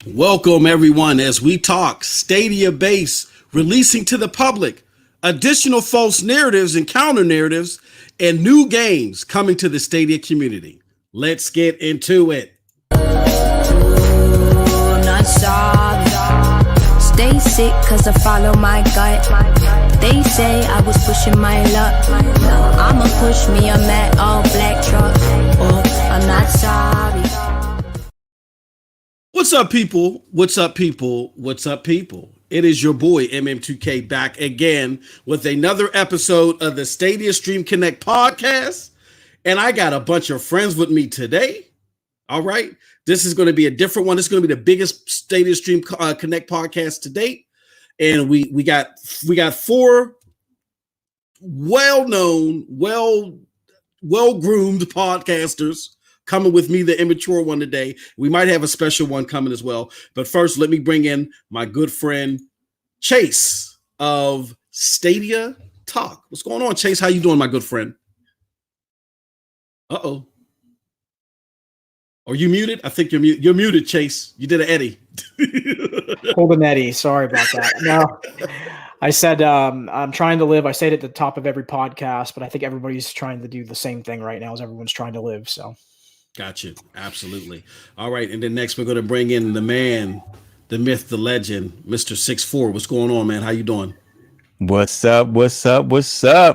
Welcome, everyone, as we talk Stadia Base releasing to the public, additional false narratives and counter narratives, and new games coming to the Stadia community. Let's get into it. Stay sick cause I follow my gut. They say I was pushing my luck. I'ma push me a matte all black truck. Oh, I'm not sorry. What's up, people? What's up, people? What's up, people? It is your boy MM2K back again with another episode of the Stadia Stream Connect podcast. And I got a bunch of friends with me today. All right. This is going to be a different one. It's going to be the biggest Stadia Stream Connect podcast to date. And we got four well-known, well-groomed podcasters coming with me, the immature one today. We might have a special one coming as well. But first, let me bring in my good friend, Chase of Stadia Talk. What's going on, Chase? How you doing, my good friend? Uh-oh. Are you muted? I think you're muted, Chase. You did an Eddie. Hold an Eddie. Sorry about that. No, I said I'm trying to live. I say it at the top of every podcast, but I think everybody's trying to do the same thing right now as everyone's trying to live. So, gotcha. Absolutely. All right. And then next we're going to bring in the man, the myth, the legend, Mr. 6'4". What's going on, man? How you doing? What's up,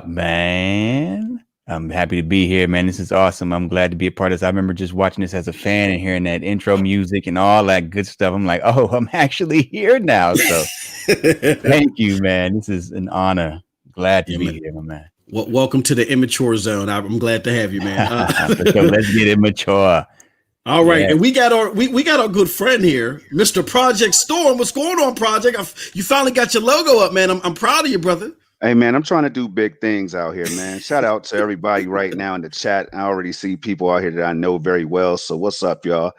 man? I'm happy to be here, man. This is awesome. I'm glad to be a part of this. I remember just watching this as a fan and hearing that intro music and all that good stuff. I'm like, oh, I'm actually here now. So thank you, man. This is an honor. Glad to be here, my man. Well, welcome to the immature zone. I'm glad to have you, man. So let's get immature. All right, yeah. And we got our good friend here, Mr. Projekt Storm. What's going on, Projekt? You finally got your logo up, man. I'm proud of you, brother. Hey, man, I'm trying to do big things out here, man. Shout out to everybody right now in the chat. I already see people out here that I know very well. So what's up, y'all?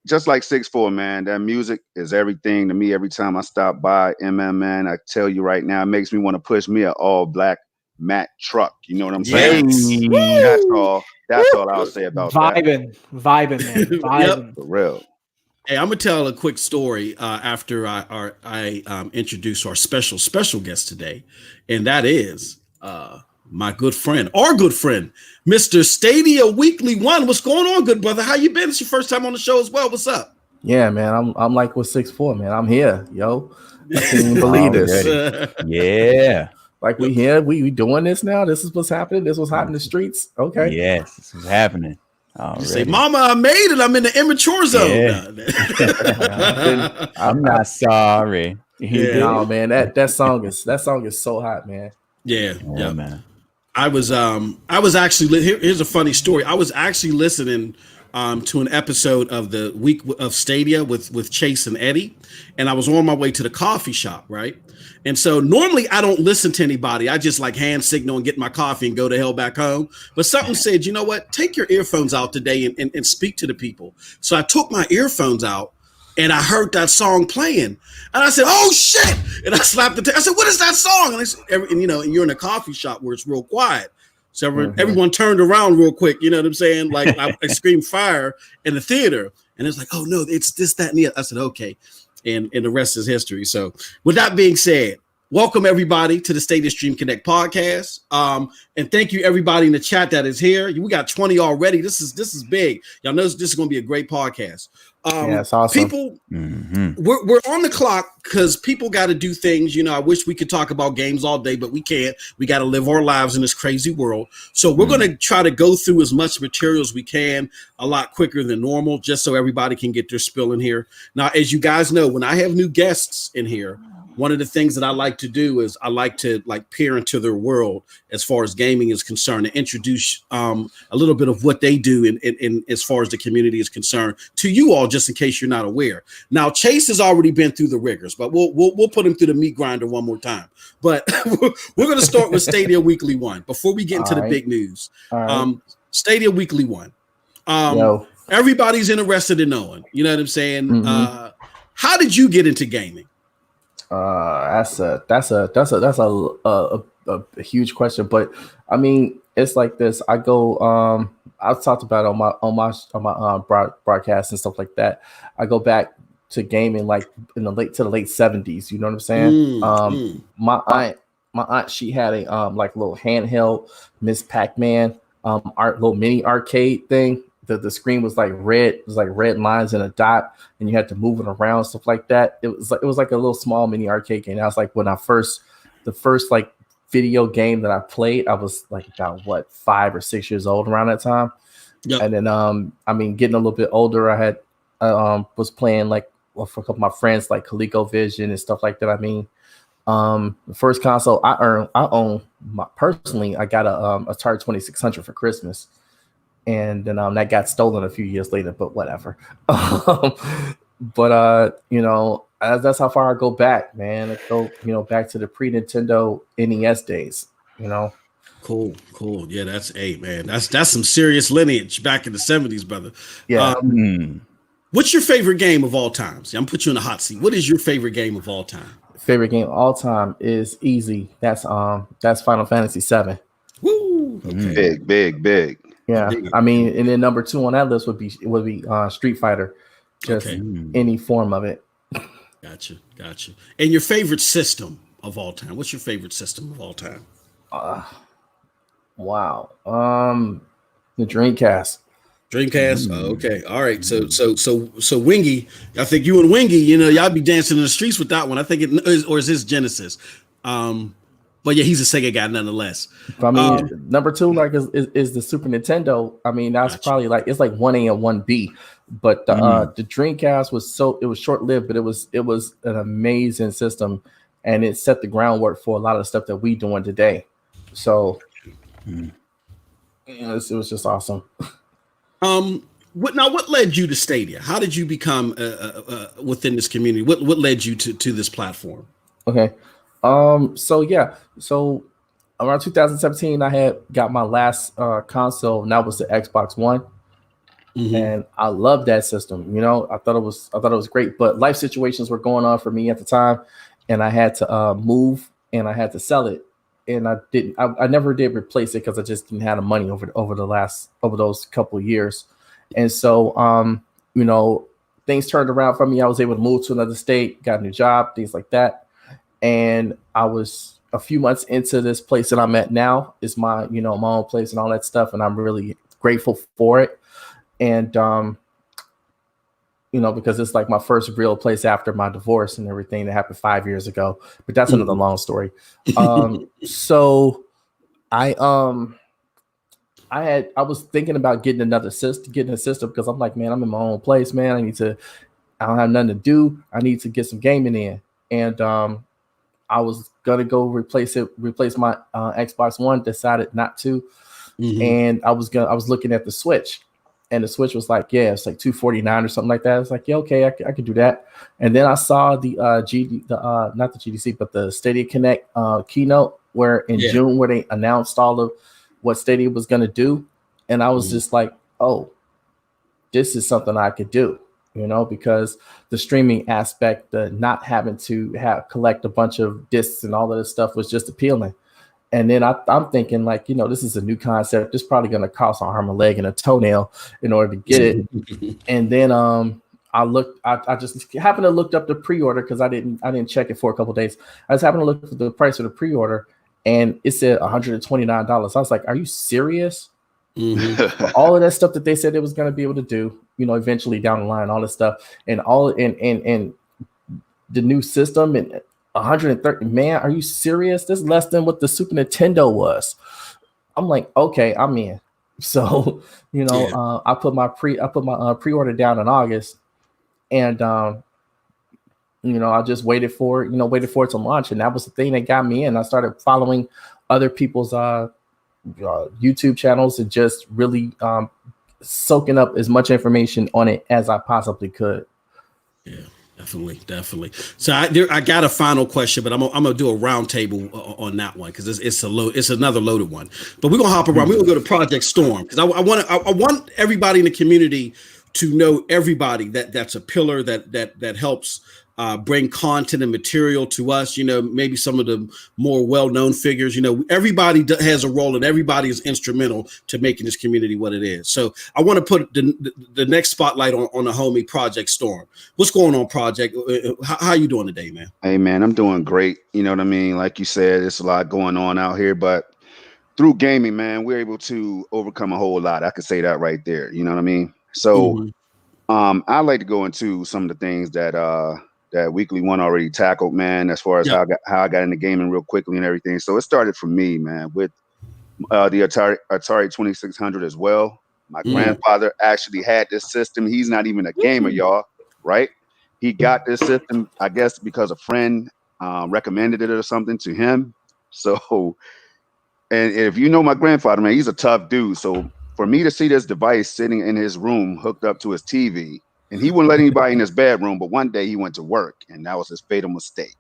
Just like 6'4", man, that music is everything to me every time I stop by. Man, I tell you right now, it makes me want to push me an all-black matte truck. You know what I'm saying? Yes. That's all I'll say about vibing, man. Vibing. Yep. For real. Hey, I'm gonna tell a quick story after I introduce our special guest today, and that is my good friend, our good friend, Mr. Stadia Weekly One. What's going on, good brother? How you been? It's your first time on the show as well. What's up? Yeah, man. I'm like with 6'4", man. I'm here, yo. I can't even believe this. Yeah. Like we here, we doing this now. This is what's happening. This was hot in the streets. Okay. Yes, this is happening. Say, Mama, I made it. I'm in the immature zone. Yeah. I'm not sorry. Yeah. No, man, that song is so hot, man. Yeah, man. I was actually here's a funny story. I was actually listening to an episode of the week of Stadia with Chase and Eddie, and I was on my way to the coffee shop, right? And so normally I don't listen to anybody. I just like hand signal and get my coffee and go to hell back home. But something said, you know what? Take your earphones out today and speak to the people. So I took my earphones out and I heard that song playing. And I said, oh, shit. And I slapped the I said, what is that song? And I said, and you're in a coffee shop where it's real quiet. So everyone turned around real quick. You know what I'm saying? Like I screamed fire in the theater. And it's like, oh, no, it's this, that, and the other. I said, okay. And the rest is history. So with that being said, welcome everybody to the Stadia Stream Connect podcast. And thank you everybody in the chat that is here. We got 20 already. This is big. Y'all know this is going to be a great podcast. Yeah, it's awesome. People, we're on the clock because people got to do things. I wish we could talk about games all day, but we can't. We got to live our lives in this crazy world. So we're going to try to go through as much material as we can a lot quicker than normal, just so everybody can get their spill in here. Now, as you guys know, when I have new guests in here, one of the things that I like to do is I like to peer into their world as far as gaming is concerned and introduce a little bit of what they do in as far as the community is concerned to you all, just in case you're not aware. Now, Chase has already been through the rigors, but we'll put him through the meat grinder one more time. But we're going to start with Stadia Weekly One before we get into the big news. Stadia Weekly One. Everybody's interested in knowing. You know what I'm saying? How did you get into gaming? That's a huge question, but I mean, it's like this. I go, I've talked about it on my broadcast and stuff like that. I go back to gaming like in the late 70s. You know what I'm saying? My aunt, she had a like little handheld Miss Pac-Man little mini arcade thing. The screen was like red. It was like red lines and a dot, and you had to move it around, stuff like that. It was like a little small mini arcade game. That was like when the first like video game that I played. I was like about 5 or 6 years old around that time. Yep. And then I mean, getting a little bit older, I had was playing like for a couple of my friends like ColecoVision and stuff like that. I mean, the first console I own personally, I got a Atari 2600 for Christmas, and then that got stolen a few years later, but whatever. But you know, that's how far I go back, man. I go, you know, back to the pre-Nintendo NES days, you know. Cool. Yeah, that's man. That's some serious lineage back in the 70s, brother. Yeah. What's your favorite game of all time? See, I'm put you in the hot seat. What is your favorite game of all time? Favorite game of all time is easy. That's Final Fantasy VII. Woo! Okay. Big. Yeah, I mean, and then number 2 on that list would be Street Fighter. Just any form of it. Gotcha. And your favorite system of all time? What's your favorite system of all time? Wow. The Dreamcast. Okay. All right. So Wingy, I think you and Wingy, you know, y'all be dancing in the streets with that one. I think it is, or is this Genesis? But yeah, he's a Sega guy nonetheless. I mean, number 2 like is the Super Nintendo. I mean, that's probably like it's like 1A and 1B. But the Dreamcast was short lived, but it was an amazing system, and it set the groundwork for a lot of the stuff that we doing today. So you know, it was just awesome. What led you to Stadia? How did you become within this community? What led you to this platform? Okay. So around 2017, I had got my last console, and that was the Xbox One. And I loved that system. You know, I thought it was great, but life situations were going on for me at the time, and I had to move, and I had to sell it, and I never did replace it because I just didn't have the money over those couple of years. And so you know, things turned around for me. I was able to move to another state, got a new job, things like that. And I was a few months into this place that I'm at now. It's my own place and all that stuff, and I'm really grateful for it. And you know, because it's like my first real place after my divorce and everything that happened 5 years ago. But that's another long story. So I was thinking about getting a system because I'm like, man, I'm in my own place, man. I don't have nothing to do. I need to get some gaming in. And I was gonna go replace my Xbox One, decided not to. And I was looking at the Switch. And the Switch was like, yeah, it's like $249 or something like that. I was like, yeah, okay, I could do that. And then I saw the not the GDC, but the Stadia Connect keynote where in June, where they announced all of what Stadia was going to do. And I was just like, oh, this is something I could do, you know, because the streaming aspect, the not having to collect a bunch of discs and all of this stuff was just appealing. And then I'm thinking, like, you know, this is a new concept. It's probably going to cost an arm, a leg, and a toenail in order to get it. And then I just happened to look up the pre-order because I didn't check it for a couple of days. I just happened to look at the price of the pre-order, and it said $129. I was like, are you serious? For all of that stuff that they said it was going to be able to do, you know, eventually down the line, all this stuff, and all and the new system and 130, man, are you serious? This is less than what the Super Nintendo was. I'm like, okay, I'm in. So, you know, I put my pre-order down in August, and you know, I just waited for it to launch, and that was the thing that got me in. I started following other people's YouTube channels and just really soaking up as much information on it as I possibly could. Yeah. Definitely. So I got a final question, but I'm gonna do a round table on that one because it's another loaded one. But we're gonna hop around. We're gonna go to Projekt Storm because I want everybody in the community to know everybody that's a pillar that helps bring content and material to us. Maybe some of the more well-known figures. Everybody has a role, and everybody is instrumental to making this community what it is. So I want to put the next spotlight on the homie Projekt Storm. What's going on, Projekt? How you doing today, man? Hey, man, I'm doing great. You know what I mean? Like you said, there's a lot going on out here, but through gaming, man, we're able to overcome a whole lot. I could say that right there. You know what I mean? So I'd like to go into some of the things that Weekly One already tackled, man, as far as how I got into gaming real quickly and everything. So it started for me, man, with the Atari 2600 as well. My grandfather actually had this system. He's not even a gamer, y'all, right? He got this system, I guess, because a friend recommended it or something to him. So, and if you know my grandfather, man, he's a tough dude. So for me to see this device sitting in his room hooked up to his TV, and he wouldn't let anybody in his bedroom, but one day he went to work, and that was his fatal mistake.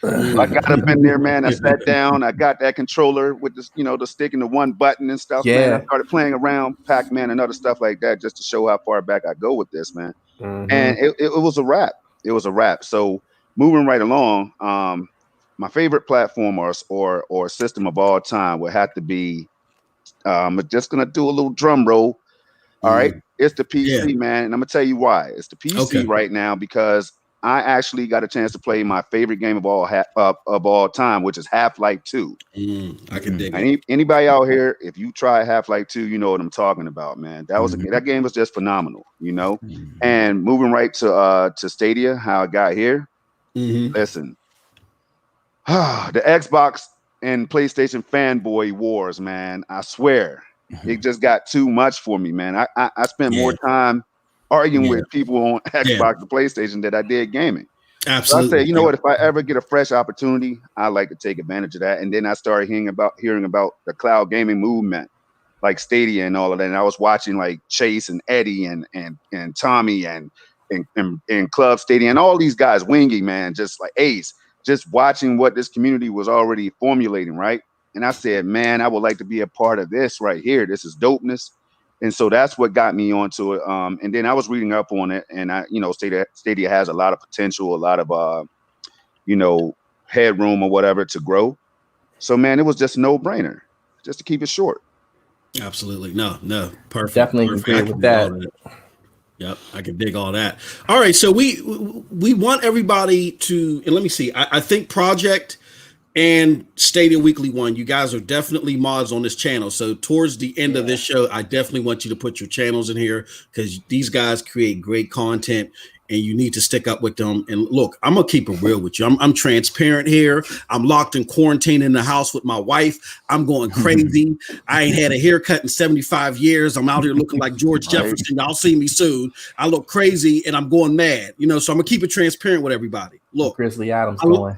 I got up in there, man. I sat down. I got that controller with this, the stick and the one button and stuff. Yeah. Man, I started playing around Pac-Man and other stuff like that, just to show how far back I go with this, man. And it was a wrap. It was a wrap. So moving right along, my favorite platform or system of all time would have to be. I'm just gonna do a little drum roll. All right, it's the PC, man, and I'm gonna tell you why. It's the PC right now because I actually got a chance to play my favorite game of all time, which is Half-Life 2. I can dig it. Anybody out here, if you try Half-Life 2, you know what I'm talking about, man. That game was just phenomenal, And moving right to Stadia, how I got here. Listen, the Xbox and PlayStation fanboy wars, man. I swear, it just got too much for me, man. I spent more time arguing with people on Xbox and PlayStation than I did gaming. Absolutely. So I said, what? If I ever get a fresh opportunity, I like to take advantage of that. And then I started hearing about the cloud gaming movement, like Stadia and all of that. And I was watching like Chase and Eddie and Tommy and Club Stadia and all these guys, Wingy, man, just like Ace, just watching what this community was already formulating, right? And I said, man, I would like to be a part of this right here. This is dopeness. And so that's what got me onto it. And then I was reading up on it, and Stadia has a lot of potential, a lot of headroom or whatever to grow. So man, it was just a no-brainer, just to keep it short. Absolutely. No, perfect. Definitely agree with that. Yep, I can dig all that. All right, so we want everybody to, and let me see. I think Projekt and Stadia Weekly One, you guys are definitely mods on this channel. So towards the end of this show, I definitely want you to put your channels in here because these guys create great content and you need to stick up with them. And look, I'm going to keep it real with you. I'm transparent here. I'm locked in quarantine in the house with my wife. I'm going crazy. I ain't had a haircut in 75 years. I'm out here looking like George Jefferson. Y'all see me soon. I look crazy and I'm going mad, so I'm going to keep it transparent with everybody. Look, Grizzly Adams going.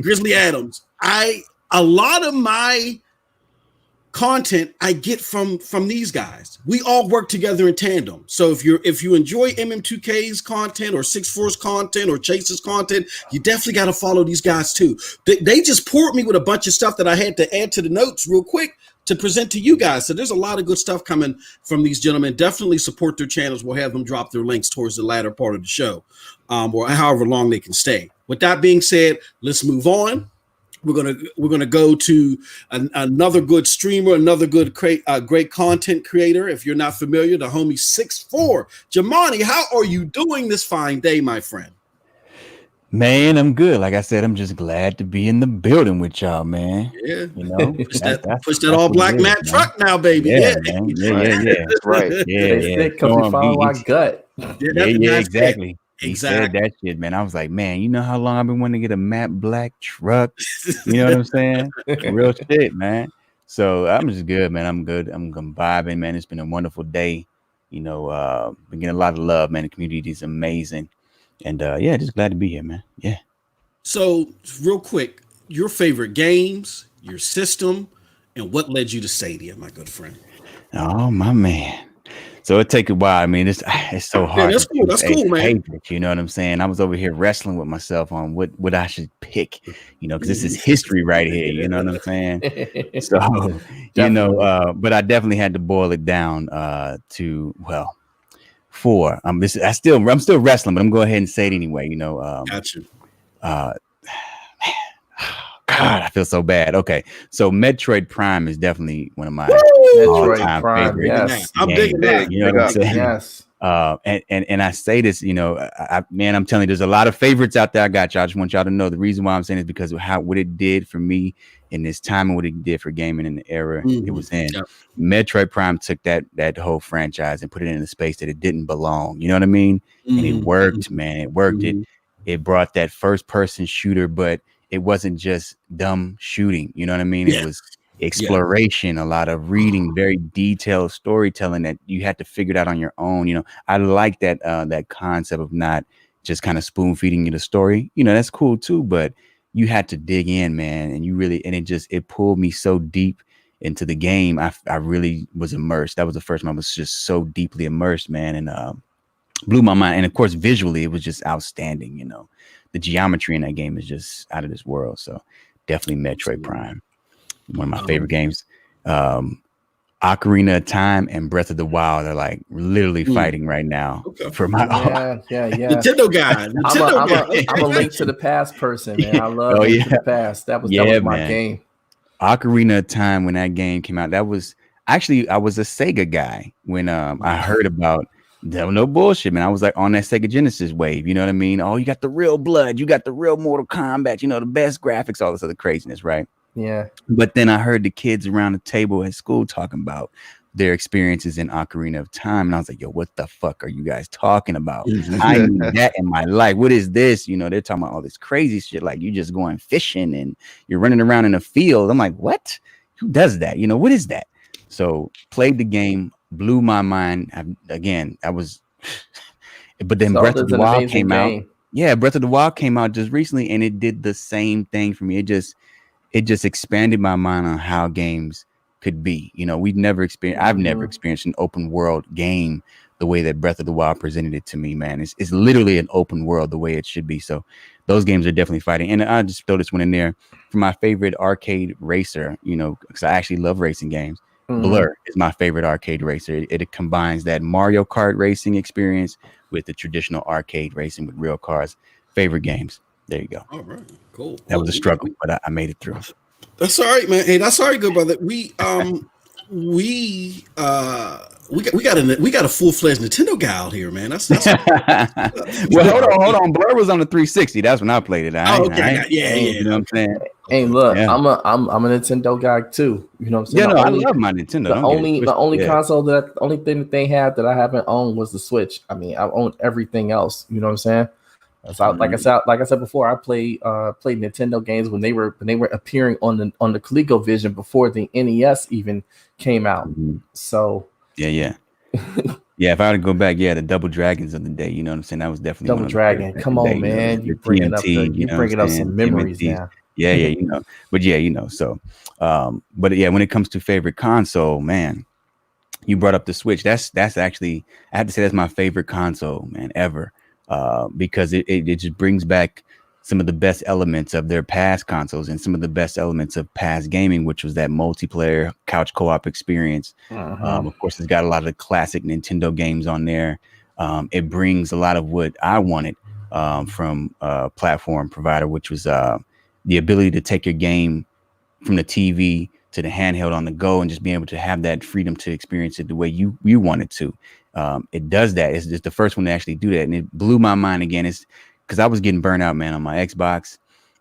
Grizzly Adams. A lot of my content I get from these guys. We all work together in tandem. So if you enjoy MM2K's content or 6-Force content or Chase's content, you definitely got to follow these guys too. They just poured me with a bunch of stuff that I had to add to the notes real quick to present to you guys. So there's a lot of good stuff coming from these gentlemen. Definitely support their channels. We'll have them drop their links towards the latter part of the show, or however long they can stay. With that being said, let's move on. We're gonna go to another good streamer, another good great content creator. If you're not familiar, the homie 6'4", Jamani. How are you doing this fine day, my friend? Man, I'm good. Like I said, I'm just glad to be in the building with y'all, man. Yeah, push that all black Matt truck now, baby. Yeah, man. Yeah. That's right. Yeah. Because we follow our gut. Yeah, exactly. He Exactly. said that shit, man. I was like, man, you know how long I've been wanting to get a matte black truck? You know what I'm saying? Real shit, man. So I'm just good, man. I'm good. I'm vibing, man. It's been a wonderful day. Been getting a lot of love, man. The community is amazing. And just glad to be here, man. Yeah. So real quick, your favorite games, your system, and what led you to Stadia, my good friend? Oh, my man. So it take a while. I mean, it's so hard. Yeah, that's cool, man. You know what I'm saying? I was over here wrestling with myself on what I should pick, because this is history right here. You know what I'm saying? So, but I definitely had to boil it down to, 4. I'm still wrestling, but I'm going to go ahead and say it anyway. You know, Gotcha. God, I feel so bad. Okay, so Metroid Prime is definitely one of my all-time Prime, favorite. yes. I'm games. digging that. You know what I'm saying? Yes. And I say this, you know, man, I'm telling you, there's a lot of favorites out there. I got y'all. I just want y'all to know the reason why I'm saying is because of what it did for me in this time and what it did for gaming in the era it was in. Yep. Metroid Prime took that whole franchise and put it in a space that it didn't belong. You know what I mean? And it worked, man. It worked. It brought that first person shooter, but it wasn't just dumb shooting. You know what I mean? Yeah. It was exploration, a lot of reading, very detailed storytelling that you had to figure it out on your own. You know, I like that that concept of not just kind of spoon feeding you the story. You know, that's cool too, but you had to dig in, man, and it pulled me so deep into the game. I really was immersed. That was the first time I was just so deeply immersed, man, and blew my mind. And of course, visually, it was just outstanding. You know, the geometry in that game is just out of this world. So definitely Metroid Prime. One of my favorite games. Ocarina of Time and Breath of the Wild are like literally fighting right now for my yeah. Nintendo guy. I'm a Link to the Past person, man. I love Link to the Past. That was my game. Ocarina of Time, when that game came out, that was actually, I was a Sega guy when I heard about no bullshit, man. I was like on that Sega Genesis wave, you know what I mean? Oh, you got the real blood, you got the real Mortal Kombat, you know, the best graphics, all this other craziness, right? Yeah. But then I heard the kids around the table at school talking about their experiences in Ocarina of Time. And I was like, yo, what the fuck are you guys talking about? I need that in my life. What is this? You know, they're talking about all this crazy shit. Like you just going fishing and you're running around in a field. I'm like, what? Who does that? You know, what is that? So played the game, blew my mind. But then Breath of the Wild came out. Yeah, Breath of the Wild came out just recently and it did the same thing for me. It just expanded my mind on how games could be. You know, I've never experienced an open world game the way that Breath of the Wild presented it to me, man. It's literally an open world the way it should be. So those games are definitely fighting. And I just throw this one in there for my favorite arcade racer, you know, because I actually love racing games. Blur is my favorite arcade racer. It combines that Mario Kart racing experience with the traditional arcade racing with real cars. Favorite games. There you go. All right, cool. That was a struggle, but I made it through. That's all right, man. Hey, that's all right, good brother. We got a full-fledged Nintendo guy out here, man. That's well, hold on. Blur was on the 360. That's when I played it. Yeah. You know what I'm saying? Hey, look, yeah. I'm a Nintendo guy too. You know what I'm saying? Yeah, I love my Nintendo. The only console the only thing that they had that I haven't owned was the Switch. I mean, I've owned everything else. You know what I'm saying? So like I said before, I played Nintendo games when they were appearing on the ColecoVision before the NES even came out. So yeah. If I were to go back, the Double Dragons of the day, you know what I'm saying? That was definitely Double Dragon. Come on, man, you bringing up some memories now. Yeah, you know, but you know, so, but when it comes to favorite console, man, you brought up the Switch. That's actually, I have to say that's my favorite console, man, ever. Because it just brings back some of the best elements of their past consoles and some of the best elements of past gaming, which was that multiplayer couch co-op experience. Of course, it's got a lot of the classic Nintendo games on there. It brings a lot of what I wanted from a platform provider, which was the ability to take your game from the TV to the handheld on the go and just being able to have that freedom to experience it the way you wanted to. It does that. It's just the first one to actually do that. And it blew my mind again. It's because I was getting burnt out, man, on my Xbox,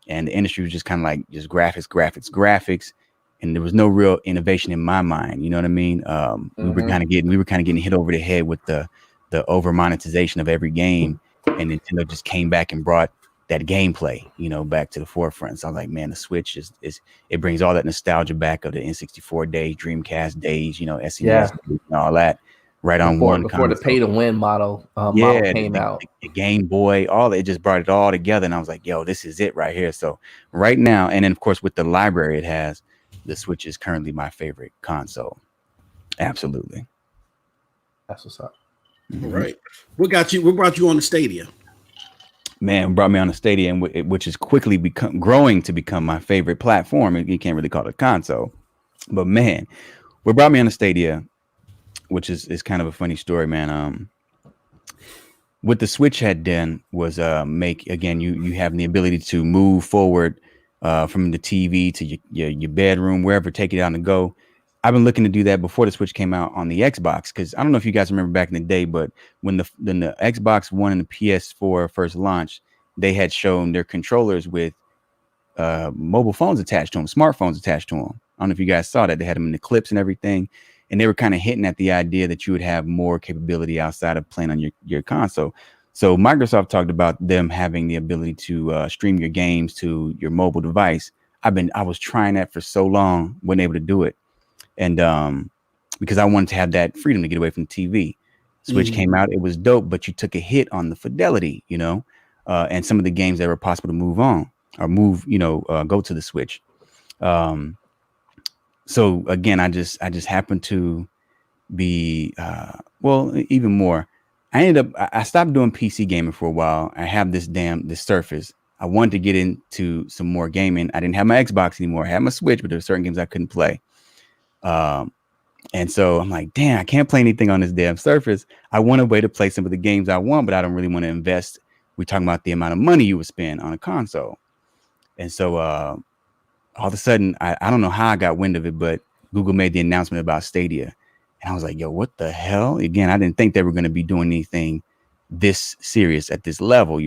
and the industry was just kind of like just graphics. And there was no real innovation in my mind. You know what I mean? We were kind of getting hit over the head with the over monetization of every game. And Nintendo just came back and brought that gameplay, you know, back to the forefront. So I was like, man, the Switch it brings all that nostalgia back of the N64 days, Dreamcast days, you know, SNES and all that. Right on one before the pay to win model came out. The Game Boy, it just brought it all together, and I was like, "Yo, this is it right here." So right now, and then of course with the library it has, the Switch is currently my favorite console. Absolutely, that's what's up. All right, what brought you on the Stadia? Man, brought me on the Stadia, which is quickly growing to become my favorite platform. You can't really call it a console, but man, what brought me on the Stadia, which is kind of a funny story, man. what the Switch had done was make, again, you have the ability to move forward from the TV to your bedroom, wherever, take it on the go. I've been looking to do that before the Switch came out on the Xbox, because I don't know if you guys remember back in the day, but when the Xbox One and the PS4 first launched, they had shown their controllers with mobile phones attached to them, smartphones attached to them. I don't know if you guys saw that. They had them in the clips and everything, and they were kind of hinting at the idea that you would have more capability outside of playing on your console. So Microsoft talked about them having the ability to stream your games to your mobile device. I was trying that for so long, wasn't able to do it. And because I wanted to have that freedom to get away from the TV. Switch came out, it was dope, but you took a hit on the fidelity, and some of the games that were possible to move on or go to the Switch. So again, I just happened to be even more. I stopped doing PC gaming for a while. I have this Surface. I wanted to get into some more gaming. I didn't have my Xbox anymore. I had my Switch, but there were certain games I couldn't play. And so I'm like, damn, I can't play anything on this damn Surface. I want a way to play some of the games I want, but I don't really want to invest. We're talking about the amount of money you would spend on a console. And so all of a sudden, I don't know how I got wind of it, but Google made the announcement about Stadia. And I was like, yo, what the hell? Again, I didn't think they were going to be doing anything this serious at this level,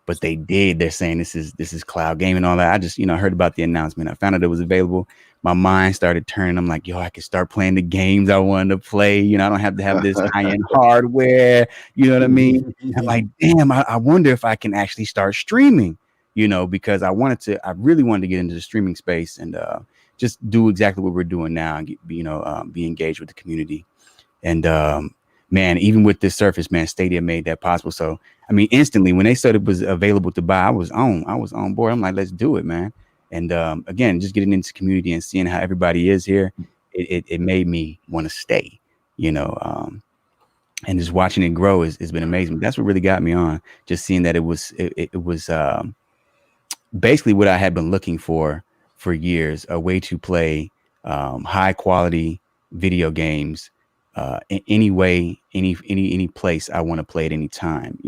but they did. They're saying this is cloud gaming and all that. I just, heard about the announcement. I found out it was available. My mind started turning. I'm like, yo, I can start playing the games I wanted to play. I don't have to have this high-end hardware. You know what I mean? I'm like, damn, I wonder if I can actually start streaming, because I really wanted to get into the streaming space and just do exactly what we're doing now and be engaged with the community. And man, even with this Surface, man, Stadia made that possible. So, I mean, instantly when they said it was available to buy, I was on board. I'm like, let's do it, man. And again, just getting into community and seeing how everybody is here, it made me want to stay, and just watching it grow has been amazing. That's what really got me on, just seeing that it was basically what I had been looking for years, a way to play high quality video games in any way, any place I want to play at any time.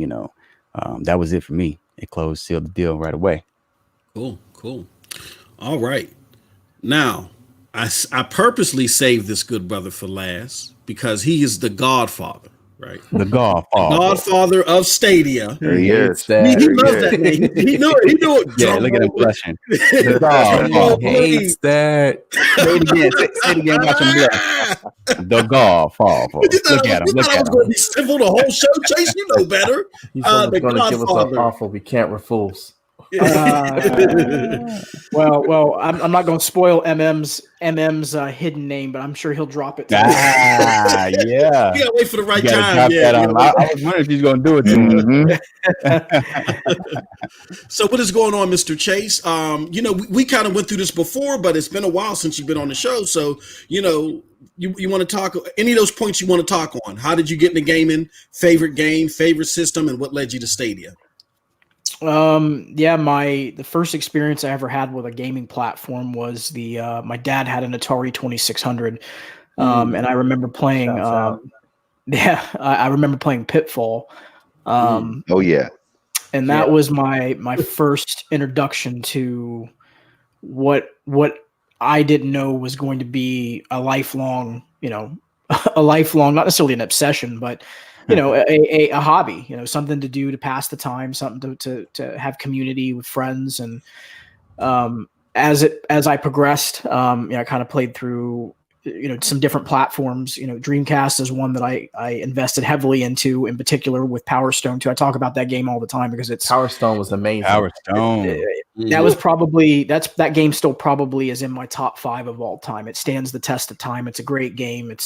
That was it for me. It sealed the deal right away. Cool. All right. Now, I purposely saved this good brother for last because he is the godfather, right? The godfather of Stadia. There he is. He loves that name. He knew it. Yeah, look at him blushing. The godfather hates that. Say it again. Watch him blush. The godfather. Look at him. I was going to be civil the whole show. Chase, you know better. He's going to give us an offer we can't refuse. Well, I'm not going to spoil MM's hidden name, but I'm sure he'll drop it. Yeah. You gotta wait for the right time. I was wondering if he's going to do it to him. So what is going on, Mr. Chase? We kind of went through this before, but it's been a while since you've been on the show. So, you want to talk any of those points you want to talk on? How did you get into gaming? Favorite game, favorite system, and what led you to Stadia? The first experience I ever had with a gaming platform was my dad had an Atari 2600, and I remember playing. I remember playing Pitfall. Oh yeah, and that was my first introduction to what I didn't know was going to be a lifelong, not necessarily an obsession, but a hobby, something to do to pass the time, something to have community with friends. And as I progressed, I kind of played through, some different platforms. Dreamcast is one that I invested heavily into, in particular with Power Stone too. I talk about that game all the time because Power Stone was amazing. Power Stone. That was that game still probably is in my top 5 of all time. It stands the test of time. It's a great game.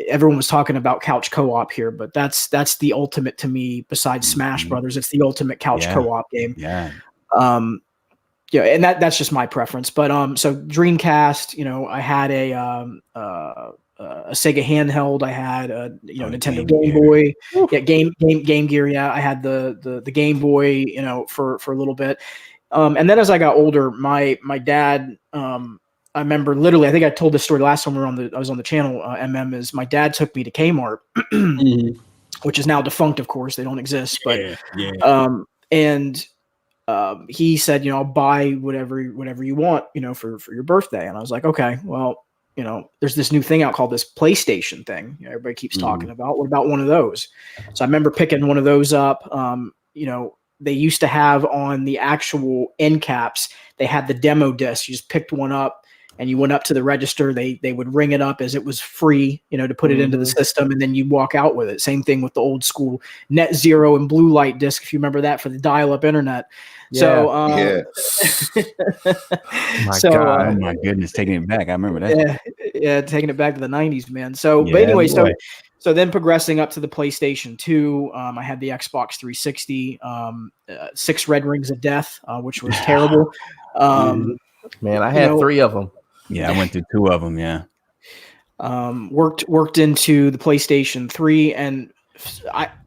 Everyone was talking about couch co-op here, but that's the ultimate to me. Besides Smash Brothers, it's the ultimate couch co-op game. Yeah. And that's just my preference. But so Dreamcast, I had a Sega handheld. I had a Nintendo Game Boy. Yeah, Game Gear. Yeah, I had the Game Boy. For a little bit. And then as I got older, my dad. I remember literally, I think I told this story last time I was on the channel. Is my dad took me to Kmart which is now defunct, of course. They don't exist. But he said, I'll buy whatever you want, for your birthday. And I was like, okay, well, there's this new thing out called this PlayStation thing. Everybody keeps talking about. What about one of those? So I remember picking one of those up. They used to have on the actual end caps, they had the demo disc. You just picked one up and you went up to the register. They would ring it up as it was free, to put it into the system, and then you walk out with it. Same thing with the old school Net Zero and Blue Light disc, if you remember that, for the dial-up internet. Yeah. So, My so, God. Oh my goodness, taking it back. I remember that. Yeah, taking it back to the 90s, man. So, but anyway, so then progressing up to the PlayStation 2, I had the Xbox 360, 6 Red Rings of Death, which was terrible. Man, I had 3 of them. Yeah, I went through 2 of them. Yeah. Worked into the PlayStation 3, and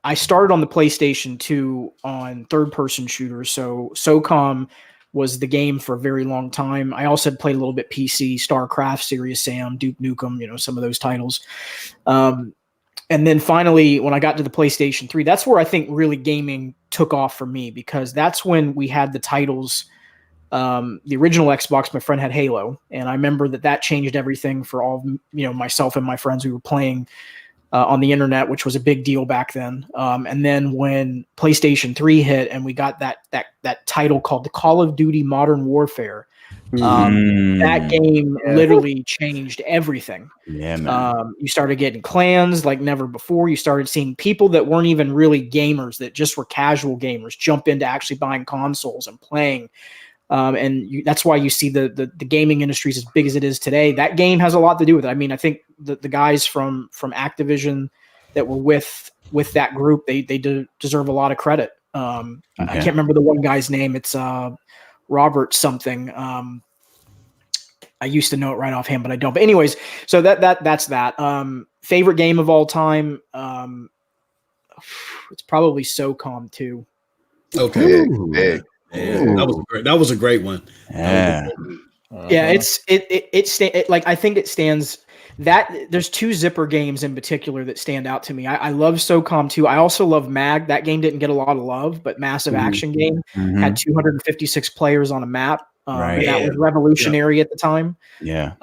I started on the PlayStation 2 on third-person shooters. So SOCOM was the game for a very long time. I also had played a little bit PC, StarCraft, Serious Sam, Duke Nukem, some of those titles. And then finally, when I got to the PlayStation 3, that's where I think really gaming took off for me, because that's when we had the titles. The original Xbox, my friend had Halo, and I remember that changed everything for all, myself and my friends. We were playing on the internet, which was a big deal back then. And then when PlayStation 3 hit and we got that title called the Call of Duty Modern Warfare, that game literally changed everything. Yeah, man. You started getting clans like never before. You started seeing people that weren't even really gamers, that just were casual gamers, jump into actually buying consoles and playing. That's why you see the gaming industry is as big as it is today. That game has a lot to do with it. I mean, I think the guys from Activision that were with that group, they deserve a lot of credit. I can't remember the one guy's name. It's Robert something. I used to know it right offhand, but I don't. But anyways, so that's that. Favorite game of all time. It's probably SOCOM 2. Okay. Big. Yeah, that was a great one. Yeah. Yeah, I think it stands. That there's 2 Zipper games in particular that stand out to me. I love SOCOM 2. I also love MAG. That game didn't get a lot of love, but massive action game. Had 256 players on a map. That was revolutionary at the time. Yeah.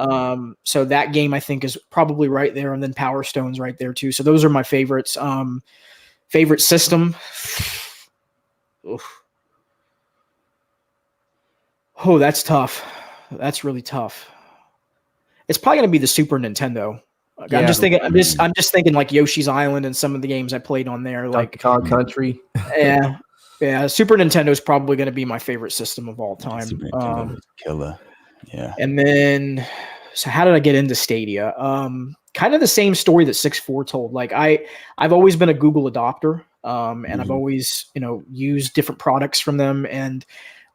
So that game I think is probably right there, and then Power Stone's right there too. So those are my favorites. Favorite system. Oof. Oh, that's tough. That's really tough. It's probably going to be the Super Nintendo. I'm just thinking like Yoshi's Island and some of the games I played on there, like Country. Yeah. Super Nintendo is probably going to be my favorite system of all time. Super Nintendo was killer. Yeah. And then, so how did I get into Stadia? Kind of the same story that 6.4 told. Like I've always been a Google adopter, and I've always used different products from them, and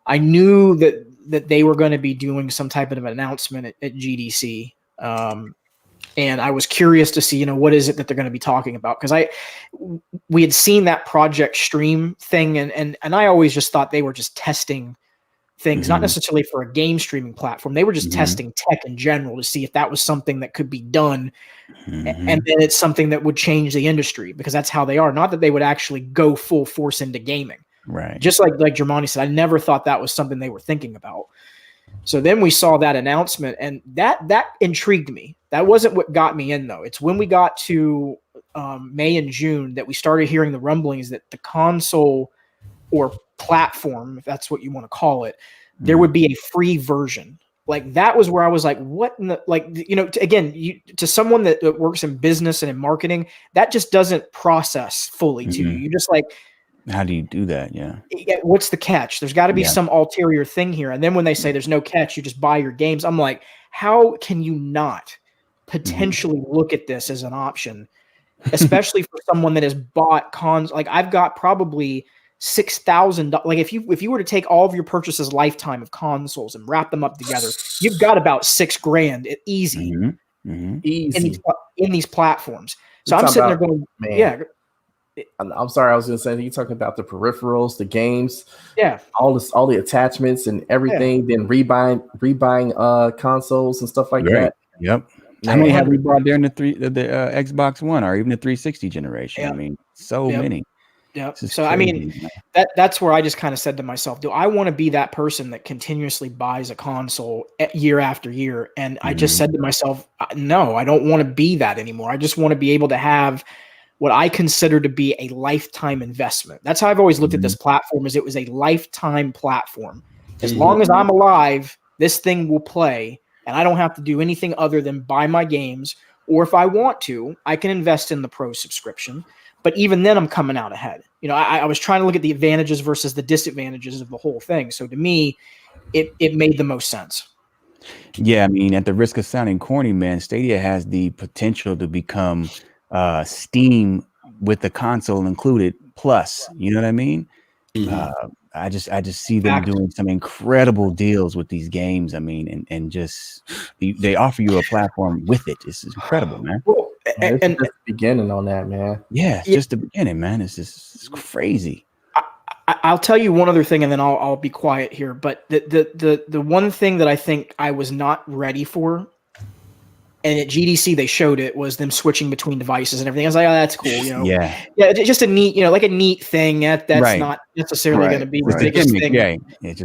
I knew that they were going to be doing some type of an announcement at GDC. And I was curious to see, what is it that they're going to be talking about? Because we had seen that Projekt stream thing, and I always just thought they were just testing things, not necessarily for a game streaming platform. They were just testing tech in general to see if that was something that could be done. And then it's something that would change the industry, because that's how they are. Not that they would actually go full force into gaming. Right. Just like Germani said, I never thought that was something they were thinking about. So then we saw that announcement, and that intrigued me. That wasn't what got me in, though. It's when we got to May and June that we started hearing the rumblings that the console or platform, if that's what you want to call it, there would be a free version. Like, that was where I was like, what in the, to someone that works in business and in marketing, that just doesn't process fully to you. You just like, how do you do that? Yeah. What's the catch? There's got to be some ulterior thing here. And then when they say there's no catch, you just buy your games. I'm like, how can you not potentially look at this as an option, especially for someone that has bought cons? Like, I've got probably $6,000. Like, if you were to take all of your purchases lifetime of consoles and wrap them up together, you've got about $6,000 easy Easy in these platforms. So I'm sitting there going, man. Yeah. I'm sorry, I was going to say, you're talking about the peripherals, the games, all the attachments and everything, then rebuying consoles and stuff like that. Yep. How many have we bought during the Xbox One or even the 360 generation? Yep. I mean, so many. Yeah. This is So crazy, I mean, man. that's where I just kind of said to myself, do I want to be that person that continuously buys a console year after year? And I just said to myself, no, I don't want to be that anymore. I just want to be able to have what I consider to be a lifetime investment. That's how I've always looked at this platform, is it was a lifetime platform. As long as I'm alive, this thing will play, and I don't have to do anything other than buy my games. Or if I want to, I can invest in the pro subscription. But even then, I'm coming out ahead. You know, I was trying to look at the advantages versus the disadvantages of the whole thing. So to me, it made the most sense. Yeah, I mean, at the risk of sounding corny, man, Stadia has the potential to become Steam with the console included plus. You know what I mean? I just see them doing some incredible deals with these games. I mean, and just they offer you a platform with it. It's incredible, man. Well, and just the beginning on that, man. Yeah, it's just the beginning, man. It's crazy. I'll tell you one other thing, and then I'll be quiet here. But the one thing that I think I was not ready for, and at GDC they showed it, was them switching between devices and everything. I was like, oh, that's cool, you know. Yeah, it's just a neat, you know, like a neat thing. That's not necessarily going to be the biggest thing,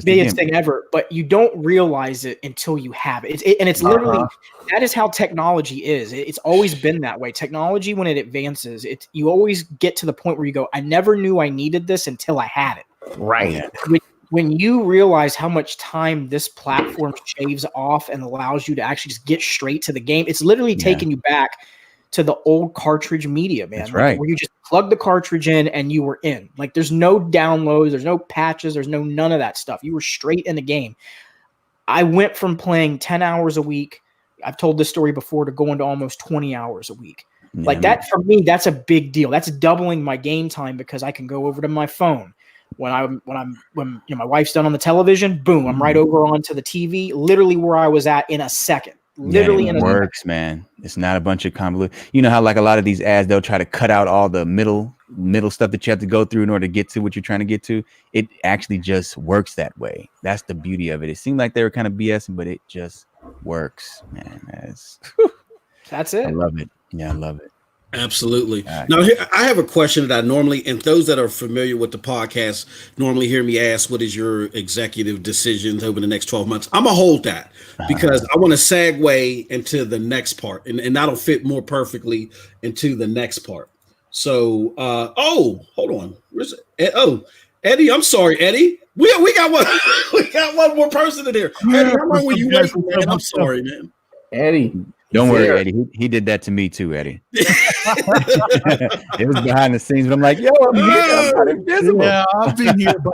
biggest thing ever. But you don't realize it until you have it. It's literally that is how technology is. It's always been that way. Technology, when it advances, you always get to the point where you go, I never knew I needed this until I had it. Right. When you realize how much time this platform shaves off and allows you to actually just get straight to the game, it's literally taking you back to the old cartridge media, man. That's right. Where you just plug the cartridge in and you were in. Like, there's no downloads, there's no patches, there's none of that stuff. You were straight in the game. I went from playing 10 hours a week, I've told this story before, to going to almost 20 hours a week. Like that, for me, that's a big deal. That's doubling my game time because I can go over to my phone. When my wife's done on the television, boom, I'm right over onto the TV, literally where I was at in a second. Literally in a works, man. It's not a bunch of convoluted. You know how like a lot of these ads, they'll try to cut out all the middle stuff that you have to go through in order to get to what you're trying to get to. It actually just works that way. That's the beauty of it. It seemed like they were kind of BSing, but it just works, man. That's it. I love it. Yeah, I love it. Absolutely. Now, here, I have a question that I normally, and those that are familiar with the podcast normally hear me ask, what is your executive decisions over the next 12 months? I'm going to hold that because I want to segue into the next part, and that'll fit more perfectly into the next part. So, hold on. Where's it? Eddie, I'm sorry, Eddie. We got one. We got one more person in here. Eddie, how long were you waiting, man? I'm sorry, man. Eddie. Don't worry, Eddie. He did that to me too, Eddie. It was behind the scenes, but I'm like, yo, I'm not invisible. Yeah, I've been here, but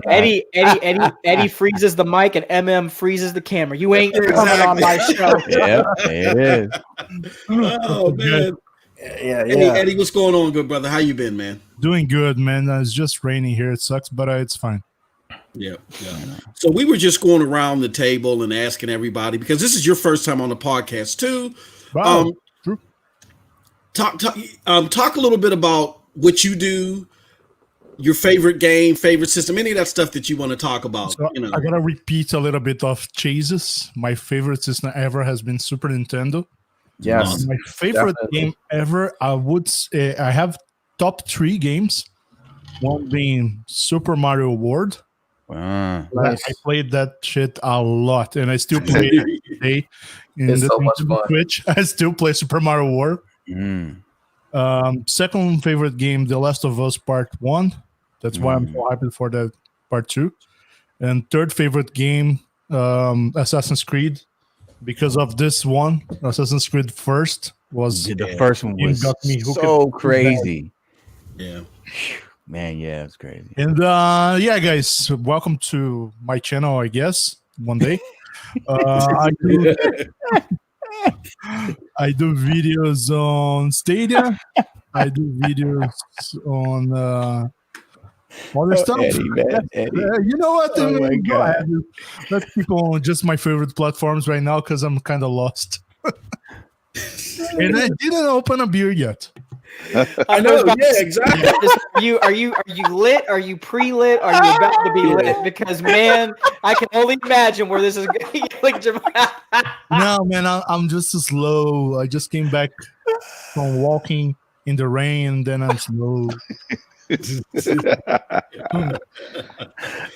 Eddie freezes the mic and MM freezes the camera. You ain't coming on my show. Yeah, there it is. Oh man. Yeah. Eddie, what's going on, good brother? How you been, man? Doing good, man. It's just raining here. It sucks, but it's fine. Yeah. So we were just going around the table and asking everybody, because this is your first time on the podcast too. Wow. True. Talk a little bit about what you do, your favorite game, favorite system, any of that stuff that you want to talk about. So I gotta repeat a little bit of chases. My favorite system ever has been Super Nintendo. Yes. My favorite game ever, I would say, I have top 3 games. One being Super Mario World. Wow. Nice. I played that shit a lot, and I still play it today. It's so much fun. Twitch. I still play Super Mario World. Second favorite game, The Last of Us Part 1. That's why I'm so hyped for that Part 2. And third favorite game, Assassin's Creed. Because of this one, Assassin's Creed first was the first one was got me so crazy. Yeah. Man, yeah, it's crazy. And guys, welcome to my channel, I guess, one day. I do videos on Stadia. I do videos on other stuff. Eddie. You know what? Oh my God. Let's keep on just my favorite platforms right now because I'm kind of lost. And I didn't open a beer yet. I know. Yeah, exactly. Are you lit? Are you pre-lit? Are you about to be lit? Because man, I can only imagine where this is going. No, man, I'm just slow. I just came back from walking in the rain, then I'm slow. I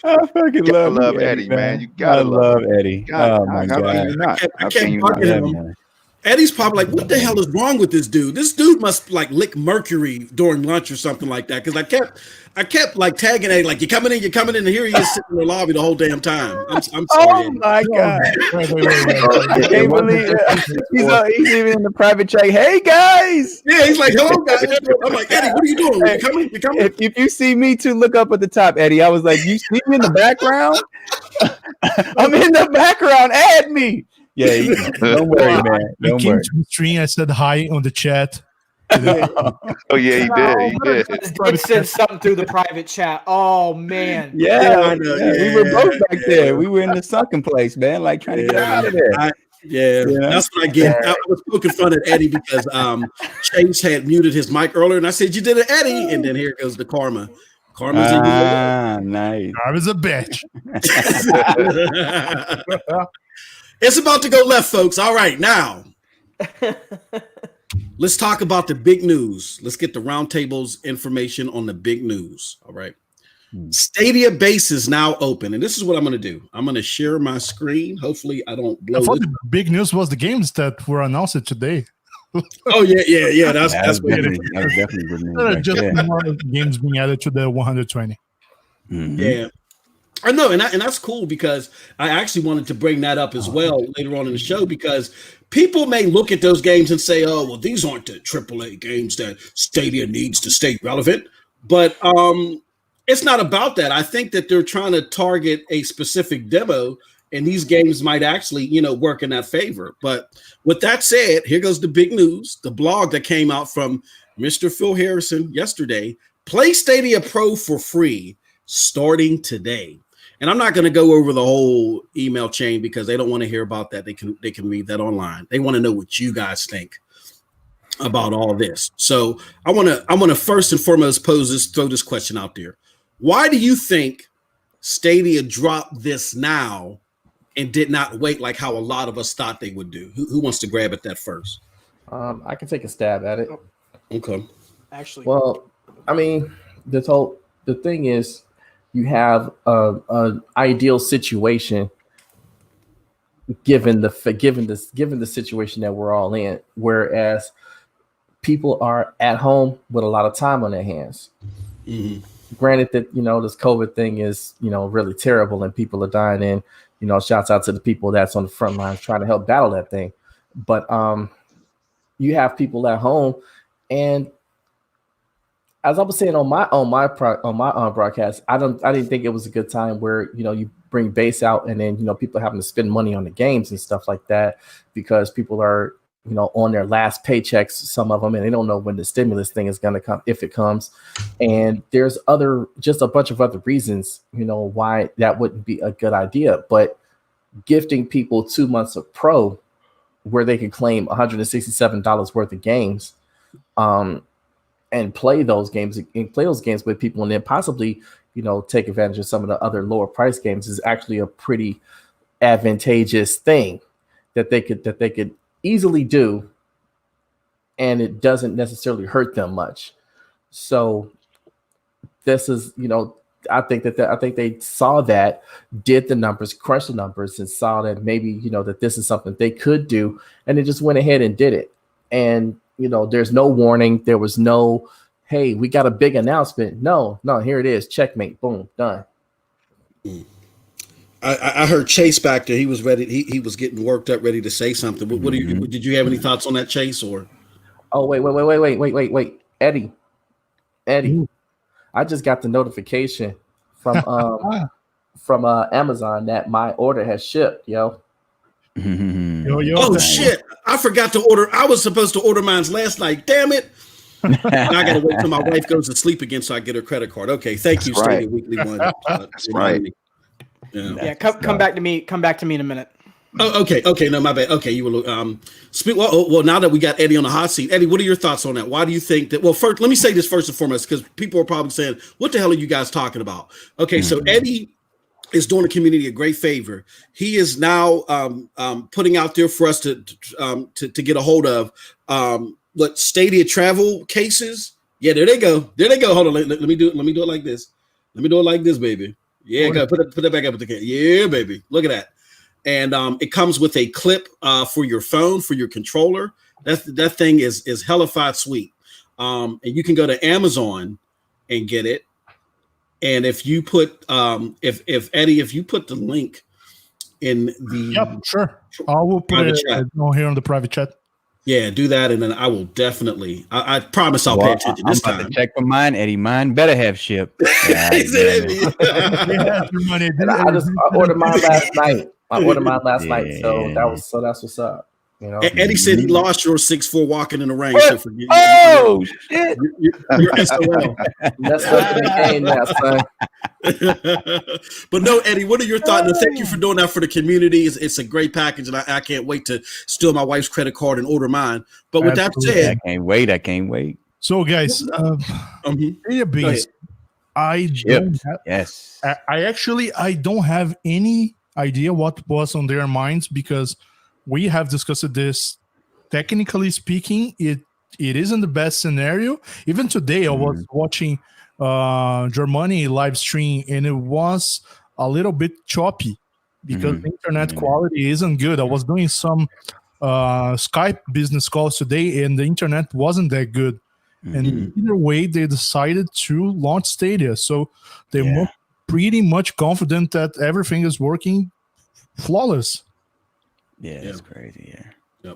fucking love Eddie, man. You gotta love Eddie. God, Oh my god! I can't bucket him. Eddie's probably like, what the hell is wrong with this dude? This dude must like lick mercury during lunch or something like that. Because I kept like tagging Eddie, like, you're coming in, and here he is sitting in the lobby the whole damn time. I'm sorry. Oh my god! I can't believe it. He's even in the private chat. Hey guys! Yeah, he's like, hello guys. I'm like, Eddie, what are you doing? You coming? You coming? If you see me too, look up at the top, Eddie. I was like, you see me in the background? I'm in the background. Add me. Yeah, don't worry, man. I came to the stream. I said hi on the chat. Oh yeah, he did. Did send something through the private chat. Oh man. Yeah, we were both back there. We were in the sunken place, man, like trying to get out of there. That's what I get. I was poking fun at Eddie because Chase had muted his mic earlier, and I said, "You did it, Eddie." And then here goes the karma. Karma's nice. I was a bitch. It's about to go left, folks. All right, now let's talk about the big news. Let's get the roundtable's information on the big news. All right. Stadia Base is now open, and this is what I'm going to do. I'm going to share my screen. Hopefully, I don't blow. I thought the big news was the games that were announced today. Oh yeah. That's what it is. That's definitely good news. Just more games being added to the 120. Mm-hmm. Yeah. I know, and that's cool because I actually wanted to bring that up as well later on in the show because people may look at those games and say, "Oh, well, these aren't the AAA games that Stadia needs to stay relevant." But it's not about that. I think that they're trying to target a specific demo, and these games might actually, work in that favor. But with that said, here goes the big news: the blog that came out from Mr. Phil Harrison yesterday. Play Stadia Pro for free starting today. And I'm not going to go over the whole email chain because they don't want to hear about that. They can read that online. They want to know what you guys think about all this. So I want to first and foremost throw this question out there. Why do you think Stadia dropped this now and did not wait like how a lot of us thought they would do? Who wants to grab at that first? I can take a stab at it. Okay. Actually, well, I mean, the thing is, you have an ideal situation given the situation that we're all in, whereas people are at home with a lot of time on their hands. Mm-hmm. Granted that this COVID thing is really terrible and people are dying, and shouts out to the people that's on the front lines trying to help battle that thing. But you have people at home, and as I was saying on my broadcast, I didn't think it was a good time where you bring base out and then people having to spend money on the games and stuff like that because people are on their last paychecks, some of them, and they don't know when the stimulus thing is going to come, if it comes. And there's just a bunch of other reasons why that wouldn't be a good idea. But gifting people 2 months of Pro where they can claim $167 worth of games, and play those games with people, and then possibly, take advantage of some of the other lower price games is actually a pretty advantageous thing that they could easily do, and it doesn't necessarily hurt them much. So this is, I think they saw that, did the numbers, crushed the numbers, and saw that maybe, that this is something they could do, and they just went ahead and did it. And there's no warning. There was no, hey, we got a big announcement. No, here it is. Checkmate. Boom, done. I heard Chase back there. He was ready. He was getting worked up, ready to say something. What do you? Did you have any thoughts on that, Chase? Or? Oh, wait, Eddie. I just got the notification from Amazon that my order has shipped, yo. Oh shit! I forgot to order. I was supposed to order mine last night. Damn it! And I gotta wait till my wife goes to sleep again so I get her credit card. Okay, thank you, Stadia Weekly One. That's right. Yeah, come back to me. Come back to me in a minute. Oh, okay. No, my bad. Okay, you were well. Now that we got Eddie on the hot seat, Eddie, what are your thoughts on that? Why do you think that? Well, first, let me say this first and foremost, because people are probably saying, "What the hell are you guys talking about?" Okay, so Eddie is doing the community a great favor. He is now putting out there for us to get a hold of what Stadia travel cases. Yeah, there they go. Hold on, let me do it. Let me do it like this. Let me do it like this, baby. Yeah, go put that back up with the camera. Yeah, baby. Look at that. And it comes with a clip for your phone, for your controller. That thing is hellified sweet. And you can go to Amazon and get it. And if you put if you put the link in the sure. I will put it on here on the private chat. Yeah, do that, and then I will definitely. I promise I'll pay attention this time. To check for mine, Eddie. Mine better have shipped. I ordered mine last night. So that's what's up. You know, Eddie said he lost your 6'4" walking in the rain. So forget shit! You're SOL. That's up in the game now, son. But no, Eddie, what are your thoughts? And thank you for doing that for the community. It's a great package, and I can't wait to steal my wife's credit card and order mine. But with that said, I can't wait. So, guys, Stadia Base, I don't have any idea what was on their minds, because we have discussed this. Technically speaking, it isn't the best scenario. Even today, I was watching Germany live stream, and it was a little bit choppy because the internet quality isn't good. I was doing some Skype business calls today, and the internet wasn't that good. And either way, they decided to launch Stadia, so they were pretty much confident that everything is working flawless. Yeah, that's crazy. Yeah.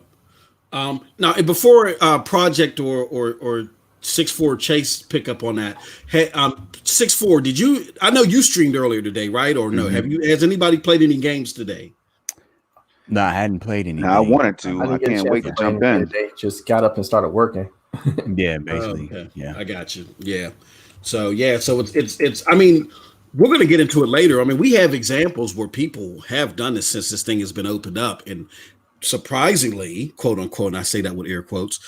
Yep. Now, before Projekt or 6'4" Chase pick up on that, hey, 6'4", did you? I know you streamed earlier today, right? Or no? Has anybody played any games today? No, I hadn't played any. I wanted to. I can't wait to jump in. They just got up and started working. Yeah, basically. Okay. Yeah, I got you. Yeah. So it's. I mean, we're going to get into it later. I mean, we have examples where people have done this since this thing has been opened up, and surprisingly, quote unquote, and I say that with air quotes,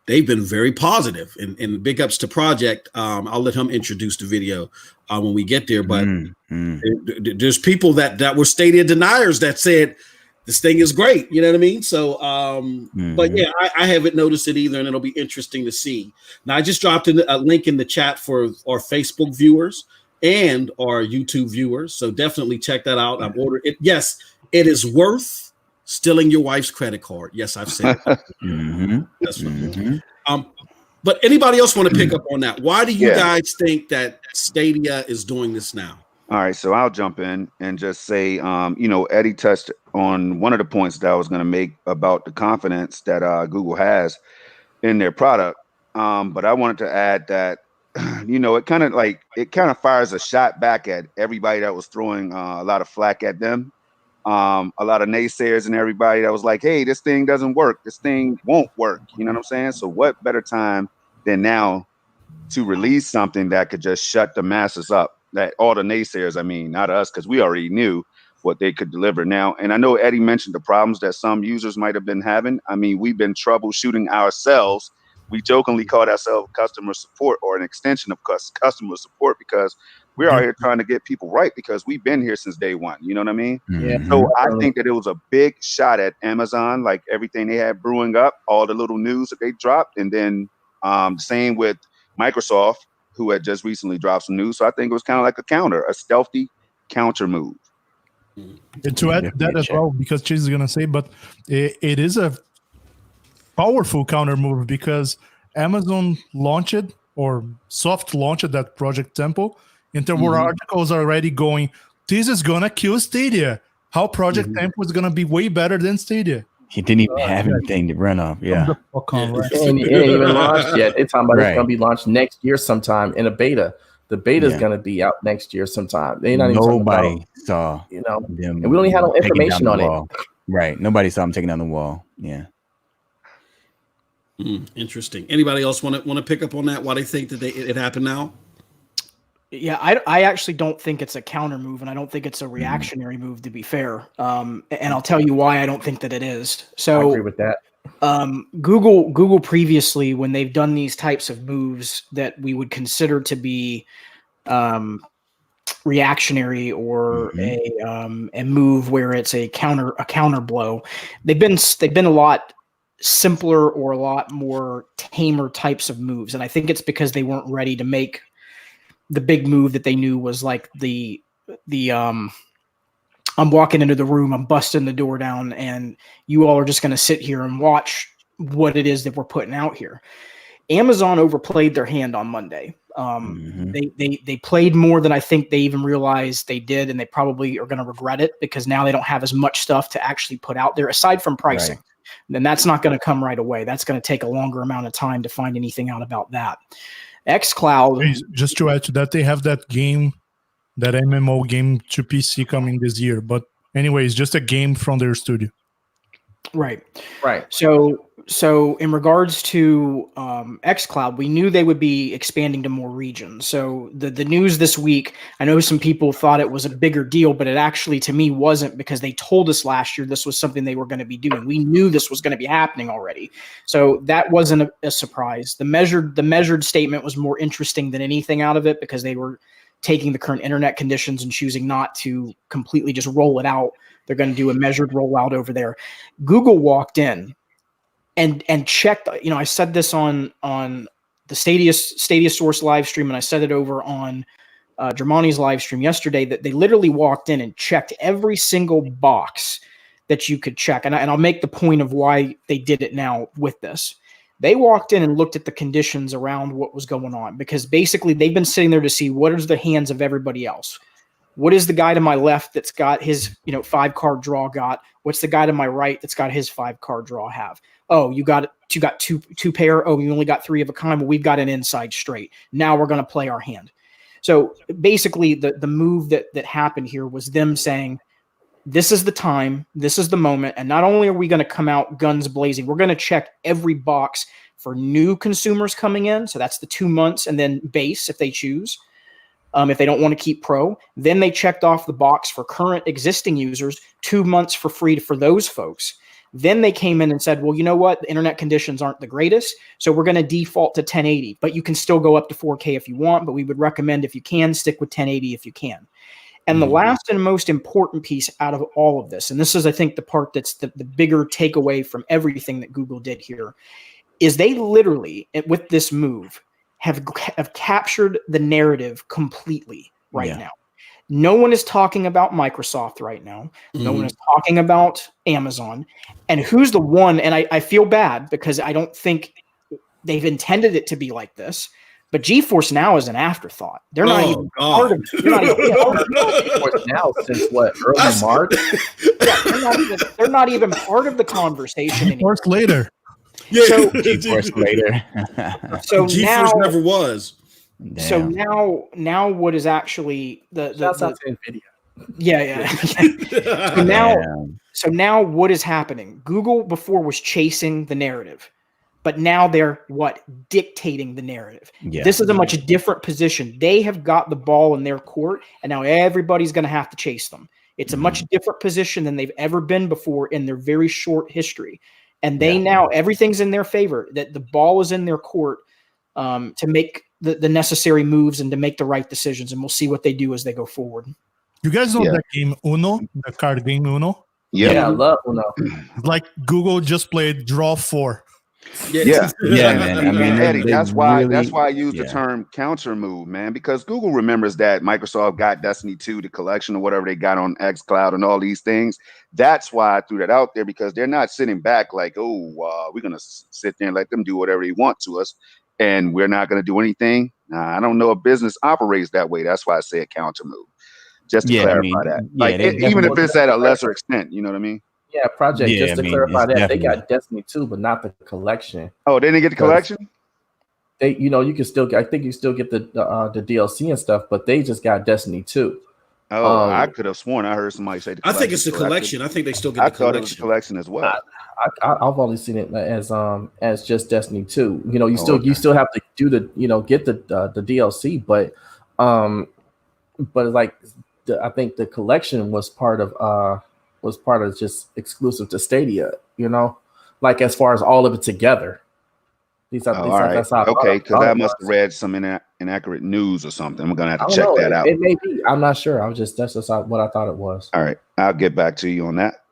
they've been very positive. And big ups to Projekt. I'll let him introduce the video when we get there. But there's people that were Stadia deniers that said this thing is great. You know what I mean? So, but yeah, I haven't noticed it either, and it'll be interesting to see. Now, I just dropped a link in the chat for our Facebook viewers and our YouTube viewers. So definitely check that out. I've ordered it. Yes, it is worth stealing your wife's credit card. Yes, I've said it. That's what but anybody else want to pick up on that? Why do you guys think that Stadia is doing this now? All right, so I'll jump in and just say, Eddie touched on one of the points that I was going to make about the confidence that Google has in their product. But I wanted to add that, it kind of fires a shot back at everybody that was throwing a lot of flack at them. A lot of naysayers and everybody that was like, hey, this thing doesn't work. This thing won't work. You know what I'm saying? So what better time than now to release something that could just shut the masses up? That all the naysayers, I mean, not us, because we already knew what they could deliver now. And I know Eddie mentioned the problems that some users might have been having. I mean, we've been troubleshooting ourselves. We jokingly called ourselves customer support, or an extension of customer support, because we're out here trying to get people right, because we've been here since day one. You know what I mean? Yeah. So I think that it was a big shot at Amazon, like everything they had brewing up, all the little news that they dropped. And then same with Microsoft, who had just recently dropped some news. So I think it was kind of like a stealthy counter move. And to add that as well, because Chase is going to say, but it is a powerful counter move, because Amazon launched or soft launched that Projekt Temple, and there were articles already going, this is going to kill Stadia. How Projekt Temple is going to be way better than Stadia. He didn't even have anything to run off. Yeah. It ain't even launched yet. They're talking about it's going to be launched next year sometime in a beta. The beta is going to be out next year sometime. They're not even Nobody saw them, and we don't even have no information on it. Right. Nobody saw them taking down the wall. Yeah. Interesting. Anybody else want to pick up on that? Why they think that it happened now? Yeah, I actually don't think it's a counter move, and I don't think it's a reactionary move, to be fair. And I'll tell you why I don't think that it is. So I agree with that. Google previously, when they've done these types of moves that we would consider to be reactionary or a move where it's a counter blow, they've been a lot simpler or a lot more tamer types of moves, and I think it's because they weren't ready to make the big move that they knew was like the I'm walking into the room, I'm busting the door down, and you all are just going to sit here and watch what it is that we're putting out here. Amazon overplayed their hand on Monday. They played more than I think they even realized they did, and they probably are going to regret it because now they don't have as much stuff to actually put out there aside from pricing. Right. And that's not going to come right away. That's going to take a longer amount of time to find anything out about that. Xcloud. Just to add to that, they have that game, that MMO game to PC coming this year. But anyways, just a game from their studio. Right. So in regards to Xcloud, we knew they would be expanding to more regions. So the news this week, I know some people thought it was a bigger deal, but it actually to me wasn't, because they told us last year this was something they were going to be doing. We knew this was going to be happening already. So that wasn't a surprise. The measured statement was more interesting than anything out of it, because they were taking the current internet conditions and choosing not to completely just roll it out. They're going to do a measured rollout over there. Google walked in and checked. I said this on the Stadia Source live stream, and I said it over on Germani's live stream yesterday, that they literally walked in and checked every single box that you could check. And I'll make the point of why they did it now with this. They walked in and looked at the conditions around what was going on, because basically they've been sitting there to see what is the hands of everybody else. What is the guy to my left that's got his 5-card draw got? What's the guy to my right that's got his 5-card draw have? Oh, you got two pair. Oh, you only got 3 of a kind. Well, we've got an inside straight. Now we're going to play our hand. So basically the move that happened here was them saying, this is the time, this is the moment, and not only are we going to come out guns blazing, we're going to check every box for new consumers coming in. So that's the 2 months, and then base if they choose. If they don't want to keep pro, then they checked off the box for current existing users, 2 months for free for those folks. Then they came in and said, well, you know what? The internet conditions aren't the greatest, so we're going to default to 1080, but you can still go up to 4K if you want, but we would recommend, if you can, stick with 1080 if you can. And the last and most important piece out of all of this, and this is, I think, the part that's the bigger takeaway from everything that Google did here, is they literally, with this move, have captured the narrative completely right now. No one is talking about Microsoft right now. No one is talking about Amazon. And who's the one? And I feel bad because I don't think they've intended it to be like this. But Geforce now is an afterthought. They're not even part of it. They're not even part of Geforce now since what, early March? Yeah, they're not even part of the conversation anymore. Geforce later. Yeah, so, Geforce later. So Geforce now never was. Damn. So now what is actually the Shouts out to Nividia. Yeah. So now what is happening? Google before was chasing the narrative, but now they're dictating the narrative. Yeah. This is a much different position. They have got the ball in their court, and now everybody's going to have to chase them. It's a much different position than they've ever been before in their very short history. And they now, everything's in their favor, that the ball is in their court to make the necessary moves and to make the right decisions. And we'll see what they do as they go forward. You guys know that game Uno, the card game Uno? Yeah, I love Uno. Like Google just played Draw 4. Yeah, man. I mean, Eddie, that's why I use the the term counter move, man, because Google remembers that Microsoft got Destiny 2, the collection or whatever they got on Xcloud and all these things. That's why I threw that out there, because they're not sitting back like, we're going to sit there and let them do whatever they want to us, and we're not going to do anything. I don't know if business operates that way. That's why I say a counter move, just to clarify that. Even if it's at a lesser extent, you know what I mean? Yeah, Projekt, just to clarify that, they got Destiny 2, but not the collection. Oh, they didn't get the collection? They, you can still, I think you still get the DLC and stuff, but they just got Destiny 2. Oh, I could have sworn I heard somebody say the collection. I think it's the collection. I think they still get the collection. I thought it was the collection as well. I've only seen it as just Destiny 2. You still have to do the, get the DLC, but But like I think the collection was part of just exclusive to Stadia, you know, like as far as all of it together. All right. Okay, because I must have read some inaccurate news or something. I'm gonna have to check that out. It may be. I'm not sure. That's just what I thought it was. All right, I'll get back to you on that.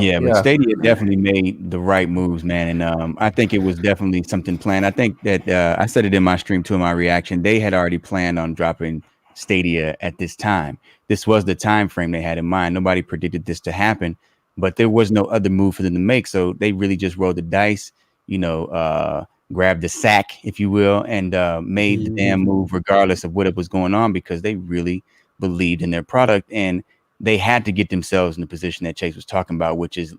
Yeah, but Stadia definitely made the right moves, man. And I think it was definitely something planned. I think that I said it in my stream too, in my reaction. They had already planned on dropping Stadia at this time. This was the time frame they had in mind. Nobody predicted this to happen, but there was no other move for them to make. So they really just rolled the dice, grabbed the sack, if you will, and made the damn move regardless of what was going on, because they really believed in their product. And they had to get themselves in the position that Chase was talking about, which is,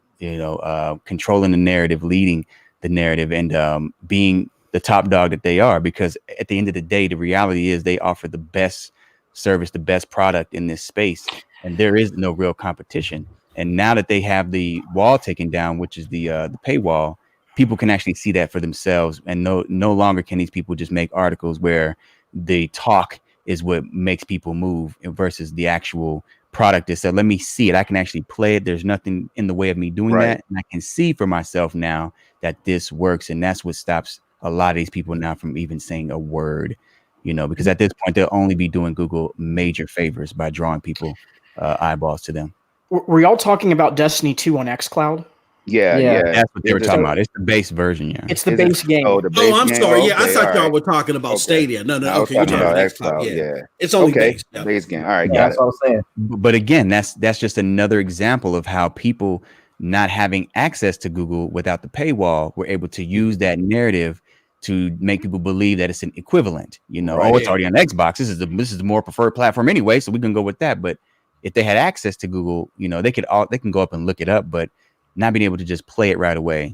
controlling the narrative, leading the narrative, and being the top dog that they are. Because at the end of the day, the reality is they offer the best service, the best product in this space, and there is no real competition. And now that they have the wall taken down, which is the paywall, people can actually see that for themselves, and no longer can these people just make articles where the talk is what makes people move versus the actual product that said, let me see it. I can actually play it. There's nothing in the way of me doing that. And I can see for myself now that this works. And that's what stops a lot of these people now from even saying a word, because at this point, they'll only be doing Google major favors by drawing people eyeballs to them. Were y'all talking about Destiny 2 on Xcloud? Yeah. That's what they were talking about. It's the base version, yeah. It's the base game. I'm sorry. Yeah, I thought y'all were talking about Stadia. No. Okay, you're talking about Xcloud. Yeah, it's only base. Yeah. Base game. All right, that's what I'm saying. But again, that's just another example of how people not having access to Google without the paywall were able to use that narrative to make people believe that it's an equivalent. It's already on Xbox. This is the more preferred platform anyway, so we can go with that. But if they had access to Google, they can go up and look it up, but not being able to just play it right away,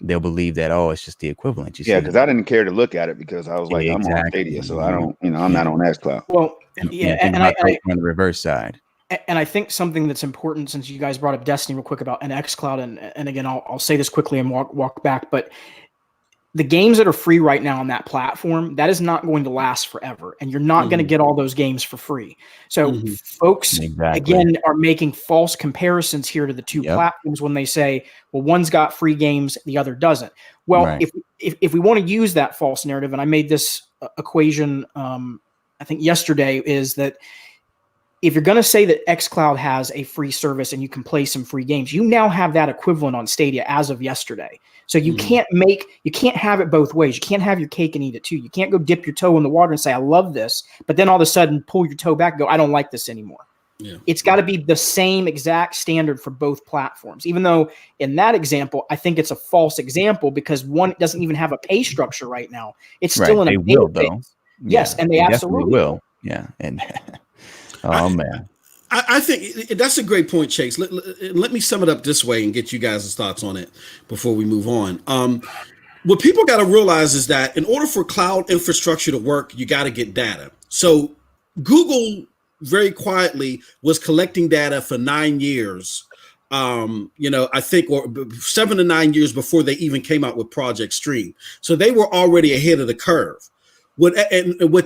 they'll believe that, it's just the equivalent. Because I didn't care to look at it because I was like, I'm on Stadia, so I don't, I'm not on Xcloud. Well, and I on the reverse side. And I think something that's important, since you guys brought up Destiny real quick about an Xcloud, and again, I'll say this quickly and walk back, but the games that are free right now on that platform, that is not going to last forever. And you're not going to get all those games for free. So folks, again, are making false comparisons here to the two platforms when they say, well, one's got free games, the other doesn't. Well, if we want to use that false narrative, and I made this equation, I think yesterday, is that if you're going to say that Xcloud has a free service and you can play some free games, you now have that equivalent on Stadia as of yesterday. So you can't have it both ways. You can't have your cake and eat it too. You can't go dip your toe in the water and say, I love this, but then all of a sudden pull your toe back and go, I don't like this anymore. Yeah. It's got to be the same exact standard for both platforms, even though in that example, I think it's a false example because one doesn't even have a pay structure right now. It's still in a will, though. Yes, and they absolutely will. Yeah. And man. I think that's a great point, Chase. Let me sum it up this way and get you guys' thoughts on it before we move on. What people got to realize is that in order for cloud infrastructure to work, you got to get data. So Google very quietly was collecting data for 9 years. I think, or 7 to 9 years before they even came out with Project Stream. So they were already ahead of the curve. What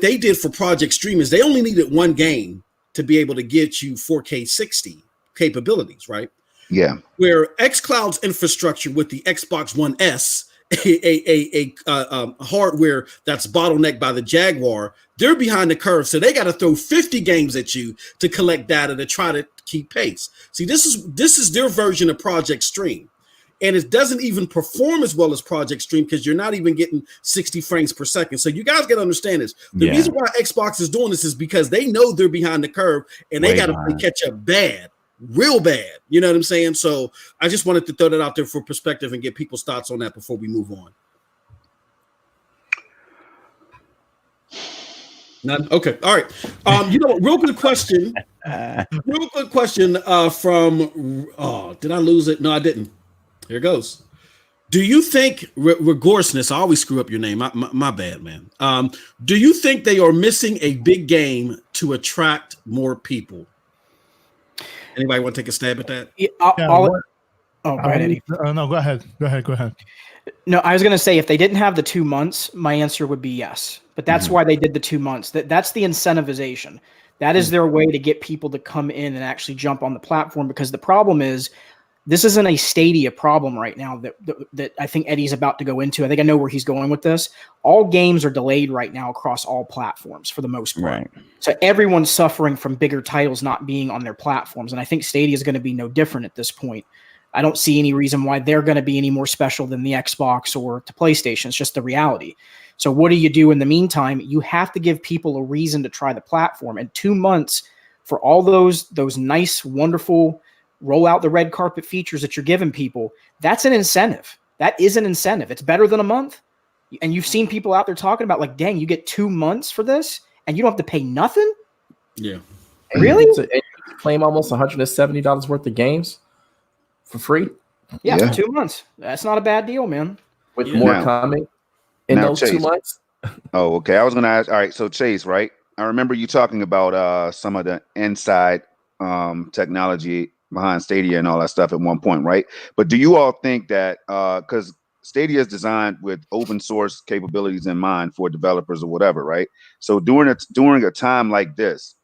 they did for Project Stream is they only needed one game to be able to get you 4K 60 capabilities, right? Yeah. Where xCloud's infrastructure with the Xbox One S, a hardware that's bottlenecked by the Jaguar, they're behind the curve. So they got to throw 50 games at you to collect data to try to keep pace. See, this is their version of Project Stream. And it doesn't even perform as well as Project Stream because you're not even getting 60 frames per second. So you guys got to understand this. The reason why Xbox is doing this is because they know they're behind the curve and they got to catch up bad, real bad. You know what I'm saying? So I just wanted to throw that out there for perspective and get people's thoughts on that before we move on. Okay. All right. Real good question. From, did I lose it? No, I didn't. Here goes. Do you think Regorsness? I always screw up your name. My bad, man. Do you think they are missing a big game to attract more people? Anybody want to take a stab at that? Yeah, Oh, go ahead, Eddie. No, go ahead. No, I was going to say if they didn't have the 2 months, my answer would be yes. But that's why they did the 2 months. That's the incentivization. That is their way to get people to come in and actually jump on the platform, because the problem is this isn't a Stadia problem right now that I think Eddie's about to go into. I think I know where he's going with this. All games are delayed right now across all platforms for the most part. Right. So everyone's suffering from bigger titles not being on their platforms. And I think Stadia is going to be no different at this point. I don't see any reason why they're going to be any more special than the Xbox or the PlayStation. It's just the reality. So what do you do in the meantime? You have to give people a reason to try the platform. And 2 months for all those nice, wonderful, roll out the red carpet features that you're giving people, that's an incentive. That is an incentive. It's better than a month. And you've seen people out there talking about, like, dang, you get 2 months for this and you don't have to pay nothing? Yeah. Really? And you claim almost $170 worth of games for free? Yeah, for 2 months. That's not a bad deal, man. With more coming in those Chase. 2 months? Oh, okay. I was going to ask. All right. So Chase, right? I remember you talking about some of the inside technology behind Stadia and all that stuff at one point, right? But do you all think that because Stadia is designed with open source capabilities in mind for developers or whatever, right? So during a time like this,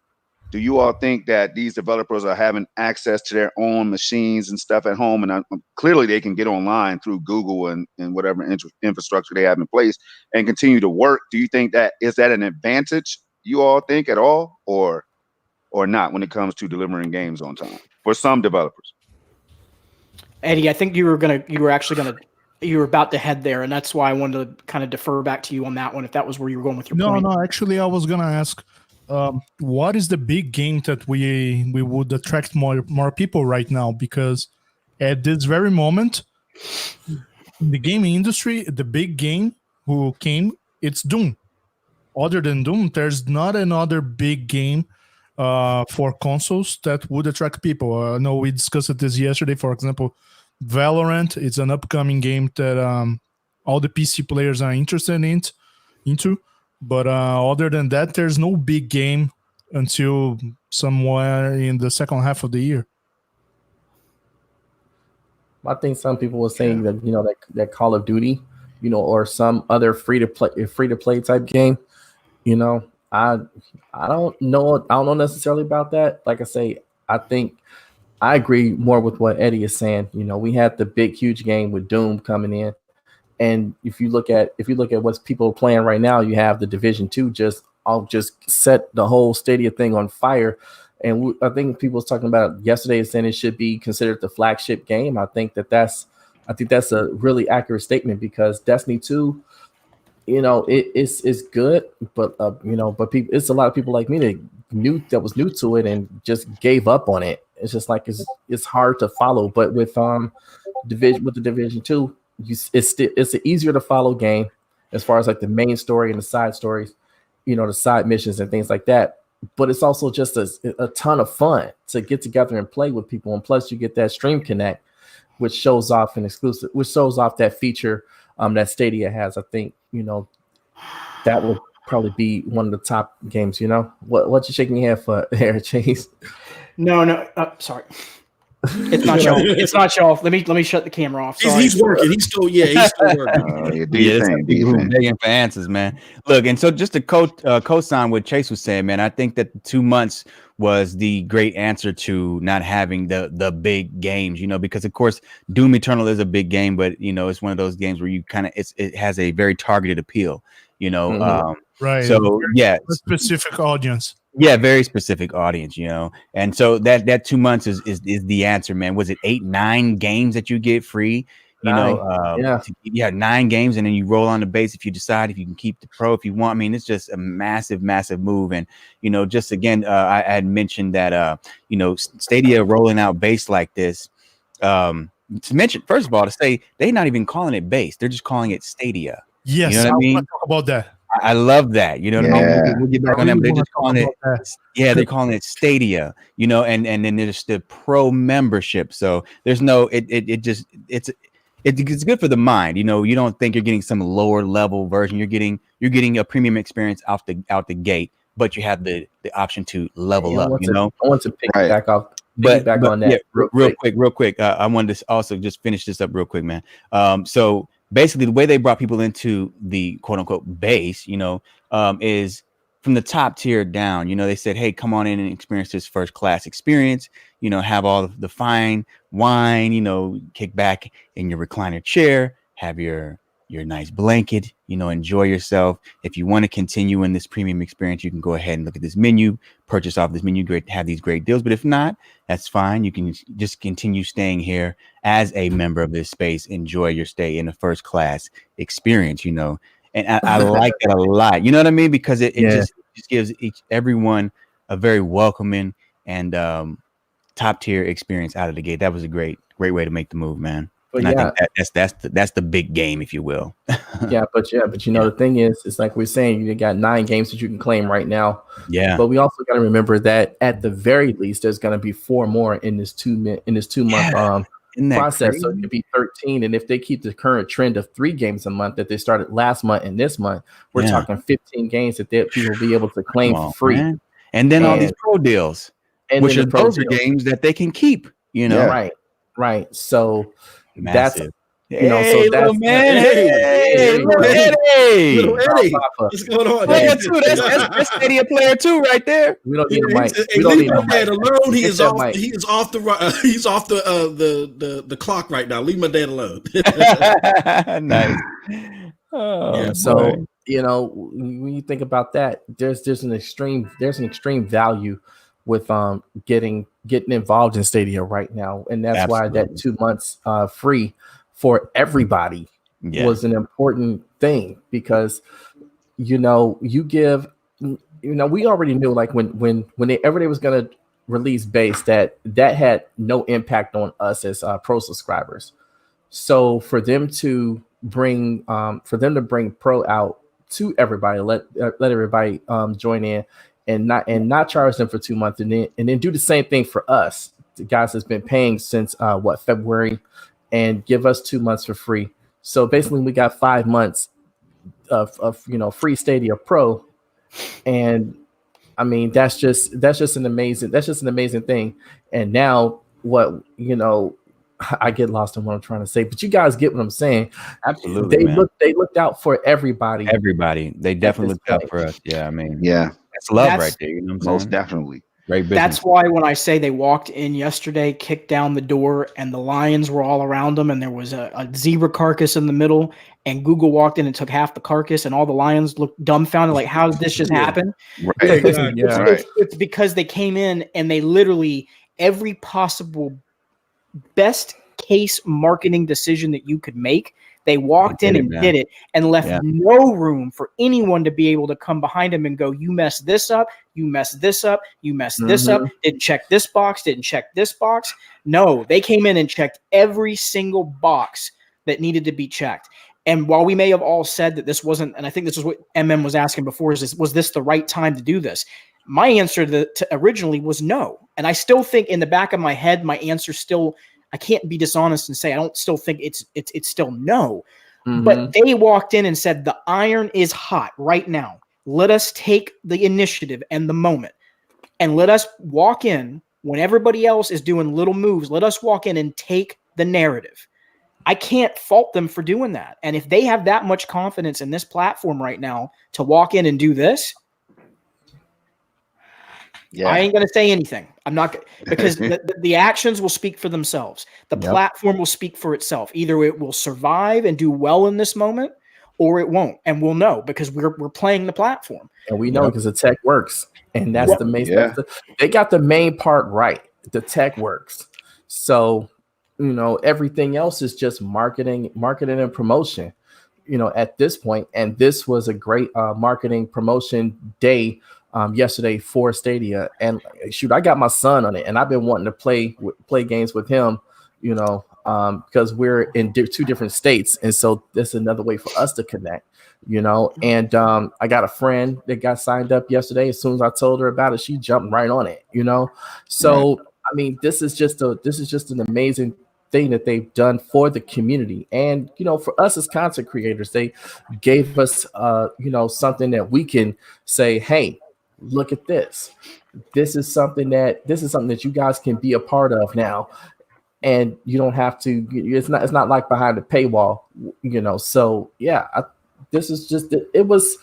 do you all think that these developers are having access to their own machines and stuff at home? And clearly they can get online through Google and whatever infrastructure they have in place and continue to work. Do you think that is that an advantage, you all think, at all, or not when it comes to delivering games on time for some developers? Eddie, I think you were about to head there, and that's why I wanted to kind of defer back to you on that one, if that was where you were going with your point. No, actually, I was gonna ask, what is the big game that we would attract more people right now? Because at this very moment, in the gaming industry, the big game who came, it's Doom. Other than Doom, there's not another big game for consoles that would attract people. I know we discussed this yesterday. For example, Valorant is an upcoming game that all the PC players are interested into. But other than that, there's no big game until somewhere in the second half of the year. I think some people were saying that, you know, that Call of Duty, you know, or some other free to play type game. You know, I don't know. I don't know necessarily about that. Like I say, I think I agree more with what Eddie is saying. You know, we had the big, huge game with Doom coming in. And if you look at what people are playing right now, you have the Division 2 just set the whole Stadia thing on fire. And I think people was talking about it yesterday, saying it should be considered the flagship game. I think that's a really accurate statement, because Destiny 2, you know, it's good, but you know, but people, it's a lot of people like me that was new to it and just gave up on it. It's just like it's hard to follow. But with the Division 2, it's an easier to follow game as far as like the main story and the side stories, you know, the side missions and things like that. But it's also just a ton of fun to get together and play with people. And plus you get that Stream Connect, which shows off that feature that Stadia has. I think, you know, that will probably be one of the top games, you know. What you shaking your head for there, Chase? No, sorry. It's not y'all. It's not y'all. Let me shut the camera off. He's working. He's still working. Begging for answers, man. Look, and so just to co-sign what Chase was saying, man, I think that the 2 months was the great answer to not having the big games, you know, because of course Doom Eternal is a big game, but you know, it's one of those games where you kind of it has a very targeted appeal, you know. Right. So yeah, a specific audience. Yeah, very specific audience, you know. And so that 2 months is the answer, man. Was it 8-9 games that you get free? You know, 9 games, and then you roll on the base if you decide, if you can keep the pro if you want. I mean, it's just a massive move. And you know, just again, I had mentioned that you know, Stadia rolling out base like this. To mention, first of all, to say they're not even calling it base, they're just calling it Stadia. Yes, you know what I mean? want to talk about that. I love that. You know what I mean? We'll get back on them. They're just calling it. Yeah, they're calling it Stadia. You know, and then there's the pro membership. So there's no. It's good for the mind. You know, you don't think you're getting some lower level version. You're getting a premium experience out the gate, but you have the option to level up. You know, I want to pick back off piggyback on that real quick. I wanted to also just finish this up real quick, man. So basically, the way they brought people into the quote unquote base, is from the top tier down. They said, hey, come on in and experience this first class experience. Have all of the fine wine. Kick back in your recliner chair, have your nice blanket, enjoy yourself. If you want to continue in this premium experience, you can go ahead and look at this menu, purchase off this menu, have these great deals. But if not, that's fine. You can just continue staying here as a member of this space. Enjoy your stay in a first class experience, And I like that a lot. You know what I mean? Because it just gives everyone a very welcoming and top tier experience out of the gate. That was a great way to make the move, man. But I think that's the big game, if you will. but the thing is, it's like we're saying, you got 9 games that you can claim right now. Yeah. But we also got to remember that at the very least, there's going to be 4 more in this 2 month process. Crazy? So it could be 13. And if they keep the current trend of 3 games a month that they started last month and this month, we're talking 15 games that people will be able to claim for free. Man. And then all these pro deals, which are those games that they can keep. Right. So. Massive. That's so that's man. Hey, little Eddie. What's going on? Player 2. That's Stadia player 2 right there. We don't need a mic. We don't need a mic alone. He is off the clock right now. Leave my dad alone. Nice. So when you think about that, there's an extreme value with getting involved in Stadia right now, and that's why that 2 months free for everybody was an important thing, because you give we already knew, like when they was going to release base, that had no impact on us as pro subscribers. So for them to bring pro out to everybody, let everybody join in. And not charge them for 2 months, and then do the same thing for us, the guys that's been paying since February, and give us 2 months for free. So basically, we got 5 months of free Stadia Pro, and I mean that's just an amazing thing. And now I get lost in what I'm trying to say, but you guys get what I'm saying. Absolutely, they looked out for everybody. They definitely looked out for us. Yeah, I mean, that's love right there. Most definitely. Great business. That's why when I say they walked in yesterday, kicked down the door, and the lions were all around them, and there was a zebra carcass in the middle, and Google walked in and took half the carcass, and all the lions looked dumbfounded, like, how did this just happen? Right. It's because they came in and they literally, every possible best case marketing decision that you could make, they walked in and did it, and left no room for anyone to be able to come behind them and go, you messed this up, you messed this up, you messed this up, didn't check this box, didn't check this box. No, they came in and checked every single box that needed to be checked. And while we may have all said that this wasn't, and I think this is what MM was asking before, was this the right time to do this? My answer to originally was no. And I still think in the back of my head, my answer still, I can't be dishonest and say I don't still think it's still no. But they walked in and said, the iron is hot right now. Let us take the initiative and the moment, and let us walk in when everybody else is doing little moves. Let us walk in and take the narrative. I can't fault them for doing that. And if they have that much confidence in this platform right now to walk in and do this, I ain't going to say anything. I'm not, because the actions will speak for themselves. The platform will speak for itself. Either it will survive and do well in this moment, or it won't. And we'll know because we're playing the platform. And we know because the tech works. And that's the main they got the main part right. The tech works. So, everything else is just marketing and promotion, at this point. And this was a great marketing promotion day yesterday for Stadia. And shoot, I got my son on it, and I've been wanting to play games with him, because we're in 2 different states. And so that's another way for us to connect, and I got a friend that got signed up yesterday. As soon as I told her about it, she jumped right on it, So, I mean, this is just an amazing thing that they've done for the community. And, for us as content creators, they gave us, something that we can say, hey, look at this. this is something that you guys can be a part of now, and you don't have to. It's not like behind the paywall, So yeah, this is just it was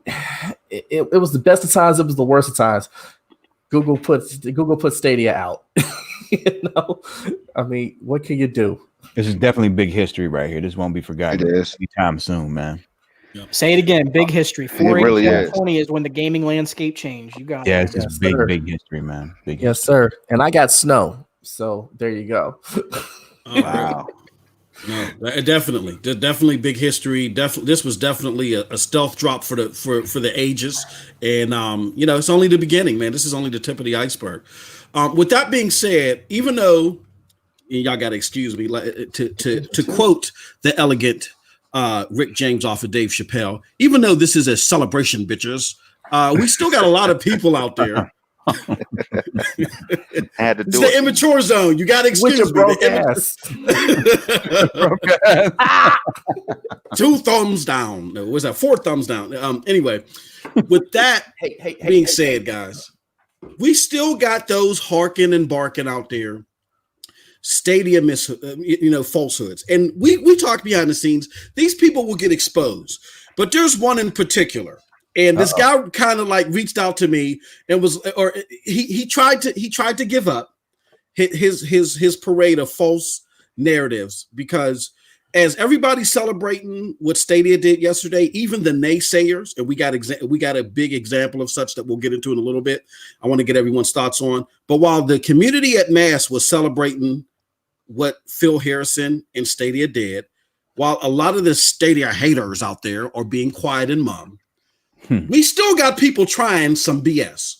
the best of times. It was the worst of times. Google put Stadia out. I mean, what can you do? This is definitely big history right here. This won't be forgotten anytime soon, man. Yep. Say it again. Big history. 2020 is when the gaming landscape changed. You got it. It's big history, man. Big yes, history. sir. And I got snow, so there you go. Wow. No, definitely big history. This was definitely a stealth drop for the ages, and it's only the beginning, man. This is only the tip of the iceberg. With that being said, even though y'all got to excuse me, to quote the elegant Rick James off of Dave Chappelle, even though this is a celebration, bitches, we still got a lot of people out there. Had to do it's the immature zone. You got to excuse me. Broke ass. 2 thumbs down. No, what's that? 4 thumbs down. Anyway, with that being said, guys, we still got those harking and barking out there. Stadia falsehoods, and we talked behind the scenes. These people will get exposed, but there's one in particular. And this guy kind of like reached out to me and he tried to give up his parade of false narratives, because as everybody's celebrating what Stadia did yesterday, even the naysayers, and we got a big example of such that we'll get into in a little bit. I want to get everyone's thoughts on. But while the community at mass was celebrating what Phil Harrison and Stadia did, while a lot of the Stadia haters out there are being quiet and mum, we still got people trying some BS.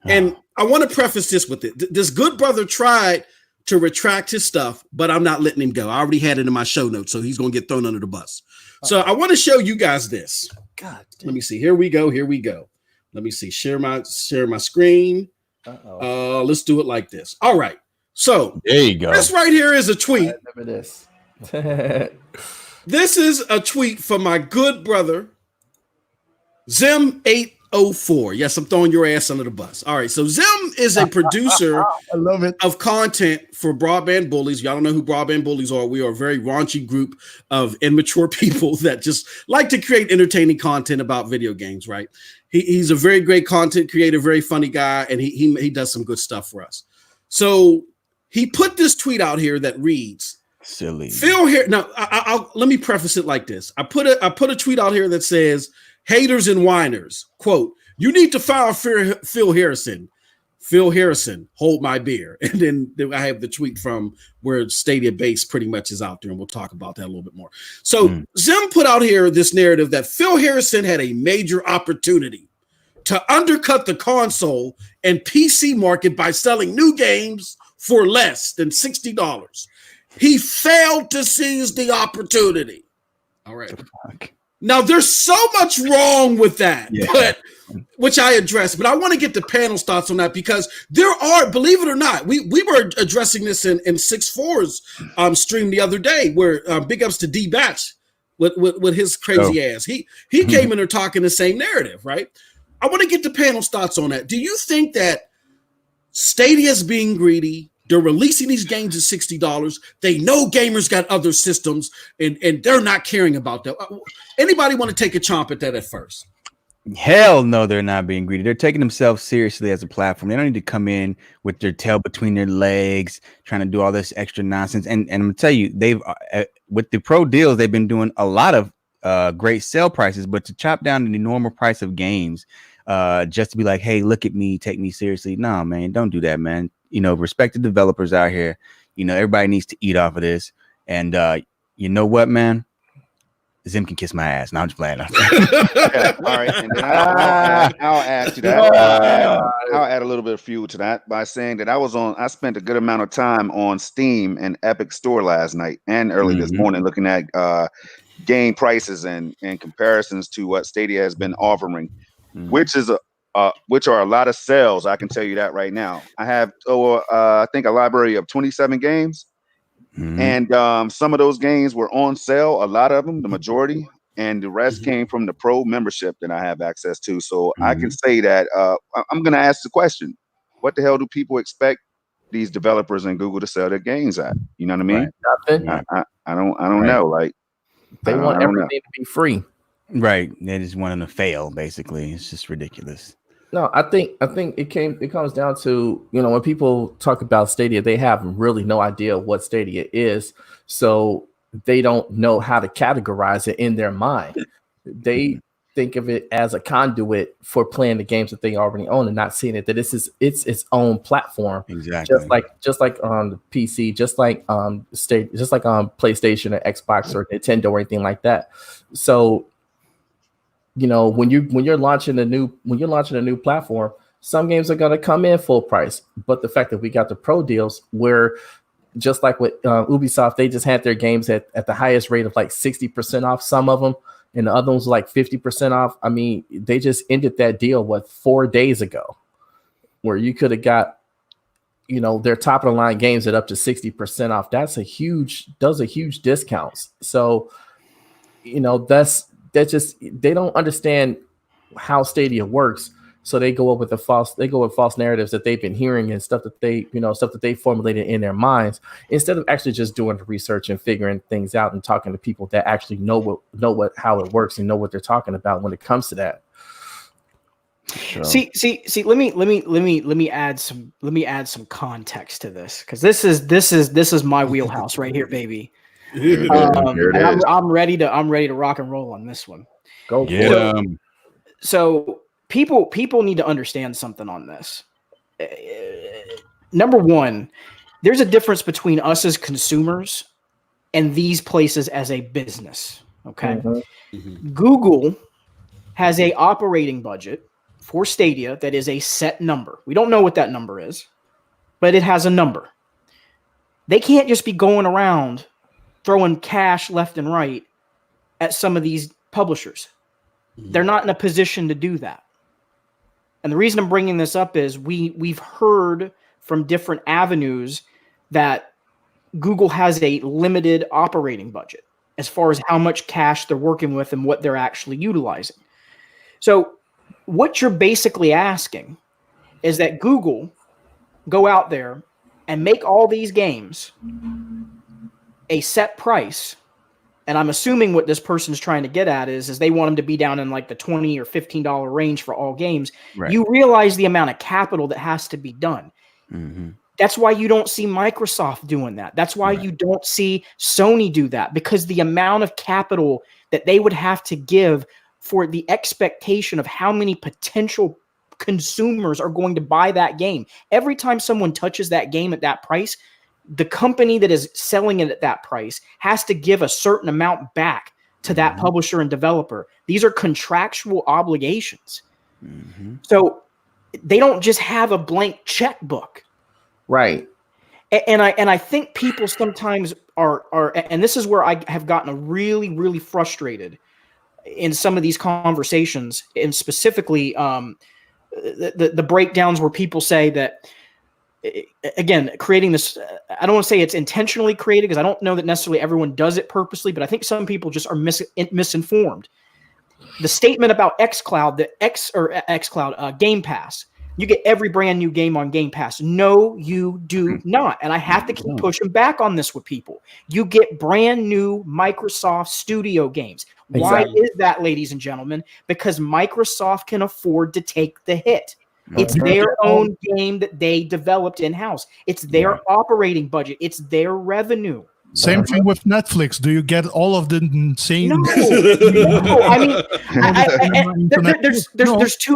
And I want to preface this with it. This good brother tried to retract his stuff, but I'm not letting him go. I already had it in my show notes, so he's going to get thrown under the bus. So I want to show you guys this. God damn. Let me see. Here we go. Let me see. Share my screen. Let's do it like this. All right. So there you go. This right here is a tweet. I remember this. This is a tweet from my good brother, Zim804. Yes, I'm throwing your ass under the bus. All right. So Zim is a producer I love it. of content for Broadband Bullies. Y'all don't know who Broadband Bullies are. We are a very raunchy group of immature people that just like to create entertaining content about video games, right? He's a very great content creator, very funny guy, and he does some good stuff for us. So he put this tweet out here that reads, silly. Phil here. Now, let me preface it like this. I put a tweet out here that says, haters and whiners, quote, you need to fire Phil Harrison. Phil Harrison, hold my beer. And then I have the tweet from where Stadia Base pretty much is out there, and we'll talk about that a little bit more. So Zim put out here this narrative that Phil Harrison had a major opportunity to undercut the console and PC market by selling new games for less than $60. He failed to seize the opportunity. All right. Now, there's so much wrong with that, but which I address, but I want to get the panel's thoughts on that, because there are, believe it or not, we were addressing this in 6-4's stream the other day, where big ups to D Batch with his crazy ass. He came in there talking the same narrative, right? I want to get the panel's thoughts on that. Do you think that Stadia's being greedy? They're releasing these games at $60. They know gamers got other systems, and they're not caring about that. Anybody want to take a chomp at that at first? Hell no, they're not being greedy. They're taking themselves seriously as a platform. They don't need to come in with their tail between their legs, trying to do all this extra nonsense. And I'm gonna tell you, they've with the pro deals, they've been doing a lot of great sale prices, but to chop down the normal price of games, just to be like, hey, look at me, take me seriously. No, man, don't do that, man. Respect the developers out here. Everybody needs to eat off of this. And you know what, man? Zim can kiss my ass. Now I'm just playing. Yeah, all right. And then I'll add to that. I'll add a little bit of fuel to that by saying that I spent a good amount of time on Steam and Epic Store last night and early this morning looking at game prices and comparisons to what Stadia has been offering, which are a lot of sales. I can tell you that right now. I have, I think, a library of 27 games. And some of those games were on sale. A lot of them, the majority, and the rest came from the pro membership that I have access to. So I can say that I'm going to ask the question: what the hell do people expect these developers and Google to sell their games at? You know what I mean? Nothing. I don't know. Like they want everything to be free. Right. They just want them to fail. Basically, it's just ridiculous. No, I think it comes down to, you know, when people talk about Stadia, they have really no idea what Stadia is, so they don't know how to categorize it in their mind. They think of it as a conduit for playing the games that they already own, and not seeing it that it's its own platform. Exactly. Just like on the PC, just like on PlayStation or Xbox or Nintendo or anything like that. So, you know, when you're launching a new platform, some games are going to come in full price. But the fact that we got the pro deals, where just like with Ubisoft, they just had their games at the highest rate of like 60% off, some of them, and the other ones like 50% off. I mean, they just ended that deal 4 days ago, where you could have got, you know, their top of the line games at up to 60% off. Those are huge discounts. So, you know, that's just, they don't understand how Stadia works, so they go with false narratives that they've been hearing and stuff that they formulated in their minds, instead of actually just doing the research and figuring things out and talking to people that actually know how it works and know what they're talking about when it comes to that. So. See. Let me add some context to this, because this is my wheelhouse right here, baby. I'm ready to rock and roll on this one. Go for it. So people need to understand something on this. Number one, there's a difference between us as consumers and these places as a business. Okay. Google has a operating budget for Stadia that is a set number. We don't know what that number is, but it has a number. They can't just be going around throwing cash left and right at some of these publishers. They're not in a position to do that. And the reason I'm bringing this up is we've heard from different avenues that Google has a limited operating budget as far as how much cash they're working with and what they're actually utilizing. So what you're basically asking is that Google go out there and make all these games a set price. And I'm assuming what this person's trying to get at is they want them to be down in like the $20 or $15 range for all games. Right. You realize the amount of capital that has to be done. That's why you don't see Microsoft doing that. That's why you don't see Sony do that, because the amount of capital that they would have to give for the expectation of how many potential consumers are going to buy that game. Every time someone touches that game at that price, the company that is selling it at that price has to give a certain amount back to that publisher and developer. These are contractual obligations. So they don't just have a blank checkbook. Right. And I think people sometimes are, and this is where I have gotten really, really frustrated in some of these conversations, and specifically the breakdowns where people say that, again, creating this, I don't want to say it's intentionally created, because I don't know that necessarily everyone does it purposely, but I think some people just are misinformed. The statement about Xcloud, Xcloud Game Pass, you get every brand new game on Game Pass. No, you do not. And I have to keep pushing back on this with people. You get brand new Microsoft Studio games. Exactly. Why is that, ladies and gentlemen? Because Microsoft can afford to take the hit. It's their own game that they developed in-house. It's their operating budget. It's their revenue. Same thing with Netflix. Do you get all of the insane? No. I mean,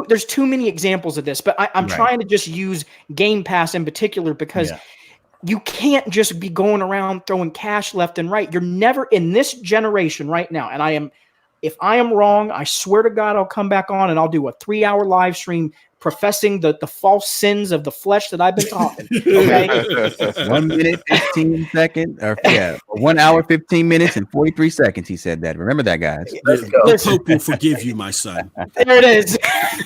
there's too many examples of this, but I'm trying to just use Game Pass in particular, because you can't just be going around throwing cash left and right. You're never in this generation right now. And if I am wrong, I swear to God, I'll come back on and I'll do a 3-hour live stream professing the false sins of the flesh that I've been talking. Okay. 1 minute, 15 seconds, or 1 hour, 15 minutes, and 43 seconds. He said that. Remember that, guys. The Pope will forgive you, my son. There it is. I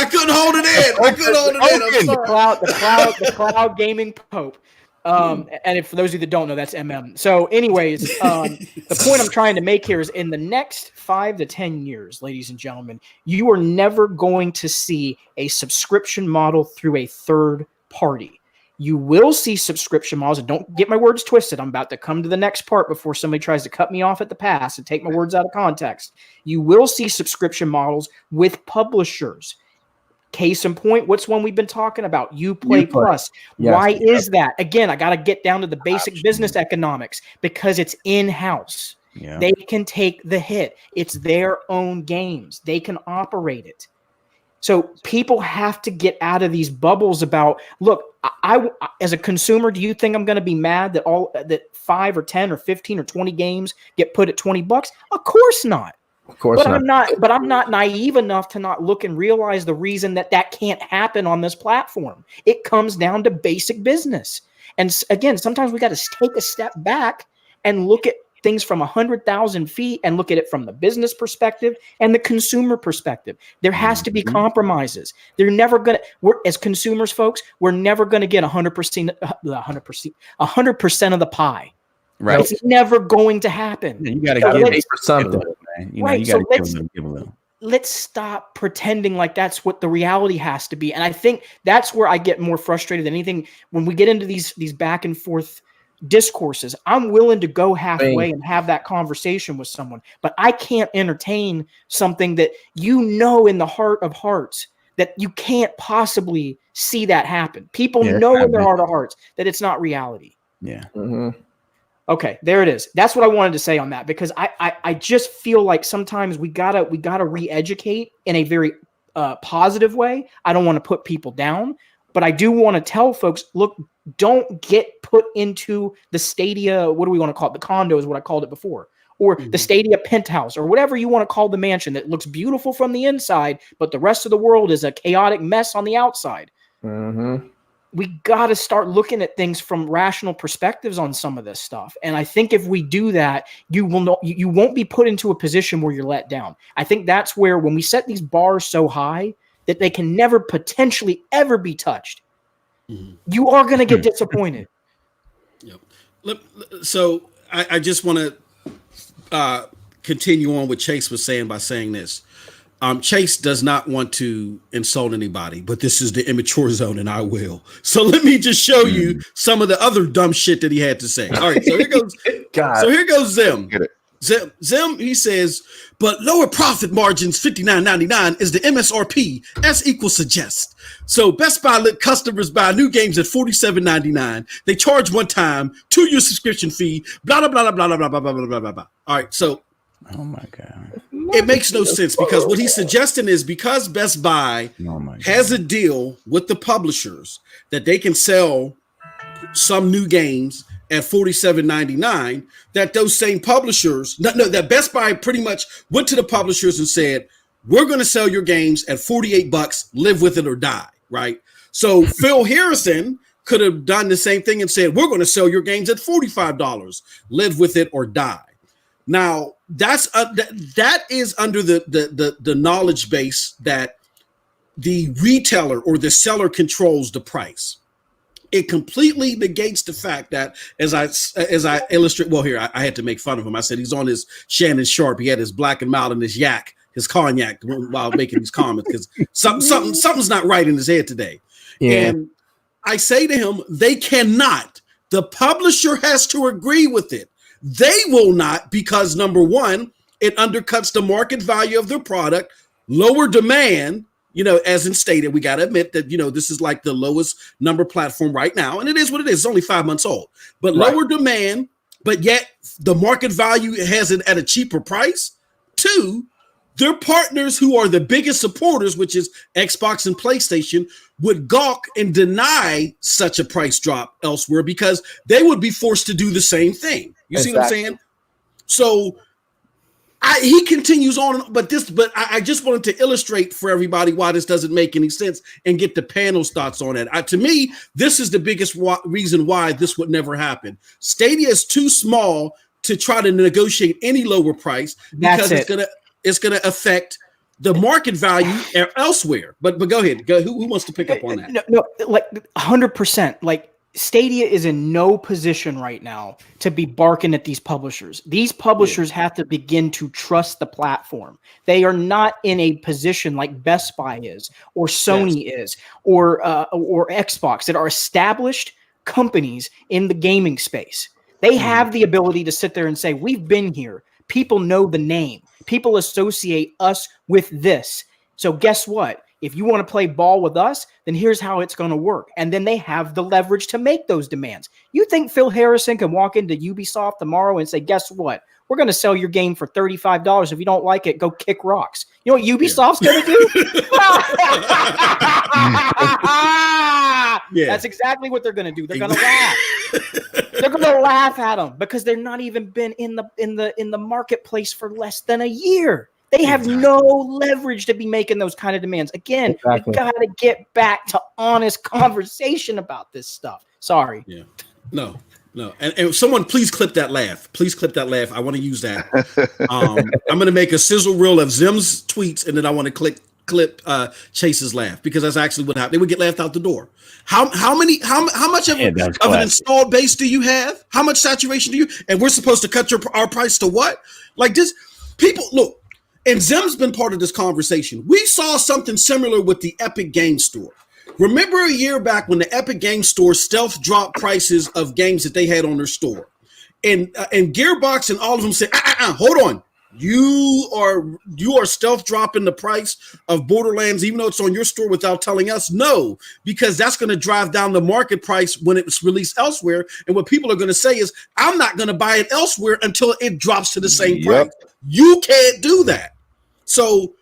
couldn't hold it in. I couldn't hold it in. I'm sorry. The cloud gaming Pope. And if for those of you that don't know, that's MM. So, anyways, the point I'm trying to make here is in the next 5 to 10 years, ladies and gentlemen, you are never going to see a subscription model through a third party. You will see subscription models, and don't get my words twisted. I'm about to come to the next part before somebody tries to cut me off at the pass and take my words out of context. You will see subscription models with publishers. Case in point, what's one we've been talking about? Uplay Plus. Yes. Why is that? Again, I got to get down to the basic business economics because it's in-house. Yeah. They can take the hit. It's their own games. They can operate it. So people have to get out of these bubbles about, look, I as a consumer, do you think I'm going to be mad that 5 or 10 or 15 or 20 games get put at $20? Of course not. Of course not. But I'm not naive enough to not look and realize the reason that can't happen on this platform. It comes down to basic business. And again, sometimes we got to take a step back and look at things from 100,000 feet and look at it from the business perspective and the consumer perspective. There has to be compromises. They're never going to, as consumers, folks, we're never going to get 100% of the pie. Right. It's never going to happen. You got to give 8% something. Man. You got to give a little. Let's stop pretending like that's what the reality has to be. And I think that's where I get more frustrated than anything when we get into these back and forth discourses. I'm willing to go halfway and have that conversation with someone, but I can't entertain something that in the heart of hearts that you can't possibly see that happen. People know in their heart of hearts that it's not reality. Yeah. Mm-hmm. Okay, there it is. That's what I wanted to say on that, because I just feel like sometimes we gotta re-educate in a very positive way. I don't want to put people down, but I do want to tell folks, look, don't get put into the Stadia, what do we want to call it? The condo is what I called it before, or the Stadia penthouse, or whatever you want to call the mansion that looks beautiful from the inside, but the rest of the world is a chaotic mess on the outside. Mm-hmm. We got to start looking at things from rational perspectives on some of this stuff. And I think if we do that, you won't be put into a position where you're let down. I think that's where, when we set these bars so high that they can never potentially ever be touched, you are going to get disappointed. Yep. So I just want to continue on what Chase was saying by saying this. Chase does not want to insult anybody, but this is the immature zone, and I will. So let me just show you some of the other dumb shit that he had to say. All right, so here goes. So here goes Zim. Get it. Zim, he says, but lower profit margins, $59.99 is the MSRP, as equals suggest. So Best Buy let customers buy new games at $47.99. They charge one time, 2-year subscription fee, blah, blah, blah, blah, blah, blah, blah, blah, blah, blah, blah. All right, so. Oh my God. It makes no sense, because what he's suggesting is, because Best Buy has a deal with the publishers that they can sell some new games at $47.99, that those same publishers, that Best Buy pretty much went to the publishers and said, we're going to sell your games at $48, live with it or die, right? So Phil Harrison could have done the same thing and said, we're going to sell your games at $45, live with it or die. Now, that is under the knowledge base that the retailer or the seller controls the price. It completely negates the fact that, as I illustrate, well, here I had to make fun of him. I said he's on his Shannon Sharp. He had his Black and Mild and his yak, his cognac, while making these comments, because something's not right in his head today. Yeah. And I say to him, they cannot. The publisher has to agree with it. They will not, because number one, it undercuts the market value of their product, lower demand, as in stated. We got to admit that, this is like the lowest number platform right now. And it is what it is. It's only 5 months old, but lower demand, but yet the market value has it at a cheaper price. Two, their partners, who are the biggest supporters, which is Xbox and PlayStation, would gawk and deny such a price drop elsewhere, because they would be forced to do the same thing. You see what I'm saying? So he continues on, but I just wanted to illustrate for everybody why this doesn't make any sense and get the panel's thoughts on it. To me, this is the biggest reason why this would never happen. Stadia is too small to try to negotiate any lower price, because it's gonna affect the market value elsewhere. But go ahead. Who wants to pick up on that? No, like 100%. Like, Stadia is in no position right now to be barking at these publishers. These publishers have to begin to trust the platform. They are not in a position like Best Buy is, or Sony is, or Xbox, that are established companies in the gaming space. They have the ability to sit there and say, we've been here. People know the name. People associate us with this. So guess what? If you want to play ball with us, then here's how it's going to work. And then they have the leverage to make those demands. You think Phil Harrison can walk into Ubisoft tomorrow and say, guess what? We're going to sell your game for $35. If you don't like it, go kick rocks. You know what Ubisoft's going to do? That's exactly what they're going to do. They're going to laugh. They're going to laugh at them because they're not even been in the marketplace for less than a year. They have no leverage to be making those kind of demands. Again, we got to get back to honest conversation about this stuff. Sorry. Yeah. No. And someone please clip that laugh. Please clip that laugh. I want to use that. I'm going to make a sizzle reel of Zim's tweets, and then I want to clip Chase's laugh, because that's actually what happened. They would get laughed out the door. How much of an installed base do you have? How much saturation do you? And we're supposed to cut our price to what? Like this, people look. And Zim's been part of this conversation. We saw something similar with the Epic Game Store. Remember a year back when the Epic Game Store stealth dropped prices of games that they had on their store, and Gearbox and all of them said, hold on, you are stealth dropping the price of Borderlands even though it's on your store without telling us? No, because that's going to drive down the market price when it's released elsewhere. And what people are going to say is, I'm not going to buy it elsewhere until it drops to the same price. You can't do that. So,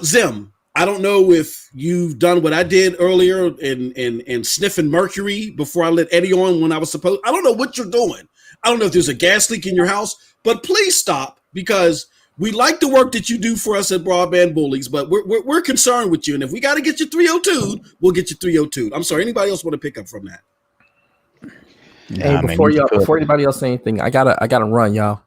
Zim, I don't know if you've done what I did earlier in sniffing mercury before I let Eddie on when I was supposed. I don't know what you're doing. I don't know if there's a gas leak in your house, but please stop, because we like the work that you do for us at Broadband Bullies, but we're concerned with you. And if we got to get you 302'd, we'll get you 302'd. I'm sorry. Anybody else want to pick up from that? Hey, before anybody else say anything, I gotta run, y'all.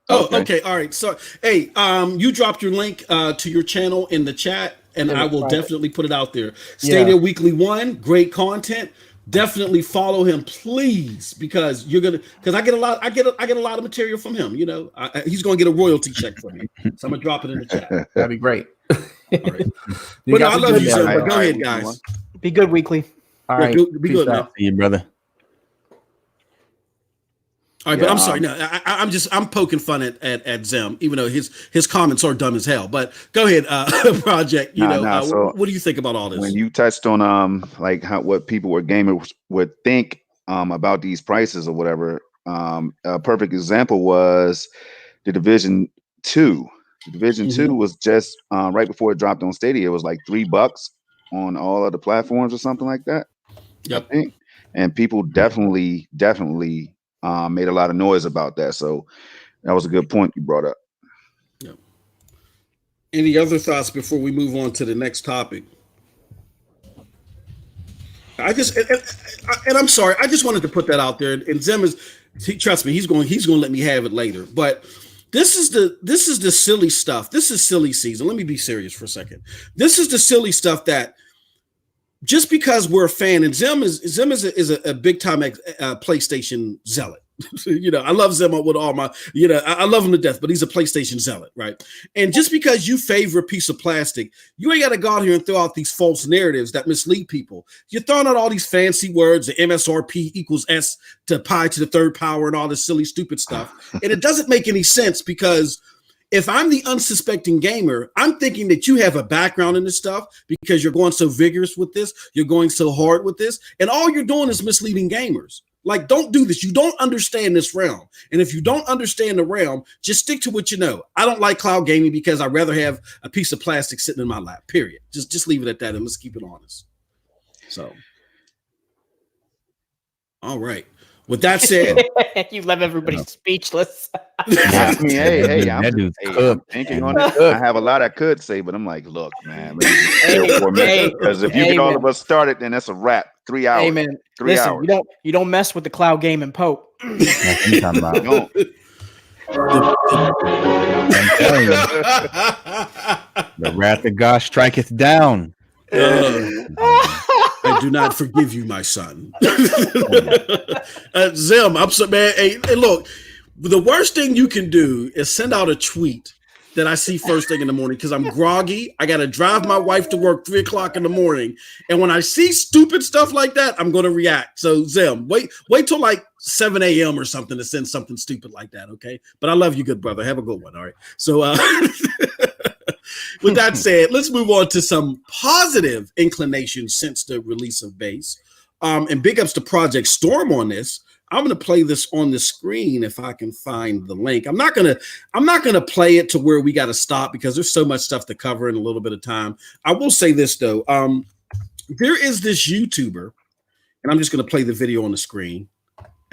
Oh, okay. All right. So, hey, you dropped your link to your channel in the chat, and I will definitely put it out there. Stadia Weekly 1, great content. Definitely follow him, please, because I get a lot of material from him. You know, he's gonna get a royalty check from me, so I'm gonna drop it in the chat. That'd be great. All right. But no, I love you, sir. But go ahead, guys. Be good, Weekly. All right. Be good, man. See you, brother. All right, but I'm sorry. No, I'm poking fun at Zim, even though his comments are dumb as hell. But go ahead, Projekt. So what do you think about all this? When you touched on like what people or gamers would think about these prices or whatever, a perfect example was the Division 2. The Division 2 was just right before it dropped on Stadia. It was like $3 on all of the platforms or something like that. Yep. I think. And people definitely made a lot of noise about that. So that was a good point you brought up. Yep. Any other thoughts before we move on to the next topic? And I'm sorry, I just wanted to put that out there. And Zim trust me, he's going to let me have it later. But this is the silly stuff. This is silly season. Let me be serious for a second. This is the silly stuff that just because we're a fan, and Zim is a big time PlayStation zealot. I love Zim with all my, I love him to death, but he's a PlayStation zealot, right? And just because you favor a piece of plastic, you ain't got to go out here and throw out these false narratives that mislead people. You're throwing out all these fancy words, the MSRP equals S to pi to the third power and all this silly, stupid stuff. And it doesn't make any sense, because if I'm the unsuspecting gamer, I'm thinking that you have a background in this stuff because you're going so vigorous with this, you're going so hard with this, and all you're doing is misleading gamers. Like, don't do this. You don't understand this realm. And if you don't understand the realm, just stick to what you know. I don't like cloud gaming because I'd rather have a piece of plastic sitting in my lap, period. Just leave it at that, and let's keep it honest. So, all right. With that said, you left everybody speechless. I mean, hey, I'm thinking on it. I have a lot I could say, but I'm like, look, man, because if you get all of us started, then that's a wrap. 3 hours. Hey, man, listen, you don't mess with the cloud gaming Pope. That's what I'm talking about. I'm telling you, the wrath of God striketh down. I do not forgive you, my son. Zim, I'm so man. Hey, look, the worst thing you can do is send out a tweet that I see first thing in the morning because I'm groggy. I got to drive my wife to work 3:00 in the morning. And when I see stupid stuff like that, I'm going to react. So Zim, wait till like 7 a.m. or something to send something stupid like that. Okay. But I love you, good brother. Have a good one. All right. So with that said, let's move on to some positive inclinations since the release of Base. And big ups to Project Storm on this. I'm going to play this on the screen if I can find the link. I'm not going to play it to where we got to stop because there's so much stuff to cover in a little bit of time. I will say this though. There is this YouTuber, and I'm just going to play the video on the screen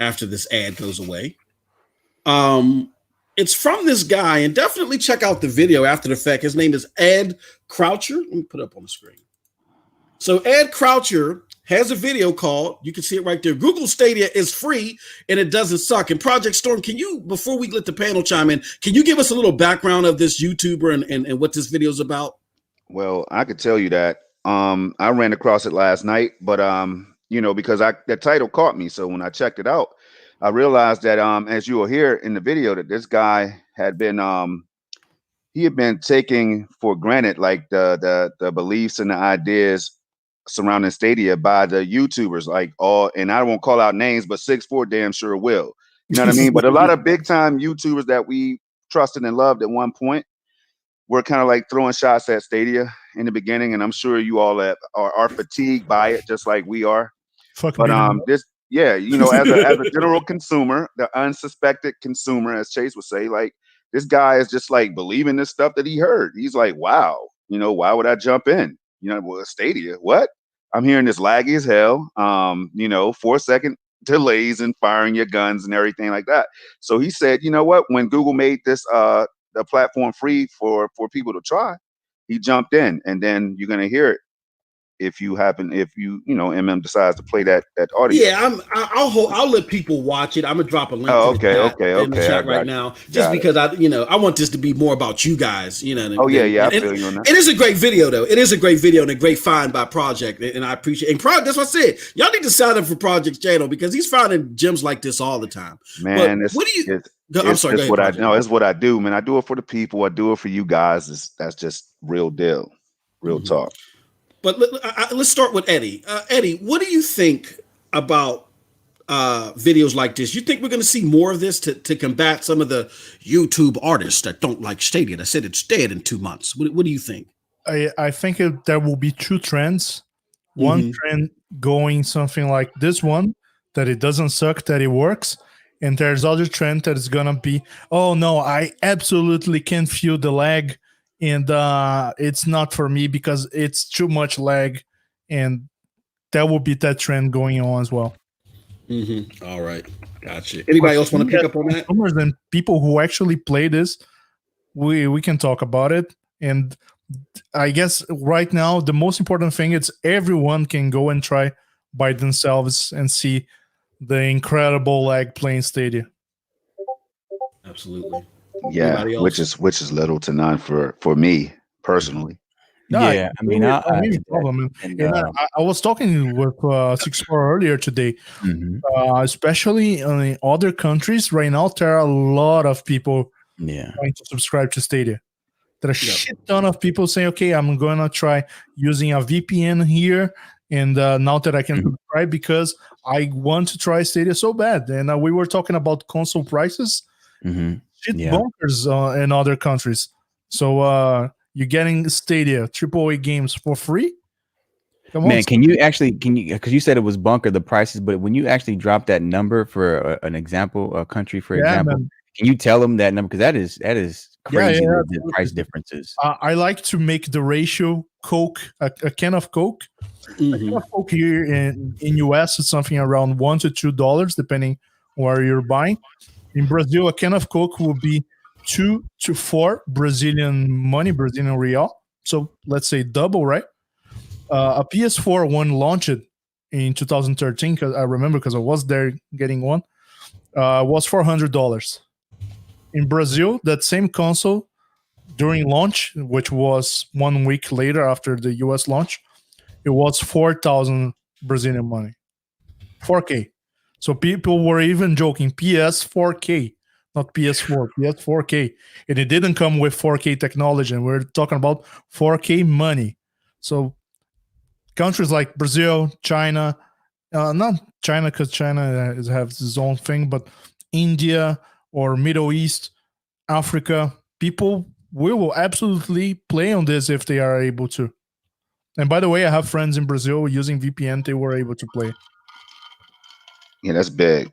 after this ad goes away. It's from this guy, and definitely check out the video after the fact. His name is Ed Croucher. Let me put it up on the screen. So Ed Croucher has a video called, you can see it right there, Google Stadia is free and it doesn't suck. And Project Storm, can you, before we let the panel chime in, can you give us a little background of this YouTuber and what this video is about? Well, I could tell you that. I ran across it last night, but because that title caught me. So when I checked it out, I realized that as you will hear in the video, that this guy had been he had been taking for granted like the beliefs and the ideas surrounding Stadia by the YouTubers, and I won't call out names, but 6'4" damn sure will. You know what I mean? But a lot of big time YouTubers that we trusted and loved at one point were kind of like throwing shots at Stadia in the beginning, and I'm sure you all are fatigued by it, just like we are. As a general consumer, the unsuspected consumer, as Chase would say, like this guy is just like believing this stuff that he heard. He's like, wow, why would I jump in? Well, Stadia, what? I'm hearing this laggy as hell, 4-second delays and firing your guns and everything like that. So he said, you know what? When Google made this the platform free for people to try, he jumped in, and then you're gonna hear it if MM decides to play that audio. Yeah, I'll let people watch it. I'm gonna drop a link in the chat right now, just because I want this to be more about you guys. I feel you on that. It is a great video though. It is a great video and a great find by Project, and I appreciate. And that's what I said. Y'all need to sign up for Project's channel because he's finding gems like this all the time. Man, what do you? I'm sorry. It's what I know. It's what I do, man. I do it for the people. I do it for you guys. That's just real deal, real talk. But let's start with Eddie. Eddie, what do you think about videos like this? You think we're going to see more of this to combat some of the YouTube artists that don't like Stadia, that said it's dead in 2 months? What do you think? I think there will be two trends. One trend going something like this one, that it doesn't suck, that it works. And there's other trend that is going to be, oh no, I absolutely can't feel the lag. And it's not for me because it's too much lag, and that will be that trend going on as well. All right, gotcha. Anybody else want to pick up on that? And people who actually play this, we can talk about it. And I guess right now the most important thing is everyone can go and try by themselves and see the incredible lag playing Stadia. Absolutely. Yeah, which is little to none for me personally. I was talking with 6'4" earlier today. Especially in other countries right now, there are a lot of people trying to subscribe to Stadia. There are a shit ton of people saying, okay, I'm going to try using a VPN here, and now that I can subscribe because I want to try Stadia so bad. And we were talking about console prices. Bonkers in other countries. So you're getting Stadia AAA games for free? Man, can you because you said it was bunker the prices, but when you actually drop that number for an example, a country for example, man. Can you tell them that number? Because that is crazy, the price differences. I like to make the ratio Coke, a can of Coke. A can of Coke here in US is something around $1 to $2 depending where you're buying. In Brazil, a can of Coke will be 2 to 4 Brazilian real. So let's say double, right? A PS4 one launched in 2013, because I remember because I was there getting one, was $400. In Brazil, that same console during launch, which was 1 week later after the US launch, it was 4,000 Brazilian money. 4K. So people were even joking, PS 4K, not PS4, PS 4K. And it didn't come with 4K technology. And we're talking about 4K money. So countries like Brazil, China, not China because China has its own thing, but India or Middle East, Africa, people will absolutely play on this if they are able to. And by the way, I have friends in Brazil using VPN. They were able to play. Yeah, that's big.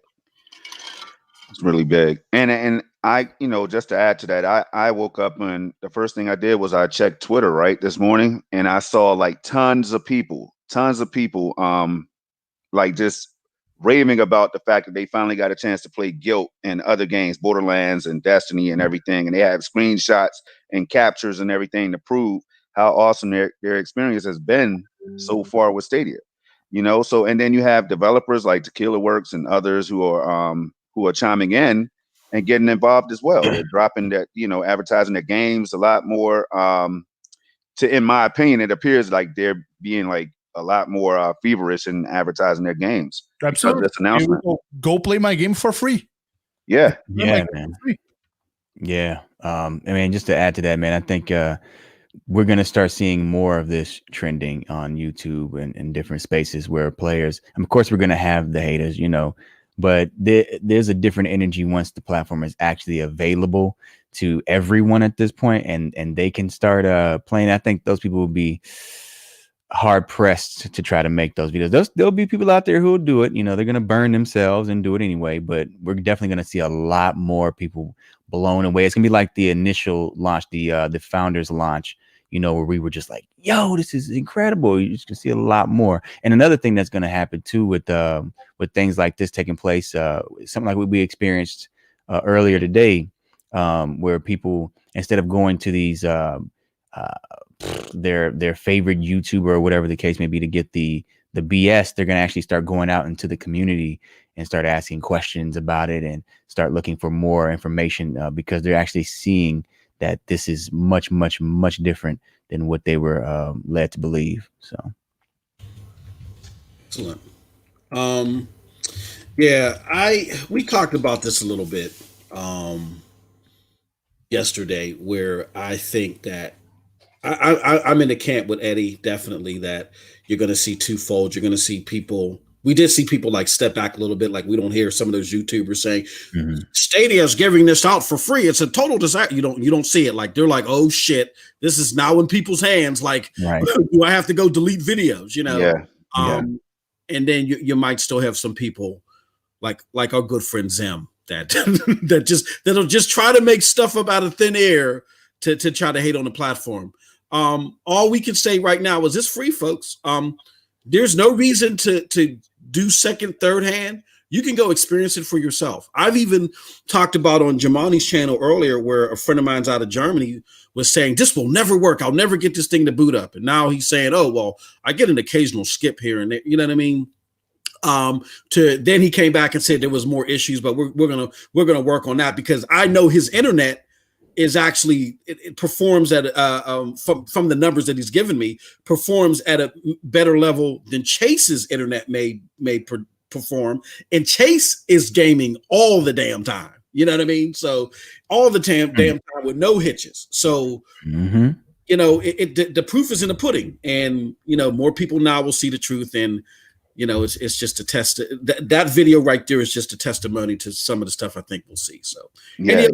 It's really big. And I, just to add to that, I woke up and the first thing I did was I checked Twitter right this morning, and I saw like tons of people, like just raving about the fact that they finally got a chance to play Guilt and other games, Borderlands and Destiny and everything. And they have screenshots and captures and everything to prove how awesome their experience has been so far with Stadia. So, and then you have developers like Tequila Works and others who are chiming in and getting involved as well. They're dropping that, advertising their games a lot more. In my opinion, it appears like they're being like a lot more feverish in advertising their games. Absolutely. This announcement. Go play my game for free. Yeah. Yeah, man. Yeah. I mean, just to add to that, man, I think we're going to start seeing more of this trending on YouTube and different spaces where players, and of course, we're going to have the haters, but there's a different energy once the platform is actually available to everyone at this point, and they can start playing. I think those people will be hard pressed to try to make those videos. There'll be people out there who will do it. They're going to burn themselves and do it anyway, but we're definitely going to see a lot more people blown away. It's going to be like the initial launch, the founders launch, where we were just like, yo, this is incredible. You're just going to see a lot more. And another thing that's going to happen too with things like this taking place, something like what we experienced earlier today, where people, instead of going to these their favorite YouTuber or whatever the case may be to get the BS, they're going to actually start going out into the community and start asking questions about it and start looking for more information because they're actually seeing that this is much, much, much different than what they were led to believe. So, excellent. We talked about this a little bit yesterday, where I think that I'm in the camp with Eddie, definitely, that you're going to see twofold. You're going to see people. We did see people like step back a little bit, like we don't hear some of those YouTubers saying Stadia is giving this out for free. It's a total disaster. You don't see it. Like they're like, oh shit, this is now in people's hands. Like, right. Do I have to go delete videos? Yeah. And then you might still have some people like our good friend Zim that'll just try to make stuff up out of thin air to try to hate on the platform. All we can say right now is it's free, folks. There's no reason to do second, third hand. You can go experience it for yourself. I've even talked about on Jamani's channel earlier, where a friend of mine's out of Germany was saying, this will never work. I'll never get this thing to boot up. And now he's saying, oh, well, I get an occasional skip here and there. You know what I mean? Then he came back and said there was more issues, but we're gonna work on that, because I know his internet is actually it performs at from the numbers that he's given me, performs at a better level than Chase's internet may perform, and Chase is gaming all the damn time. You know what I mean? So all the damn time with no hitches. So the proof is in the pudding, and more people now will see the truth, and it's just a test. That video right there is just a testimony to some of the stuff I think we'll see. So I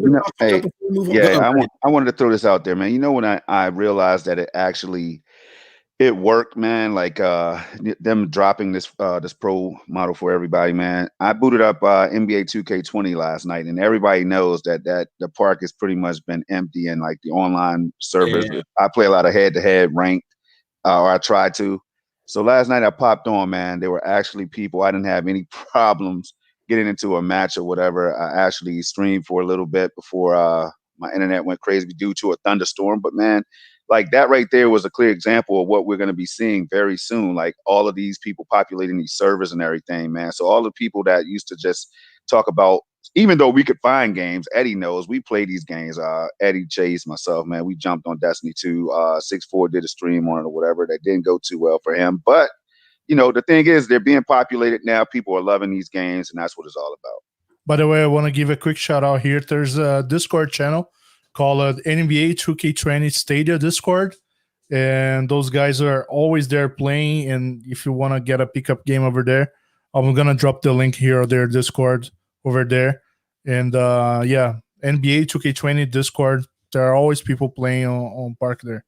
wanted to throw this out there, man. When I realized that it worked, man, like them dropping this pro model for everybody, man. I booted up NBA 2K20 last night, and everybody knows that the park has pretty much been empty, and like the online servers. Yeah. I play a lot of head-to-head ranked, or I tried to. So last night I popped on, man. There were actually people. I didn't have any problems getting into a match or whatever. I actually streamed for a little bit before my internet went crazy due to a thunderstorm. But man, like that right there was a clear example of what we're going to be seeing very soon. Like all of these people populating these servers and everything, man. So all the people that used to just talk about even though we could find games, Eddie knows we play these games. Eddie, Chase, myself, man, we jumped on Destiny 2. 6-4 did a stream on it or whatever. That didn't go too well for him. But, the thing is, they're being populated now. People are loving these games, and that's what it's all about. By the way, I want to give a quick shout out here. There's a Discord channel called NBA 2K20 Stadia Discord. And those guys are always there playing. And if you want to get a pickup game over there, I'm going to drop the link here or their Discord over there. And NBA 2K20 Discord, there are always people playing on Park there.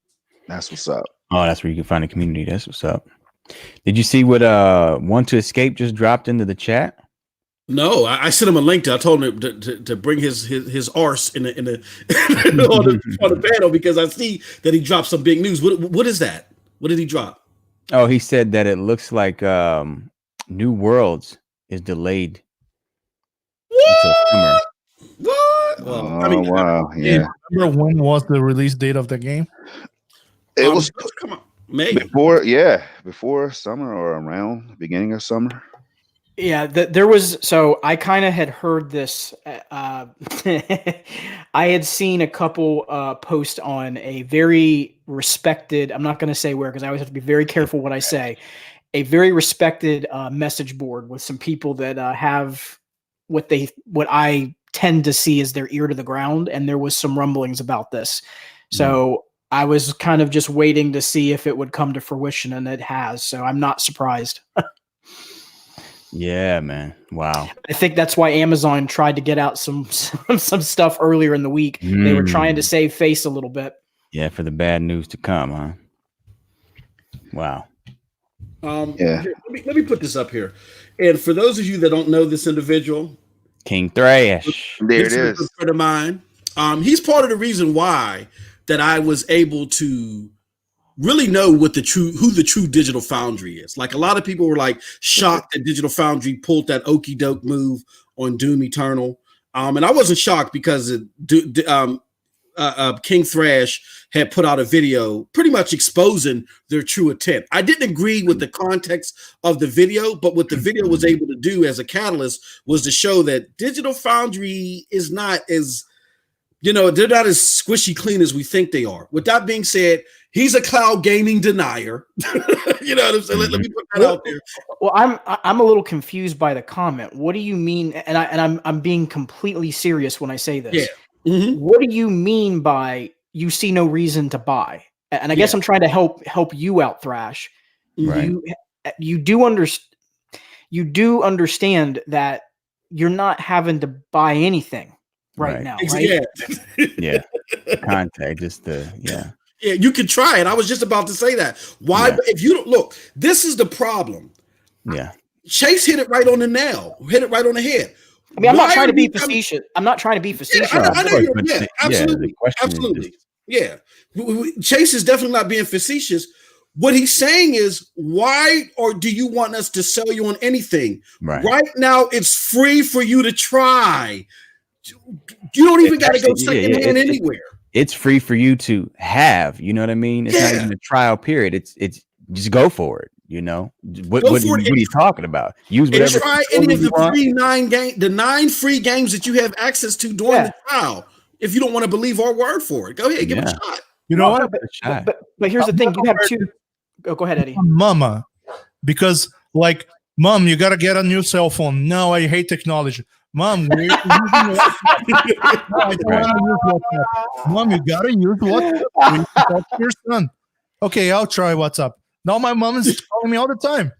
That's what's up. Oh, that's where you can find a community. That's what's up. Did you see what Want to Escape just dropped into the chat? No, I sent him a link. I told him to bring his arse in the on the panel because I see that he dropped some big news. What is that? What did he drop? Oh, he said that it looks like New Worlds is delayed until summer. What? Well, wow. Yeah. Remember when was the release date of the game? It was come on, May. Before summer or around the beginning of summer. Yeah, there was. So I kind of had heard this. I had seen a couple posts on a very respected. I'm not going to say where because I always have to be very careful what I say. A very respected message board with some people that have what I tend to see as their ear to the ground, and there was some rumblings about this. So I was kind of just waiting to see if it would come to fruition, and it has. So I'm not surprised. Yeah, man. Wow. I think that's why Amazon tried to get out some stuff earlier in the week. They were trying to save face a little bit. Yeah, for the bad news to come, huh? Wow. Yeah. Here, let me put this up here. And for those of you that don't know this individual, King Thrash. There it this is a friend of mine. He's part of the reason why that I was able to really know who the true Digital Foundry is. Like a lot of people were like shocked that Digital Foundry pulled that okie doke move on Doom Eternal. And I wasn't shocked because King Thrash had put out a video pretty much exposing their true intent. I didn't agree with the context of the video, but what the video was able to do as a catalyst was to show that Digital Foundry is not as, they're not as squishy clean as we think they are. With that being said, he's a cloud gaming denier. You know what I'm saying? Let me put that out there. Well, I'm a little confused by the comment. What do you mean? And I'm being completely serious when I say this. Yeah. Mm-hmm. What do you mean by you see no reason to buy? And I guess I'm trying to help you out, Thrash. Right. You do understand that you're not having to buy anything right now, right? Yeah. Contact, yeah. Yeah, you can try it. I was just about to say that. Why? Yeah. If you don't look, this is the problem. Yeah. Chase hit it right on the nail. Hit it right on the head. I mean, I'm not trying to be facetious. I'm not trying to be facetious. Yeah, I know you're. Yeah, absolutely. Absolutely. Yeah. Chase is definitely not being facetious. What he's saying is, why or do you want us to sell you on anything? Right now, it's free for you to try. You don't even got to go secondhand anywhere. It's free for you to have. You know what I mean? It's not even a trial period. It's just go for it. What are you talking about? Use whatever. Try any of the 9 free games that you have access to during the trial. If you don't want to believe our word for it, go ahead, give it a shot. You know what? But here's the thing: you have two. Go ahead, Eddie. Mama, because Mom, you gotta get a new cell phone. No, I hate technology. Mom, we're using WhatsApp. No, I don't want to use WhatsApp. Mom, you gotta use WhatsApp. Talk to your son. Okay, I'll try WhatsApp. Now my mom is calling me all the time.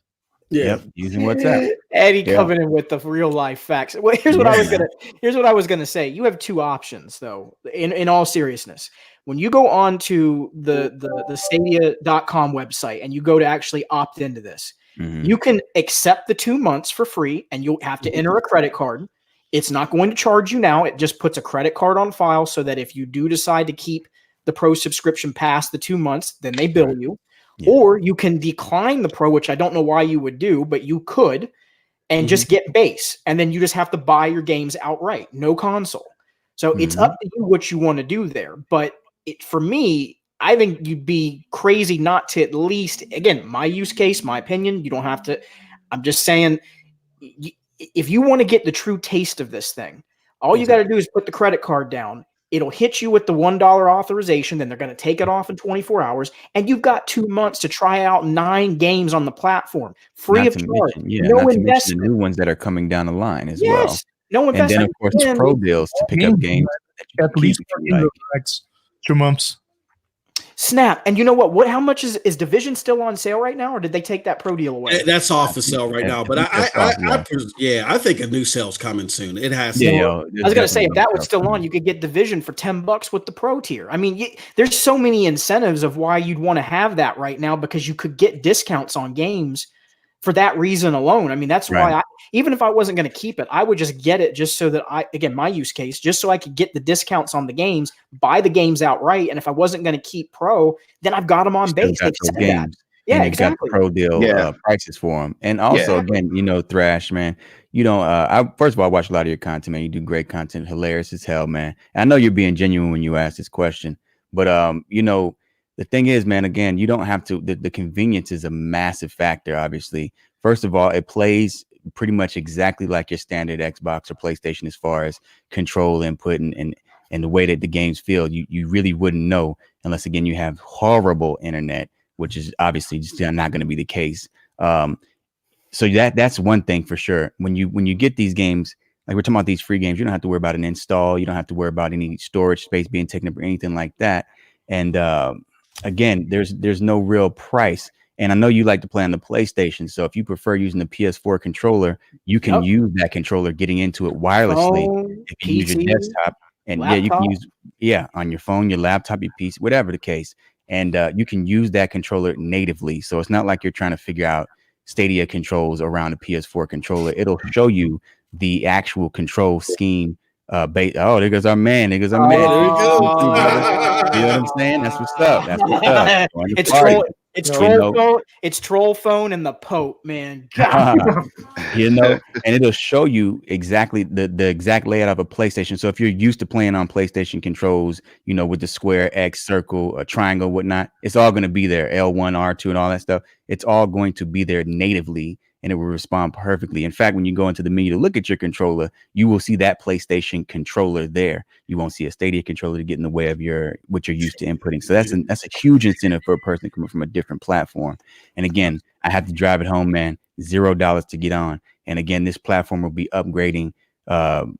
Yeah, using WhatsApp. Eddie coming in with the real life facts. Well, here's what I was gonna say. You have two options, though. In all seriousness, when you go on to the Stadia.com website and you go to actually opt into this, you can accept the 2 months for free, and you'll have to enter a credit card. It's not going to charge you now. It just puts a credit card on file so that if you do decide to keep the pro subscription past the 2 months, then they bill you. Yeah. Or you can decline the pro, which I don't know why you would do, but you could, and just get base. And then you just have to buy your games outright, no console. So it's up to you what you want to do there. But for me, I think you'd be crazy not to at least, again, my use case, my opinion, you don't have to. I'm just saying, if you want to get the true taste of this thing, All you got to do is put the credit card down. It'll hit you with the $1 authorization. Then they're going to take it off in 24 hours. And you've got 2 months to try out 9 games on the platform, free of charge. No investment. The new ones that are coming down the line as well. No investment. And then, of course, pro deals to pick up games. At least 2 months. Snap. And you know what? How much is Division still on sale right now, or did they take that pro deal away? That's off the sale right now. But I think a new sale's coming soon. It has. I was gonna say, if that was still on, you could get Division for $10 with the pro tier. I mean, there's so many incentives of why you'd want to have that right now, because you could get discounts on games for that reason alone. I mean, that's why even if I wasn't going to keep it, I would just get it just so that my use case, just so I could get the discounts on the games, buy the games outright. And if I wasn't going to keep pro, then I've got them on base. Yeah, exactly. Got the pro deal prices for them. And also, again, Thrash, man, first of all, I watch a lot of your content, man. You do great content, hilarious as hell, man. And I know you're being genuine when you ask this question, but, the thing is, man, again, you don't have to, the convenience is a massive factor, obviously. First of all, it plays pretty much exactly like your standard Xbox or PlayStation as far as control input and the way that the games feel. You really wouldn't know unless, again, you have horrible internet, which is obviously just not going to be the case. So that's one thing for sure. When you get these games, like we're talking about these free games, you don't have to worry about an install. You don't have to worry about any storage space being taken up or anything like that. And again, there's no real price. And I know you like to play on the PlayStation. So if you prefer using the PS4 controller, you can use that controller getting into it wirelessly. If you use your desktop and laptop. You can use on your phone, your laptop, your PC, whatever the case. And you can use that controller natively. So it's not like you're trying to figure out Stadia controls around a PS4 controller. It'll show you the actual control scheme. There goes our man. There we go. You know what I'm saying? That's what's up. It's troll phone and the Pope, man. And it'll show you exactly the exact layout of a PlayStation. So if you're used to playing on PlayStation controls, with the square, X, circle, a triangle, whatnot, it's all going to be there. L1, R2, and all that stuff. It's all going to be there natively. And it will respond perfectly. In fact, when you go into the menu to look at your controller, you will see that PlayStation controller there. You won't see a Stadia controller to get in the way of what you're used to inputting. So that's a huge incentive for a person coming from a different platform. And again, I have to drive it home, man. $0 to get on. And again, this platform will be upgrading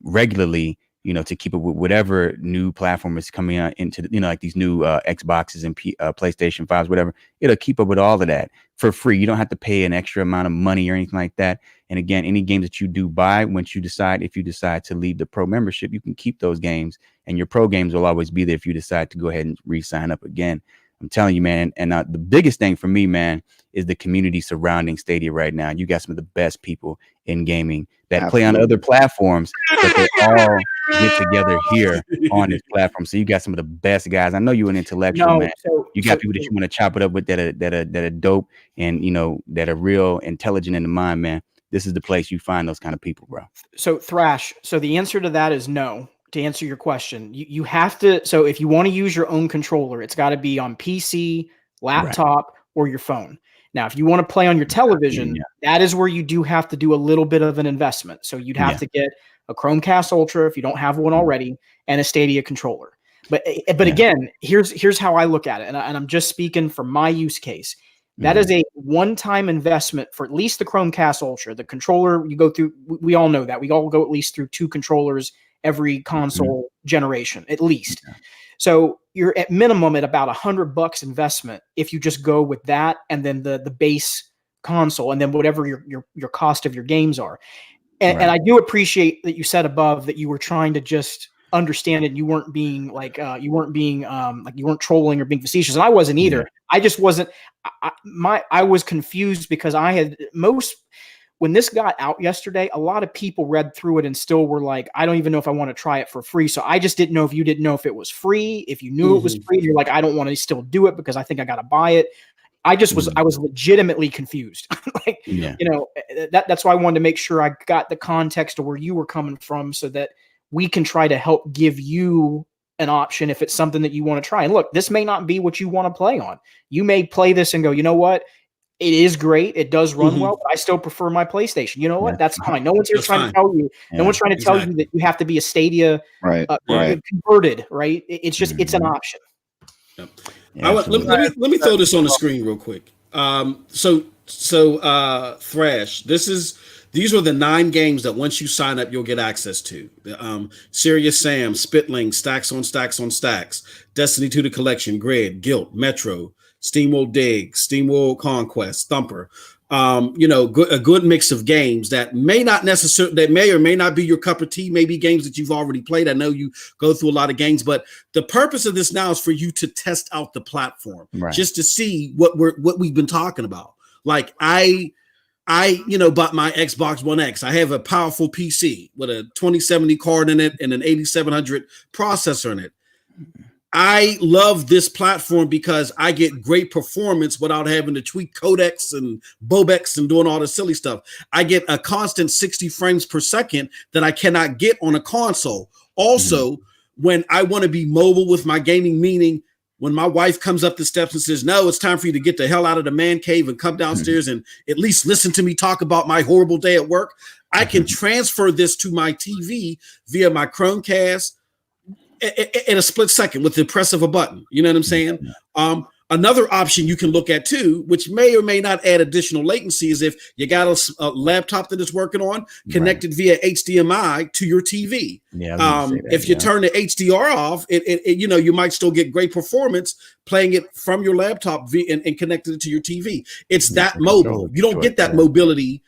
regularly, to keep it with whatever new platform is coming out into, like these new Xboxes and PlayStation 5s, whatever. It'll keep up with all of that for free. You don't have to pay an extra amount of money or anything like that. And again, any games that you do buy, if you decide to leave the pro membership, you can keep those games, and your pro games will always be there if you decide to go ahead and re-sign up again. I'm telling you, man. And the biggest thing for me, man, is the community surrounding Stadia right now. You got some of the best people in gaming that play on other platforms, but they all get together here on this platform. So you got some of the best guys. I know you're an intellectual, man. You got people that you want to chop it up with that are dope and that are real intelligent in the mind, man. This is the place you find those kind of people, bro. So Thrash. So the answer to that is no. To answer your question, you have to. So if you want to use your own controller, it's got to be on PC, laptop, or your phone. Now, if you want to play on your television, that is where you do have to do a little bit of an investment. So you'd have to get a Chromecast Ultra if you don't have one already, and a Stadia controller. But again, here's how I look at it, and I'm just speaking from my use case. That is a one-time investment for at least the Chromecast Ultra. The controller you go through, we all know that. We all go at least through 2 controllers every console generation, at least. So you're at minimum at about $100 investment if you just go with that, and then the base console, and then whatever your cost of your games are. And I do appreciate that you said above that you were trying to just understand it. You weren't being you weren't trolling or being facetious, and I wasn't either. I just wasn't. I was confused because I had when this got out yesterday, a lot of people read through it and still were like, I don't even know if I want to try it for free. So I just didn't know if you didn't know if it was free. If you knew it was free, you're like, I don't want to still do it because I think I got to buy it. I was legitimately confused. That's why I wanted to make sure I got the context of where you were coming from so that we can try to help give you an option if it's something that you want to try. And look, this may not be what you want to play on. You may play this and go, you know what? it is great. It does run Mhm. well, but I still prefer my PlayStation. You know what? Yeah. That's fine. No one's here That's trying fine. to tell you. Yeah, No one's trying to tell you exactly. that you have to be a Stadia Right. Right. converted, right? It's just it's an option. Yep. Yeah, Let me throw this on the screen real quick. Thrash, these are the 9 games that once you sign up, you'll get access to. Serious Sam, Spitling, Stacks on Stacks on Stacks, Destiny 2 The Collection, Grid, Guilt, Metro, SteamWorld Dig, SteamWorld Conquest, Thumper. A good mix of games that may or may not be your cup of tea, maybe games that you've already played. I know you go through a lot of games, but the purpose of this now is for you to test out the platform, just to see what we've been talking about. Like I bought my Xbox One X. I have a powerful PC with a 2070 card in it and an 8700 processor in it. I love this platform because I get great performance without having to tweak codecs and bobecs and doing all the silly stuff. I get a constant 60 frames per second that I cannot get on a console. Also, when I want to be mobile with my gaming, meaning when my wife comes up the steps and says, no, it's time for you to get the hell out of the man cave and come downstairs and at least listen to me talk about my horrible day at work, I can transfer this to my TV via my Chromecast in a split second with the press of a button. You know what I'm saying? Another option you can look at too, which may or may not add additional latency, is if you got a laptop that is working on connected via HDMI to your TV. If you turn the HDR off, you might still get great performance playing it from your laptop and connected it to your TV. It's that mobile. You don't get that mobility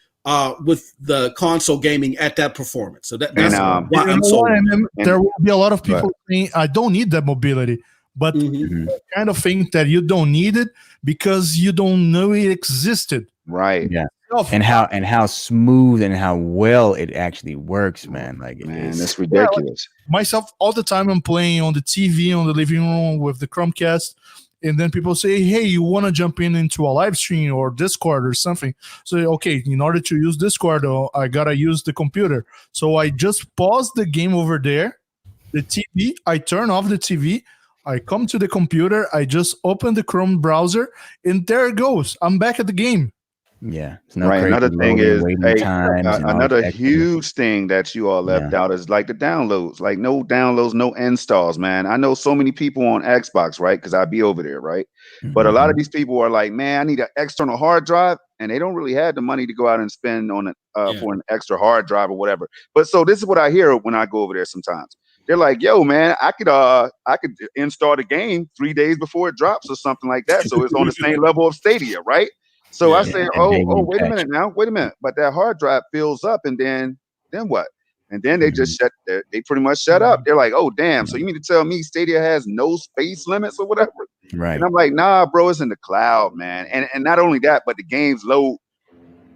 with the console gaming at that performance. So that's why I'm sold. There will be a lot of people saying, I don't need that mobility. But kind of think that you don't need it because you don't know it existed. Right. Yeah. And how smooth and how well it actually works, man. Like, that's ridiculous. Myself, all the time I'm playing on the TV, on the living room with the Chromecast. And then people say, hey, you want to jump into a live stream or Discord or something. So, okay, in order to use Discord, I got to use the computer. So I just pause the game over there, the TV, I turn off the TV, I come to the computer, I just open the Chrome browser, and there it goes. I'm back at the game. Yeah. Another thing is, another huge thing that you all left out is like the downloads. Like no downloads, no installs, man. I know so many people on Xbox, right? Because I'd be over there, right? But a lot of these people are like, man, I need an external hard drive, and they don't really have the money to go out and spend on it for an extra hard drive or whatever. But so this is what I hear when I go over there sometimes. They're like, yo, man, I could install the game 3 days before it drops or something like that. So it's on the same level of Stadia, right? So I say, wait a minute. But that hard drive fills up, and then what? And then they just they pretty much shut up. They're like, oh, damn. So you mean to tell me Stadia has no space limits or whatever? Right. And I'm like, nah, bro, it's in the cloud, man. And not only that, but the games load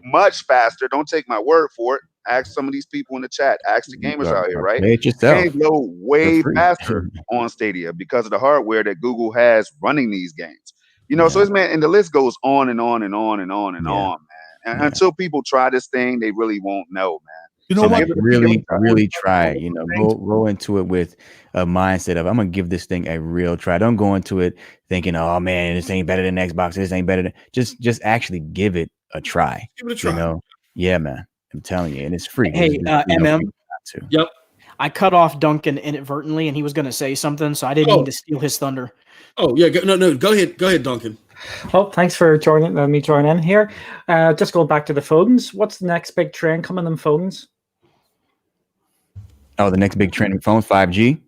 much faster. Don't take my word for it. Ask some of these people in the chat. Ask the gamers out here, right? Play it yourself. Games load way faster on Stadia because of the hardware that Google has running these games. So it's, man, and the list goes on and on and on and on and on, man. And until people try this thing, they really won't know, man. You know what? Really try. Go into it with a mindset of I'm gonna give this thing a real try. Don't go into it thinking, oh man, this ain't better than Xbox. This ain't better than. Just actually give it a try. Give it a try. Yeah, man. I'm telling you, and it's free. Hey, MM. Yep. I cut off Duncan inadvertently, and he was going to say something, so I didn't mean to steal his thunder. Oh yeah, no. Go ahead, Duncan. Oh, thanks for joining. Let me join in here. Just going back to the phones. What's the next big trend coming in phones? Oh, the next big trend in phones, 5G.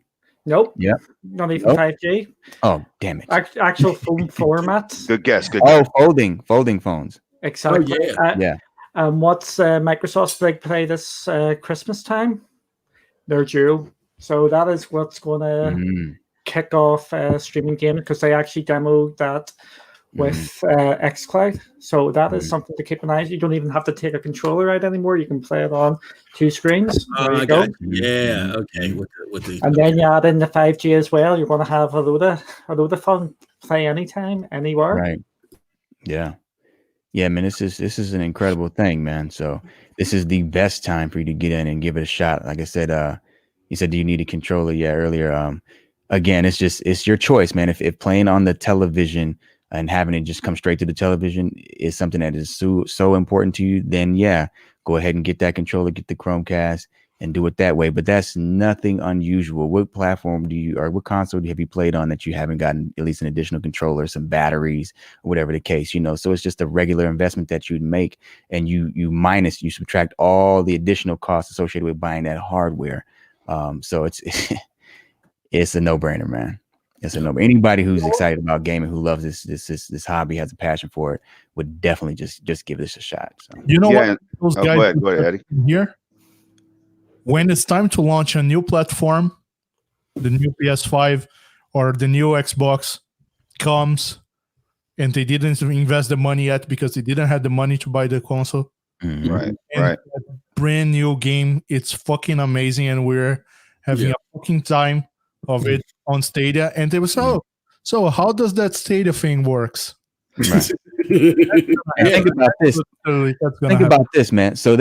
Nope. Yep. Not even 5G. Oh, damn it. Actual phone formats. Good guess. Folding phones. Exactly. Oh, yeah. What's Microsoft's big play this Christmas time? They're due. So that is what's going to kick off streaming gaming, because they actually demoed that with Xcloud. So that is something to keep an eye on. You don't even have to take a controller out anymore. You can play it on 2 screens. There you go. Yeah, okay. And then you add in the 5G as well. You're going to have a load of fun. Play anytime, anywhere. Right. Yeah. Yeah, man, this is an incredible thing, man. So this is the best time for you to get in and give it a shot. Like I said, you said, do you need a controller? Yeah, earlier. Again, it's your choice, man. If playing on the television and having it just come straight to the television is something that is so important to you, then yeah, go ahead and get that controller, get the Chromecast, and do it that way. But that's nothing unusual. What platform what console have you played on that you haven't gotten at least an additional controller, some batteries, or whatever the case, so it's just a regular investment that you'd make, and you subtract all the additional costs associated with buying that hardware. So it's it's a no-brainer, man. It's a no-brainer. Anybody who's excited about gaming, who loves this hobby, has a passion for it, would definitely just give this a shot. So. What those guys go ahead, Eddie. Here, when it's time to launch a new platform, the new PS5 or the new Xbox comes, and they didn't invest the money yet because they didn't have the money to buy the console. Mm-hmm. Right. That brand new game, it's fucking amazing, and we're having a fucking time of it on Stadia. And they were so how does that Stadia thing works? Right. Think about this. Think about this, man. So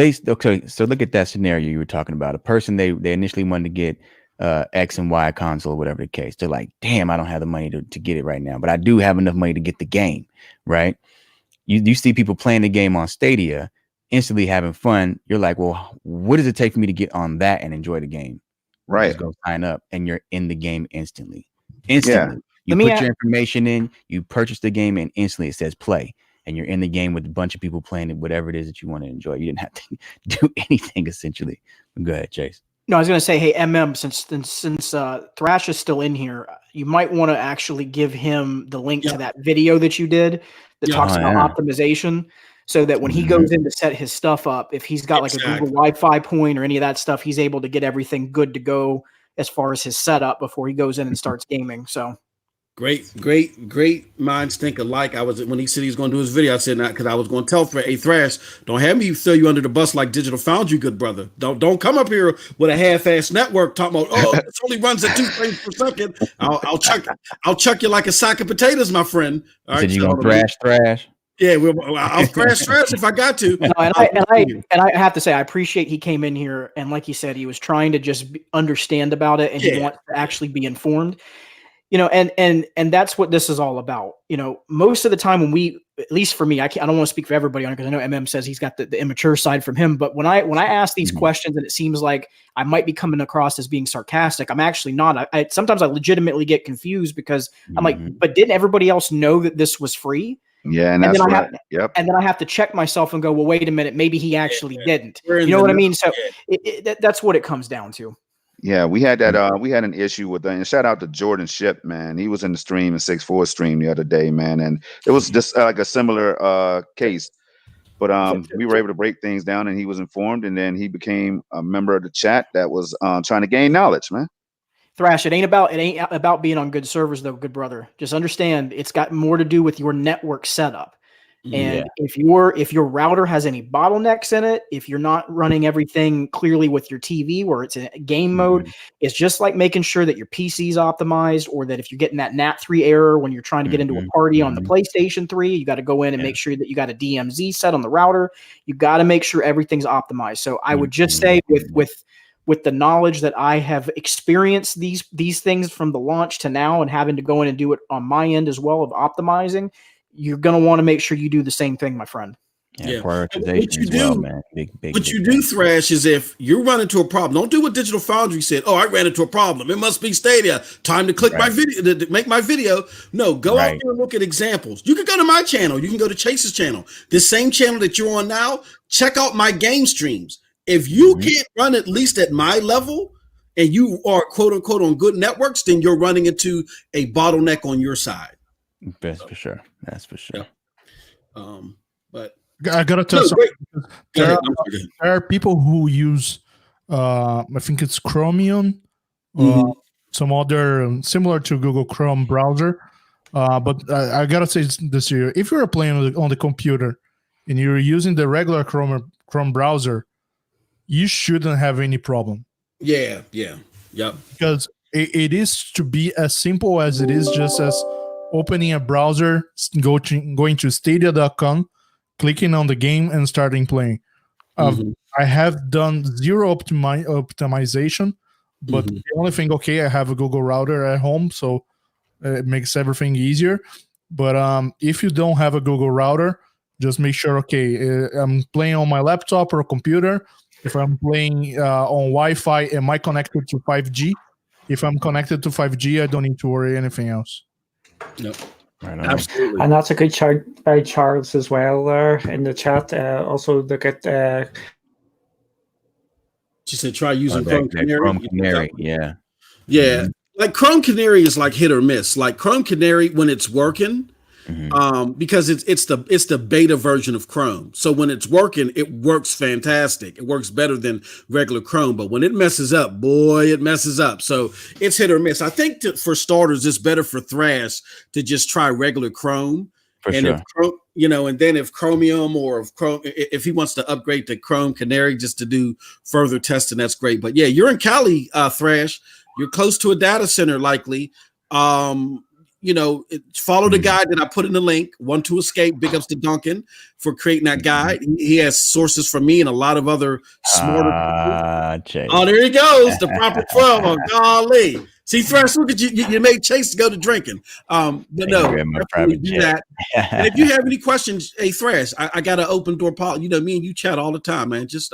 so look at that scenario you were talking about. A person they initially wanted to get X and Y console, whatever the case. They're like, damn, I don't have the money to get it right now, but I do have enough money to get the game, right? You see people playing the game on Stadia, instantly having fun. You're like, well, what does it take for me to get on that and enjoy the game? Right. Just go sign up, and you're in the game instantly. Yeah. You put your information in, you purchase the game, and instantly it says play, and you're in the game with a bunch of people playing it, whatever it is that you want to enjoy. You didn't have to do anything essentially. Go ahead, Chase. No, I was going to say, hey, since Thrash is still in here, you might want to actually give him the link to that video that you did that talks about optimization, so that when he goes in to set his stuff up, if he's got like a Google Wi-Fi point or any of that stuff, he's able to get everything good to go as far as his setup before he goes in and starts gaming. So great minds think alike. When he said he was going to do his video, I said that because I was going to tell Thrash, don't have me throw you under the bus like Digital Foundry, good brother. Don't come up here with a half-ass network talking about, it only runs at 2 frames per second. I'll chuck you like a sack of potatoes, my friend. All right, you gonna thrash? Yeah, I'll thrash if I got to. No, and I have to say, I appreciate he came in here, and like you said, he was trying to just understand about it, and he wants to actually be informed. And that's what this is all about. Most of the time when at least for me, I don't want to speak for everybody on it because I know MM says he's got the immature side from him. But when I ask these questions and it seems like I might be coming across as being sarcastic, I'm actually not. Sometimes I legitimately get confused because I'm like, but didn't everybody else know that this was free? Yeah, and that's right. And then I have to check myself and go, well, wait a minute, maybe he actually didn't. You know what I mean? So that's what it comes down to. Yeah, we had that. We had an issue with that. And shout out to Jordan Ship, man. He was in the stream, in 6-4 stream the other day, man. And it was just like a similar case. But we were able to break things down, and he was informed, and then he became a member of the chat that was trying to gain knowledge, man. Thrash, it ain't about being on good servers, though, good brother. Just understand it's got more to do with your network setup. And if your router has any bottlenecks in it, if you're not running everything clearly with your TV where it's in game mode, it's just like making sure that your PC's optimized, or that if you're getting that NAT3 error when you're trying to get into a party on the PlayStation 3, you got to go in and make sure that you got a DMZ set on the router. You got to make sure everything's optimized. So I would just say with the knowledge that I have experienced these things from the launch to now, and having to go in and do it on my end as well of optimizing, you're going to want to make sure you do the same thing, my friend. Prioritization What you do, Thrash, is if you run into a problem, don't do what Digital Foundry said. Oh, I ran into a problem. It must be Stadia. Time to click my video to make my video. No, go out there and look at examples. You can go to my channel. You can go to Chase's channel. This same channel that you're on now, check out my game streams. If you can't run at least at my level, and you are quote unquote on good networks, then you're running into a bottleneck on your side. That's for sure. But I gotta tell you, there are people who use I think it's Chromium, some other similar to Google Chrome browser. But I gotta say this here: if you're playing on the computer and you're using the regular Chrome browser, you shouldn't have any problem. Yeah. Because it is to be as simple as it is, just as opening a browser, going to stadia.com, clicking on the game, and starting playing. I have done zero optimization, but the only thing, I have a Google router at home, so it makes everything easier. But if you don't have a Google router, just make sure, okay, I'm playing on my laptop or computer. If I'm playing on Wi-Fi, am I connected to 5G? If I'm connected to 5G, I don't need to worry anything else. Yep. Absolutely. And that's a good chart by Charles as well there in the chat. Also, look at. She said, try using Chrome Canary. Chrome Canary, yeah. Yeah. Mm-hmm. Like Chrome Canary is like hit or miss. Like Chrome Canary, when it's working, because it's the beta version of Chrome. So when it's working, it works fantastic. It works better than regular Chrome. But when it messes up, boy, it messes up. So it's hit or miss. I think for starters, it's better for Thrash to just try regular Chrome. And if Chrome, and then if Chromium or if Chrome, if he wants to upgrade to Chrome Canary just to do further testing, that's great. But yeah, you're in Cali, Thrash. You're close to a data center, likely. Follow the guide that I put in the link. One to Escape. Big ups to Duncan for creating that guide. He has sources from me and a lot of other smarter people. Oh, there he goes. The proper 12. Oh, golly. See, Thrash, look at you. You made Chase go to drinking. But no, definitely do that. And if you have any questions, hey, Thrash, I got an open door policy. Me and you chat all the time, man. Just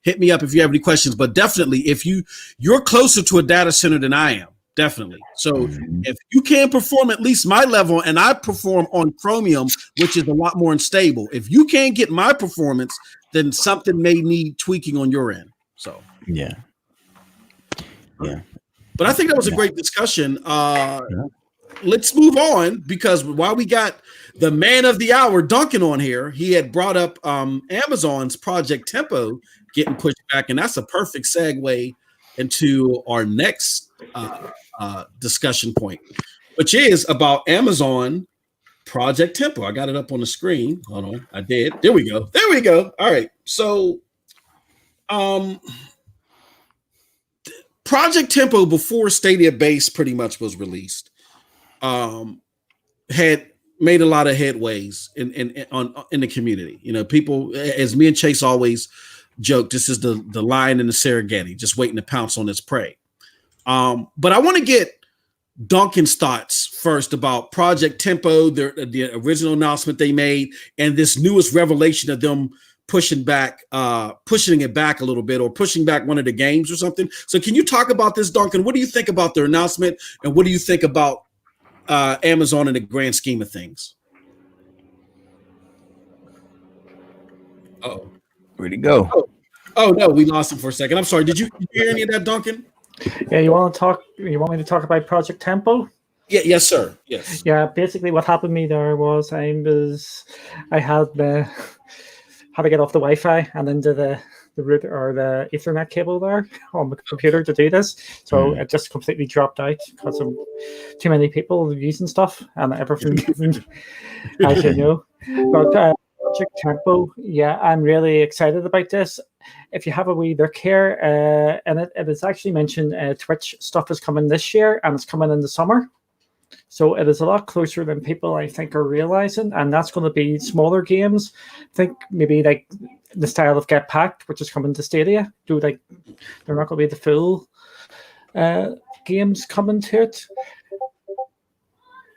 hit me up if you have any questions. But definitely, if you're closer to a data center than I am, definitely. So if you can perform at least my level, and I perform on Chromium, which is a lot more unstable, if you can't get my performance, then something may need tweaking on your end. So yeah. But I think that was a great discussion. Let's move on, because while we got the man of the hour, Duncan, on here, he had brought up Amazon's Project Tempo getting pushed back, and that's a perfect segue into our next discussion point, which is about Amazon Project Tempo. I got it up on the screen. Hold on, I did. There we go. All right, so Project Tempo, before Stadia Base pretty much was released, had made a lot of headways in the community. People, as me and Chase always joke, this is the lion in the Serengeti, just waiting to pounce on its prey. But I want to get Duncan's thoughts first about Project Tempo, the original announcement they made, and this newest revelation of them pushing it back a little bit, or pushing back one of the games or something. So can you talk about this, Duncan? What do you think about their announcement, and what do you think about Amazon in the grand scheme of things? Uh-oh. Where'd he go? Oh no, we lost him for a second. I'm sorry. Did you hear any of that, Duncan? Yeah, you want me to talk about Project Tempo? Yeah, yes, sir. Yes. Yeah, basically what happened to me there was I had to get off the Wi-Fi and into the root or the Ethernet cable there on the computer to do this. So it just completely dropped out because of too many people using stuff and everything, as you know. But Project Tempo, yeah, I'm really excited about this. If you have a wee look here, and it is actually mentioned Twitch stuff is coming this year, and it's coming in the summer. So it is a lot closer than people, I think, are realizing, and that's going to be smaller games. I think maybe like the style of Get Packed, which is coming to Stadia. They're not going to be the full games coming to it.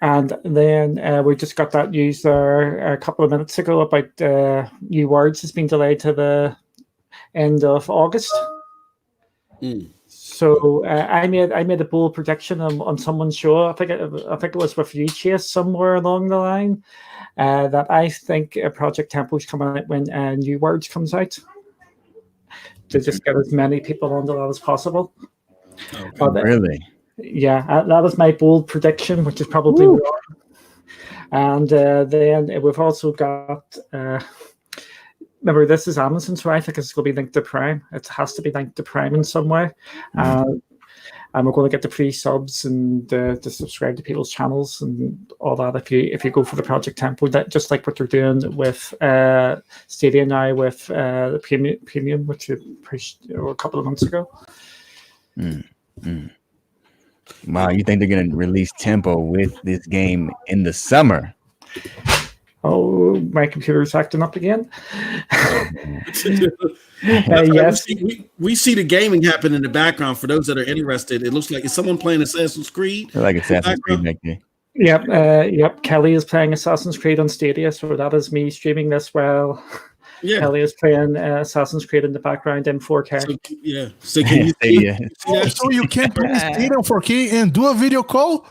And then we just got that news there a couple of minutes ago about New Words has been delayed to the end of August. So I made a bold prediction on someone's show. I think it was with you, Chase, somewhere along the line, that I think Project Tempo is coming out when New Words comes out, to just get as many people onto that as possible. Really? Yeah, that was my bold prediction, which is probably wrong. And then we've also got. Remember, this is Amazon, so I think it's going to be linked to Prime. It has to be linked to Prime in some way. And we're going to get the free subs and to subscribe to people's channels and all that if you go for the Project Tempo, that just like what they're doing with Stadia now with the premium, which you pushed a couple of months ago. Wow, you think they're going to release Tempo with this game in the summer? Oh, my computer's acting up again. Yes, we see the gaming happen in the background. For those that are interested, it looks like, is someone playing Assassin's Creed? Like Assassin's Creed back there. Yep. Kelly is playing Assassin's Creed on Stadia, so that is me streaming this while Yeah. Kelly is playing Assassin's Creed in the background in 4K. So, yeah. So can you Yeah. So you can play Stadia 4K and do a video call?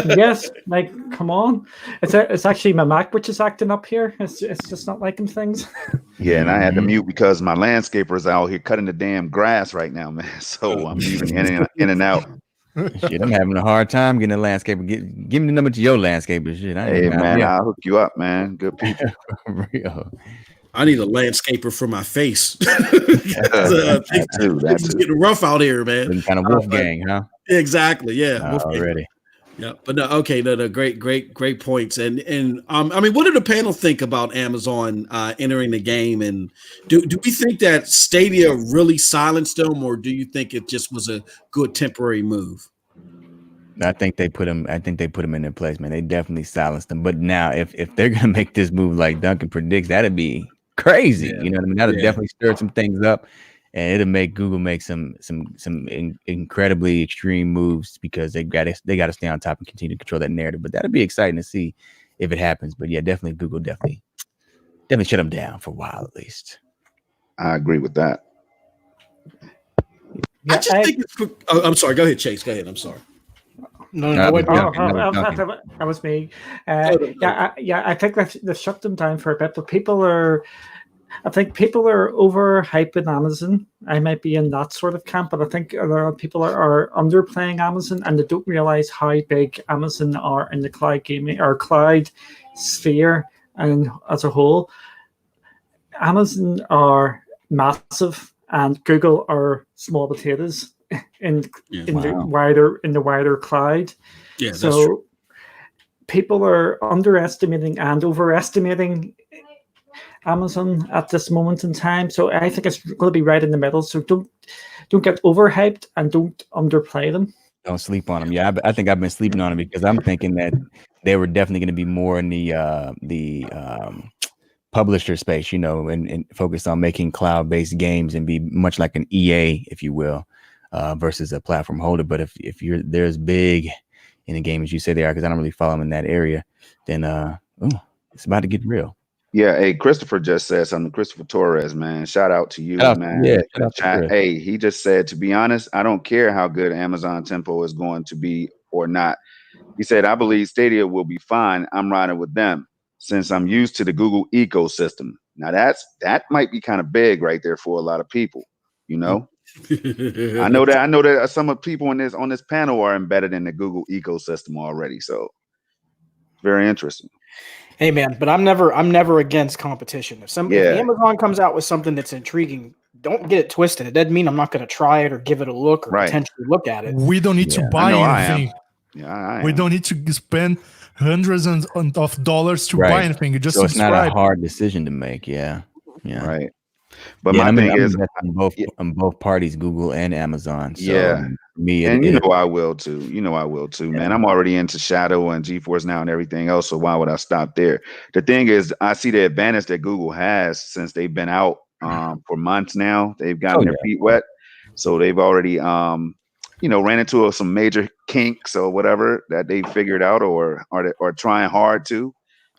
Yes, like come on. It's actually my Mac which is acting up here. It's just not liking things. Yeah, and I had to mute because my landscaper's out here cutting the damn grass right now, man. So I'm moving in and out. Shit, I'm having a hard time getting a landscaper. Give me the number to your landscaper. Shit, Hey man, I'll hook you up, man. Good people. Real. I need a landscaper for my face. That It's too. getting rough out here, man. Kind of wolf gang, huh? Exactly. Yeah. Wolf gang. Already. Yeah, but no, okay, no, great points, and I mean, what did the panel think about Amazon entering the game, and do we think that Stadia really silenced them, or do you think it just was a good temporary move? I think they put them in their place, man. They definitely silenced them. But now, if they're gonna make this move like Duncan predicts, that'd be crazy. Yeah. You know what I mean? That'll definitely stir some things up, and it'll make Google make some incredibly extreme moves because they got to stay on top and continue to control that narrative. But that'll be exciting to see if it happens. But yeah, definitely Google definitely shut them down for a while at least. I agree with that. I just think it's. I'm sorry. Go ahead, Chase. Go ahead. I'm sorry. No, that was me. I think they've shut them down for a bit, but I think people are overhyping Amazon. I might be in that sort of camp, but I think a lot of people are underplaying Amazon, and they don't realize how big Amazon are in the cloud gaming or cloud sphere and as a whole. Amazon are massive, and Google are small potatoes in the wider cloud. Yeah, so that's true. People are underestimating and overestimating Amazon at this moment in time. So I think it's going to be right in the middle. So don't get overhyped and don't underplay them. Don't sleep on them. Yeah, I think I've been sleeping on them because I'm thinking that they were definitely going to be more in the publisher space, you know, and focus on making cloud-based games and be much like an EA, if you will, versus a platform holder. But if they're as big in the game as you say they are, because I don't really follow them in that area, then it's about to get real. Yeah, hey, Christopher just said something. Christopher Torres, man. Shout out to you, man. Yeah, hey, he just said, to be honest, I don't care how good Amazon Tempo is going to be or not. He said, I believe Stadia will be fine. I'm riding with them since I'm used to the Google ecosystem. Now that might be kind of big right there for a lot of people, you know. I know that some of people on this panel are embedded in the Google ecosystem already. So very interesting. Hey man, but I'm never against competition. If Amazon comes out with something that's intriguing, don't get it twisted. It doesn't mean I'm not going to try it or give it a look or potentially look at it. We don't need to buy anything. We don't need to spend hundreds of dollars to buy anything. You just so it's not a hard decision to make. Yeah. Right. But my thing is on both parties, Google and Amazon. So I will too. Man. I'm already into Shadow and Geforce now and everything else. So why would I stop there? The thing is, I see the advantage that Google has since they've been out for months now. They've gotten their feet wet. So they've already ran into some major kinks or whatever that they figured out or are trying hard to.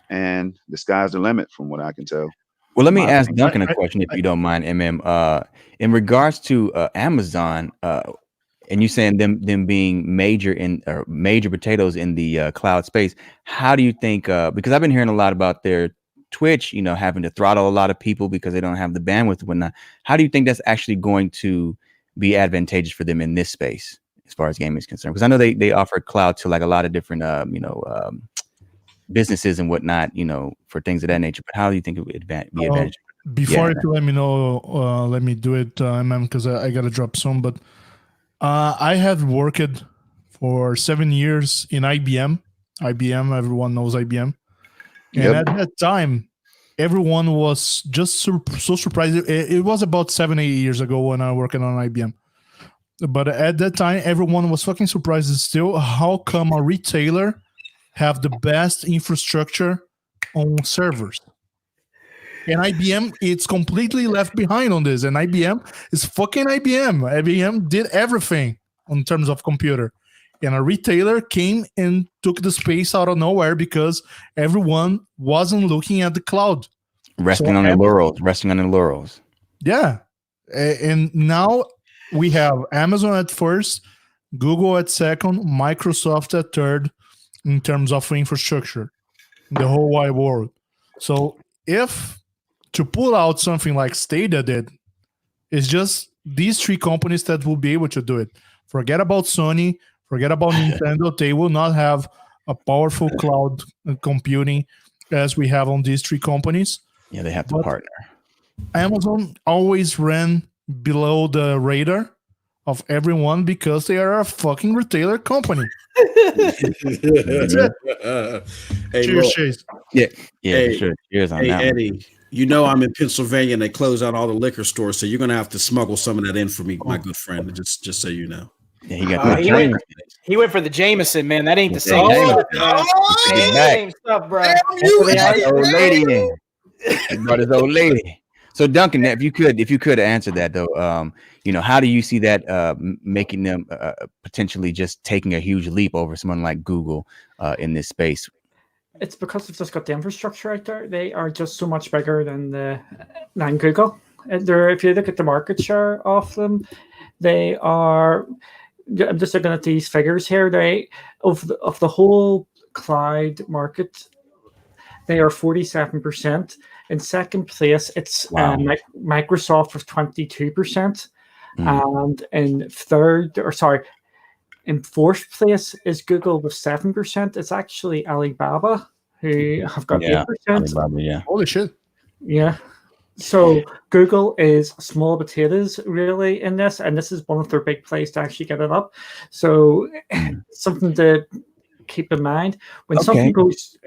And the sky's the limit from what I can tell. Well, let me ask Duncan a question, if you don't mind, MM. In regards to Amazon, and you saying them being major potatoes in the cloud space, how do you think? Because I've been hearing a lot about their Twitch, having to throttle a lot of people because they don't have the bandwidth and whatnot. How do you think that's actually going to be advantageous for them in this space, as far as gaming is concerned? Because I know they offer cloud to like a lot of different, businesses and whatnot, for things of that nature. But how do you think it would be advantageous? Before you let me know, let me do it, because I got to drop some. But I have worked for 7 years in IBM. IBM, everyone knows IBM. And at that time, everyone was just so surprised. It was about 7-8 years ago when I worked on IBM. But at that time, everyone was fucking surprised still. How come a retailer have the best infrastructure on servers? And IBM, it's completely left behind on this. And IBM is fucking IBM. IBM did everything in terms of computer. and a retailer came and took the space out of nowhere because everyone wasn't looking at the cloud. Resting on their laurels. Yeah. And now we have Amazon at first, Google at second, Microsoft at third in terms of infrastructure in the whole wide world. So if to pull out something like Stadia did, it's just these three companies that will be able to do it. Forget about Sony, forget about Nintendo. They will not have a powerful cloud computing as we have on these three companies. Yeah, they have to partner. Amazon always ran below the radar of everyone because they are a fucking retailer company. That's it. Hey, Cheers, look, Chase. Yeah, Hey, sure. Cheers on hey that one. Eddie, you know I'm in Pennsylvania and they close out all the liquor stores, so you're gonna have to smuggle some of that in for me, my good friend. Just so you know. Yeah, he got He went for the Jameson, man. That ain't the same. Jameson. Same stuff, bro. Old lady in. He brought his old lady. So Duncan, if you could answer that though, how do you see that making them potentially just taking a huge leap over someone like Google in this space? It's because they've just got the infrastructure out there. They are just so much bigger than Google. If you look at the market share of them, they are. I'm just looking at these figures here. They of the whole cloud market, they are 47%. In second place, it's Microsoft with 22%, and in fourth place is Google with 7%. It's actually Alibaba who have got 8%. Alibaba, yeah. Holy shit. Yeah. So Google is small potatoes really in this, and this is one of their big plays to actually get it up. So something to keep in mind when something goes,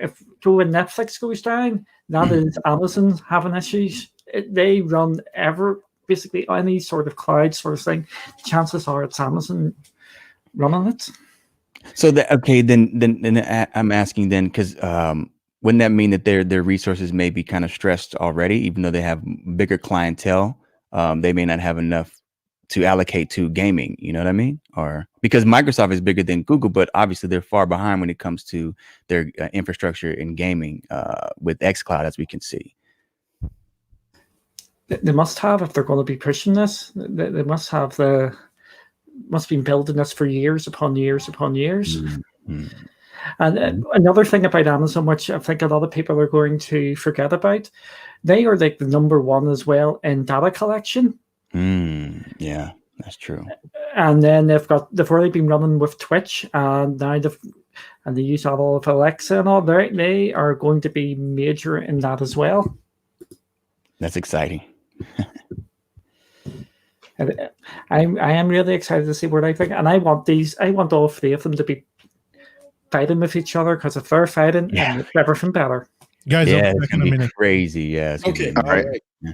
when Netflix goes down, that is Amazon having issues. They run basically any sort of cloud sort of thing. Chances are it's Amazon running it. So then I'm asking then because wouldn't that mean that their resources may be kind of stressed already, even though they have bigger clientele? They may not have enough to allocate to gaming. You know what I mean? Or because Microsoft is bigger than Google, but obviously they're far behind when it comes to their infrastructure in gaming with Xcloud, as we can see. They must have, if they're going to be pushing this, they must have must be building this for years upon years upon years. Mm-hmm. And another thing about Amazon, which I think a lot of people are going to forget about, they are like the number one as well in data collection. Yeah, that's true. And then they've already been running with Twitch, and now they use all of Alexa and all. They are going to be major in that as well. That's exciting. I am really excited to see what I think, and I want all three of them to be fighting with each other, because if they're fighting, it makes everything better. Guys, it's gonna be crazy. Yeah. Okay. All right. Yeah.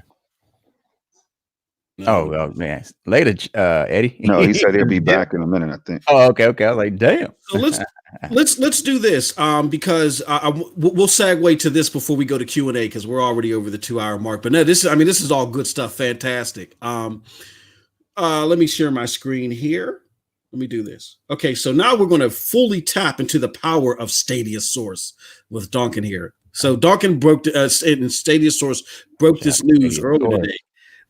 Oh man, later, Eddie. No, he said he'll be back in a minute, I think. Oh, okay. I was like, damn. So let's do this because we'll segue to this before we go to Q&A, because we're already over the 2-hour mark. But no, this is all good stuff. Fantastic. Let me share my screen here. Let me do this. Okay, so now we're going to fully tap into the power of Stadia Source with Duncan here. So Duncan broke in Stadia Source broke this news earlier today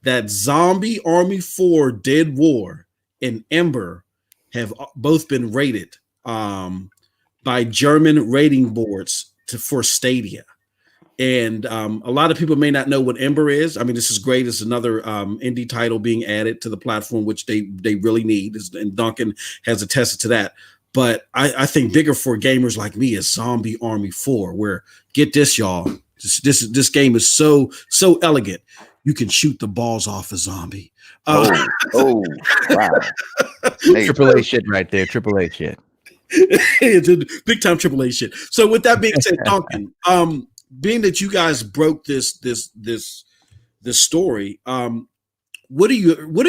that Zombie Army 4 Dead War and Ember have both been rated by German rating boards for Stadia. And a lot of people may not know what Ember is. I mean, this is great. It's another indie title being added to the platform, which they really need. And Duncan has attested to that. But I think bigger for gamers like me is Zombie Army 4, where, get this, y'all. This game is so elegant. You can shoot the balls off a zombie. Wow. Triple A shit right there. Triple A shit. It's a big time AAA shit. So with that being said, Duncan, being that you guys broke this story, what are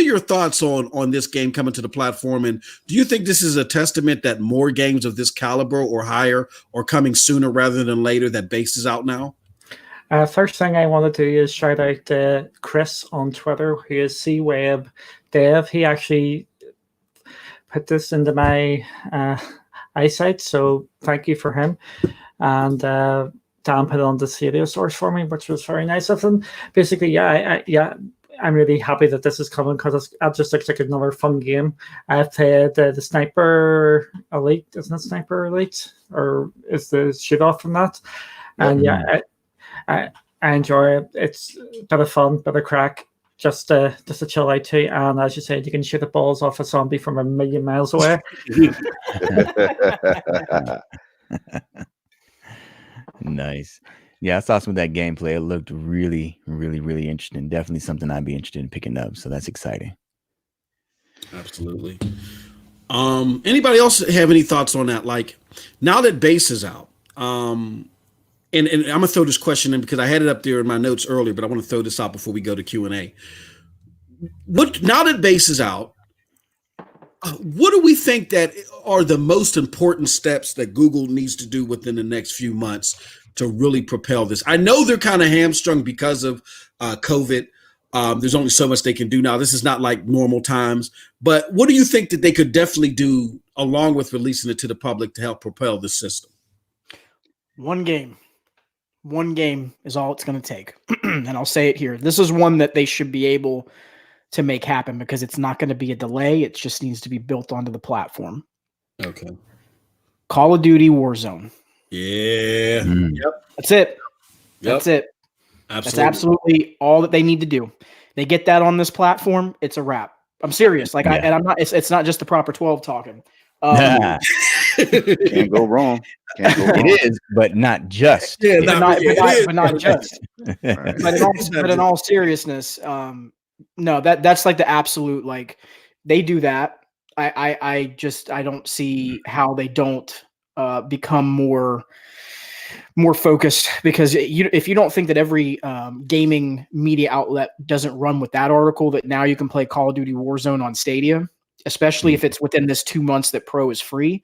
your thoughts on this game coming to the platform? And do you think this is a testament that more games of this caliber or higher are coming sooner rather than later, that Base is out now? First thing I want to do is shout out Chris on Twitter, who is CWeb Dev. He actually put this into my eyesight. So thank you for him. And Dan put it on the Stadia source for me, which was very nice of him. Basically, I'm really happy that this is coming because it just looks like another fun game. I've played the Sniper Elite, isn't it Sniper Elite? Or is the shoot off from that? And I enjoy it. It's a bit of fun, bit of crack, just a chill out too. And as you said, you can shoot the balls off a zombie from 1,000,000 miles away. Nice. Yeah, I saw some of that gameplay. It looked really, really, really interesting. Definitely something I'd be interested in picking up. So that's exciting. Absolutely. Anybody else have any thoughts on that? Like, now that Base is out, and I'm gonna throw this question in because I had it up there in my notes earlier, but I want to throw this out before we go to Q&A. Now that Base is out, what do we think that are the most important steps that Google needs to do within the next few months to really propel this? I know they're kind of hamstrung because of COVID. There's only so much they can do now. This is not like normal times. But what do you think that they could definitely do along with releasing it to the public to help propel the system? One game is all it's going to take. And I'll say it here. This is one that they should be able to make happen because it's not going to be a delay. It just needs to be built onto the platform. Okay. Call of Duty Warzone. Yeah. Yep. That's it. That's it. Absolutely. That's absolutely all that they need to do. They get that on this platform, it's a wrap. I'm serious. Like I'm not. It's not just the proper 12 talking. Can't go wrong. It is, but not just. Yeah, but not just. But in all seriousness, no, that's like the absolute, like, they do that. I don't see how they don't become more focused, because if you don't think that every gaming media outlet doesn't run with that article, that now you can play Call of Duty Warzone on Stadia, especially if it's within this 2 months that Pro is free,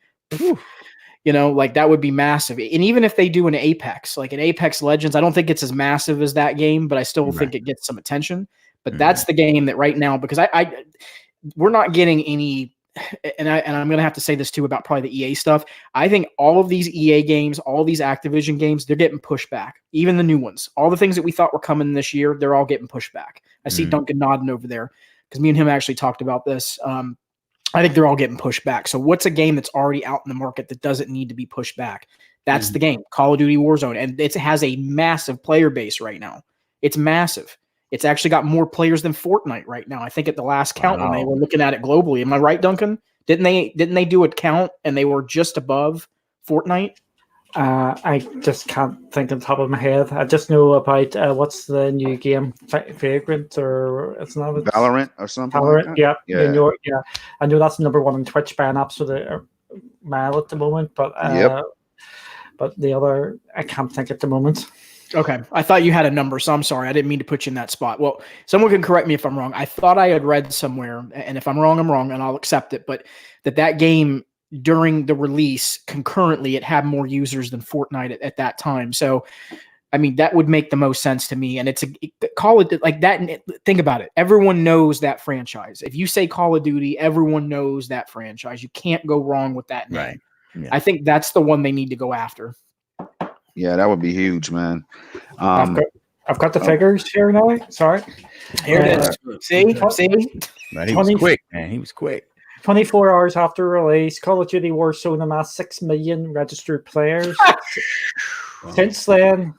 like that would be massive. And even if they do an Apex, like an Apex Legends, I don't think it's as massive as that game, but I still think it gets some attention. But that's the game that right now, because we're not getting any. And I'm going to have to say this too about probably the EA stuff. I think all of these EA games, all these Activision games, they're getting pushed back. Even the new ones, all the things that we thought were coming this year, they're all getting pushed back. I see Duncan nodding over there because me and him actually talked about this. I think they're all getting pushed back. So what's a game that's already out in the market that doesn't need to be pushed back? That's the game, Call of Duty Warzone. And it has a massive player base right now. It's massive. It's actually got more players than Fortnite right now. I think at the last count when they were looking at it globally. Am I right, Duncan? Didn't they do a count and they were just above Fortnite? I just can't think on top of my head. I just know about what's the new game, Vagrant, or it's not Valorant or something. Valorant, like that? Yeah. I know that's number one on Twitch by an absolute mile at the moment, but the other I can't think at the moment. Okay. I thought you had a number, so I'm sorry. I didn't mean to put you in that spot. Well, someone can correct me if I'm wrong. I thought I had read somewhere, and if I'm wrong, I'm wrong, and I'll accept it, but that game during the release, concurrently, it had more users than Fortnite at that time. So, I mean, that would make the most sense to me. And call it like that. Think about it. Everyone knows that franchise. If you say Call of Duty, everyone knows that franchise. You can't go wrong with that name. Right. Yeah. I think that's the one they need to go after. Yeah, that would be huge, man. I've got the figures here now. Sorry. Here it is. See? Man, he was quick, man. He was quick. 24 hours after release, Call of Duty Warzone amassed 6 million registered players. Since then,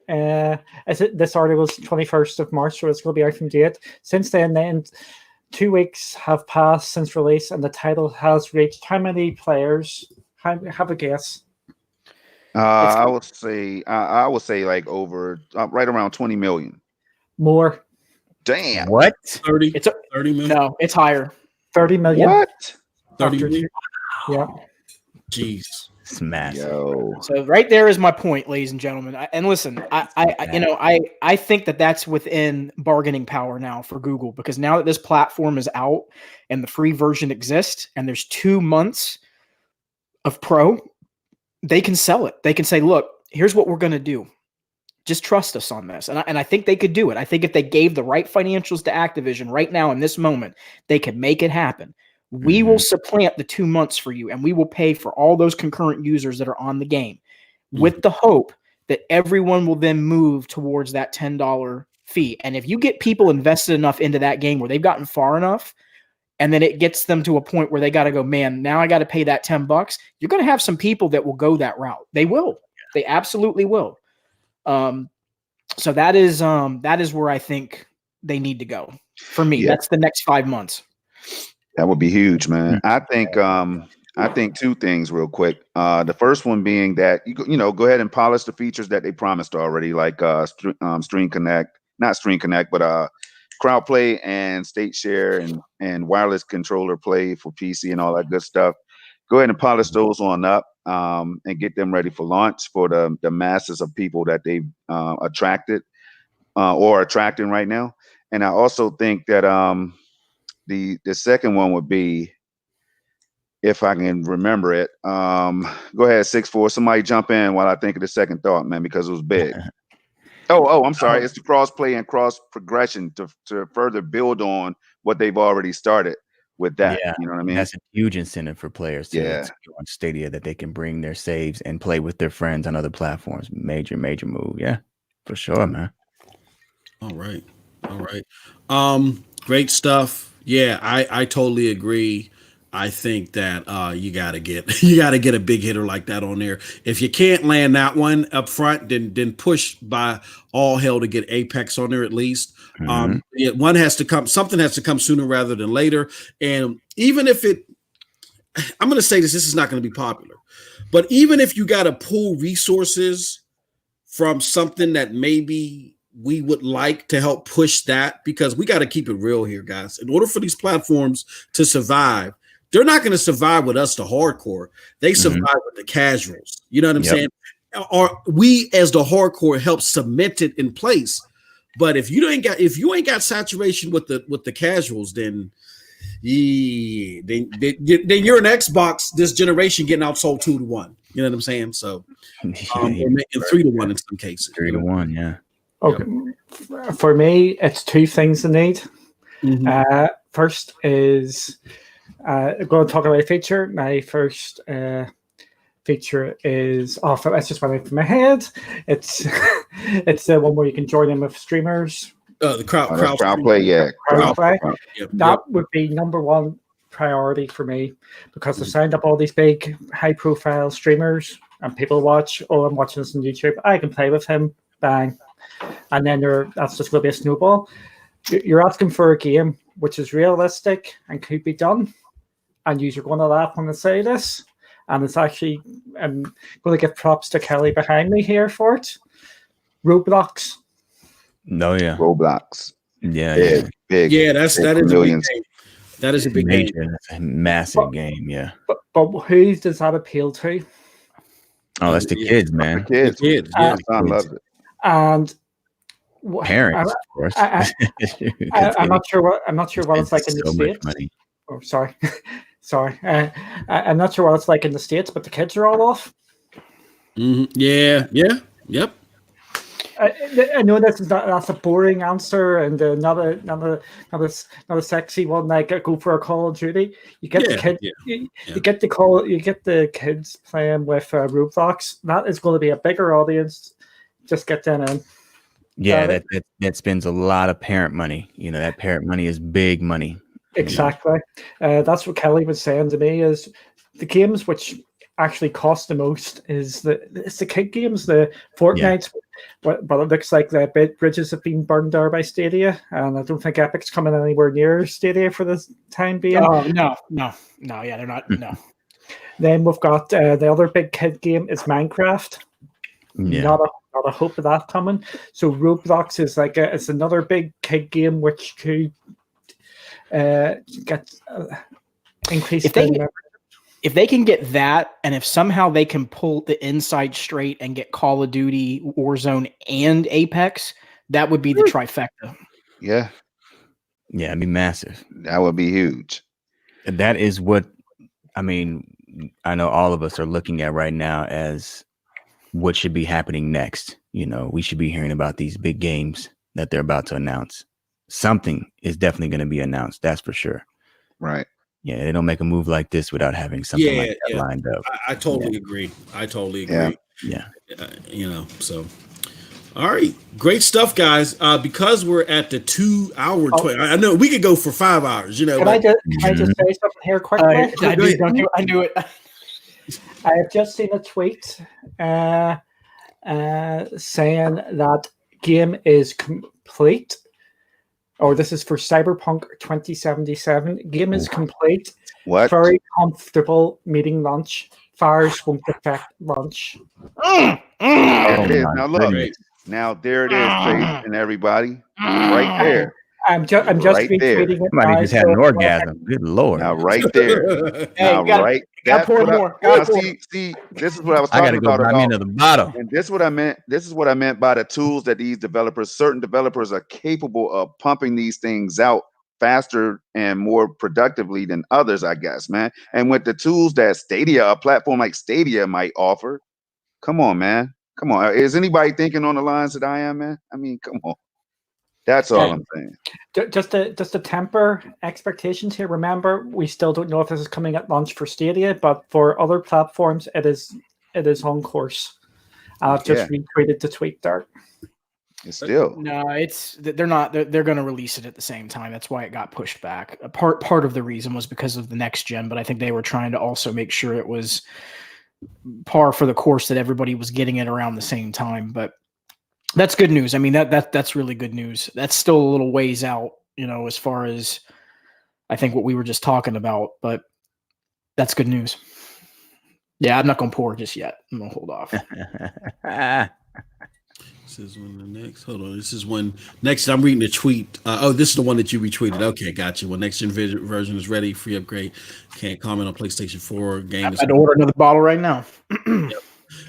this article was 21st of March, so it's going to be out from date. Since then, 2 weeks have passed since release, and the title has reached how many players? Have a guess. I would say like over right around 20 million. More. Damn. What? 30 million? No, it's higher. 30 million. What? 30 million? Yeah. Jeez. It's massive. Yo. So right there is my point, ladies and gentlemen. And listen, I think that's within bargaining power now for Google, because now that this platform is out and the free version exists and there's 2 months of Pro, they can sell it. They can say, look, here's what we're going to do. Just trust us on this. And I think they could do it. I think if they gave the right financials to Activision right now in this moment, they could make it happen. We will supplant the 2 months for you, and we will pay for all those concurrent users that are on the game, with the hope that everyone will then move towards that $10 fee. And if you get people invested enough into that game where they've gotten far enough, and then it gets them to a point where they got to go, man, now I got to pay that $10. You're going to have some people that will go that route. They will. They absolutely will. So that is where I think they need to go. For me, that's the next 5 months. That would be huge, man. I think two things real quick. The first one being that you know, go ahead and polish the features that they promised already, like Stream Connect, not Stream Connect, but crowd play and state share and wireless controller play for PC and all that good stuff. Go ahead and polish those on up and get them ready for launch for the masses of people that they've attracted or attracting right now. And I also think that the second one would be, if I can remember it, go ahead, 6-4. Somebody jump in while I think of the second thought, man, because it was big. Oh, I'm sorry. It's the cross play and cross progression to further build on what they've already started with that. Yeah, you know what I mean? That's a huge incentive for players to go on Stadia, that they can bring their saves and play with their friends on other platforms. Major move. Yeah, for sure, man. All right. Great stuff. Yeah, I totally agree. I think that you gotta get a big hitter like that on there. If you can't land that one up front, then push by all hell to get Apex on there at least. One has to come, something has to come sooner rather than later. And even if I'm gonna say this is not gonna be popular, but even if you gotta pull resources from something that maybe we would like to help push that, because we got to keep it real here, guys. In order for these platforms to survive, they're not going to survive with us, the hardcore. They survive with the casuals. You know what I'm saying? Or we, as the hardcore, help cement it in place. But if you ain't got saturation with the casuals, then you're an Xbox this generation getting outsold 2-1. You know what I'm saying? So or making 3-1 in some cases. 3-1, yeah. Okay. For me, it's two things I need. First is I'm going to talk about a feature. My first feature is it's just went out from my head. It's the one where you can join in with streamers. The crowd play, yeah. Crowd play. That would be number one priority for me, because I've signed up all these big high profile streamers and people watch, I'm watching this on YouTube, I can play with him, bang. And then that's just going to be a snowball. You're asking for a game which is realistic and could be done, and you're going to laugh when I say this. And it's actually, I'm going to give props to Kelly behind me here for it. Roblox. No, yeah. Roblox. Yeah. Big. Yeah, that is millions. That is a big major, game. That's a massive game, yeah. But who does that appeal to? Oh, that's the kids, man. The kids. Yeah, I love it. And parents, of course. I'm not sure what it's like in the States. Money. Oh, sorry. I'm not sure what it's like in the States, but the kids are all off. Yeah. Yep. I know that's a boring answer, and not a sexy one. Like go for a Call of Duty. You get the kids. You get the kids playing with Roblox. That is going to be a bigger audience. Just get them in. Yeah, that spends a lot of parent money. You know, that parent money is big money. Exactly. That's what Kelly was saying to me, is the games which actually cost the most it's the kid games, the Fortnite. But it looks like the bridges have been burned there by Stadia, and I don't think Epic's coming anywhere near Stadia for the time being. Oh, no, yeah, they're not, no. Then we've got the other big kid game is Minecraft. Yeah. Not a hope of that coming. So Roblox is it's another big kid game which could get increased. If they can get that, and if somehow they can pull the inside straight and get Call of Duty, Warzone, and Apex, that would be the trifecta. Yeah. Yeah, it'd be massive. That would be huge. And that is what, I know all of us are looking at right now as what should be happening next. You know, we should be hearing about these big games that they're about to announce. Something is definitely going to be announced. That's for sure. Right. Yeah, they don't make a move like this without having something like that lined up. I totally agree. I totally agree. Yeah. So. All right, great stuff, guys. Because we're at the 2 hour, I know we could go for 5 hours. Can I just say something here quickly? I knew it. I have just seen a tweet saying that game is complete. Oh, this is for Cyberpunk 2077. Game is complete. What? Very comfortable meeting launch. Fires won't affect launch. There it is. Now look. Now there it is, Chase and everybody, right there. I'm just right there. retweeting it. Somebody just had an orgasm. Good Lord. Now right there. Now right. Gotta pour more. See, this is what I was I talking gotta go about. buy me another bottle. And this is what I meant. This is what I meant by the tools that these developers, certain developers, are capable of pumping these things out faster and more productively than others, I guess, man. And with the tools that Stadia, a platform like Stadia, might offer, come on, man. Come on. Is anybody thinking on the lines that I am, man? I mean, come on. That's all I'm saying. Just to temper expectations here, remember, we still don't know if this is coming at launch for Stadia, but for other platforms, it is on course. I've just retweeted the tweet there. It's still no, they're not. They're going to release it at the same time. That's why it got pushed back. Part of the reason was because of the next gen, but I think they were trying to also make sure it was par for the course that everybody was getting it around the same time. But that's good news. I mean, that's really good news. That's still a little ways out, as far as I think what we were just talking about, but that's good news. Yeah, I'm not going to pour just yet. I'm going to hold off. This is when the next. Hold on. This is when next. I'm reading the tweet. This is the one that you retweeted. Okay, gotcha. When next gen version is ready, free upgrade. Can't comment on PlayStation 4 game. I'd order another bottle right now. Yep.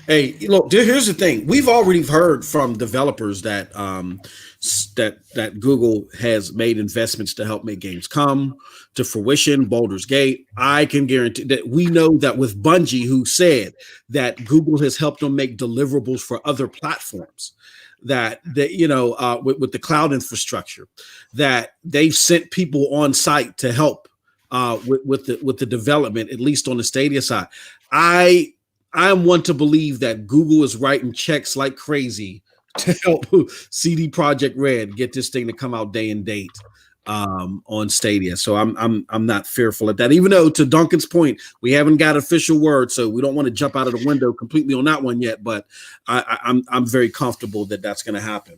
Hey, look. Here's the thing. We've already heard from developers that that Google has made investments to help make games come to fruition. Baldur's Gate. I can guarantee that we know that with Bungie, who said that Google has helped them make deliverables for other platforms. That with the cloud infrastructure, that they've sent people on site to help with the development, at least on the Stadia side. I am one to believe that Google is writing checks like crazy to help CD Projekt Red get this thing to come out day and date on Stadia. So I'm not fearful of that. Even though, to Duncan's point, we haven't got official word, so we don't want to jump out of the window completely on that one yet. But I'm very comfortable that that's going to happen.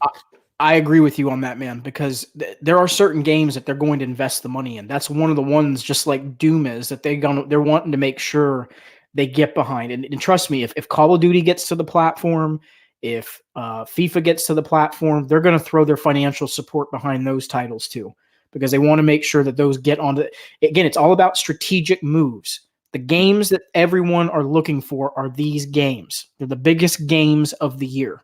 I agree with you on that, man, because there are certain games that they're going to invest the money in. That's one of the ones, just like Doom is, that they're wanting to make sure they get behind. And trust me, if Call of Duty gets to the platform, if FIFA gets to the platform, they're going to throw their financial support behind those titles too, because they want to make sure that those get onto. Again, it's all about strategic moves. The games that everyone are looking for are these games. They're the biggest games of the year.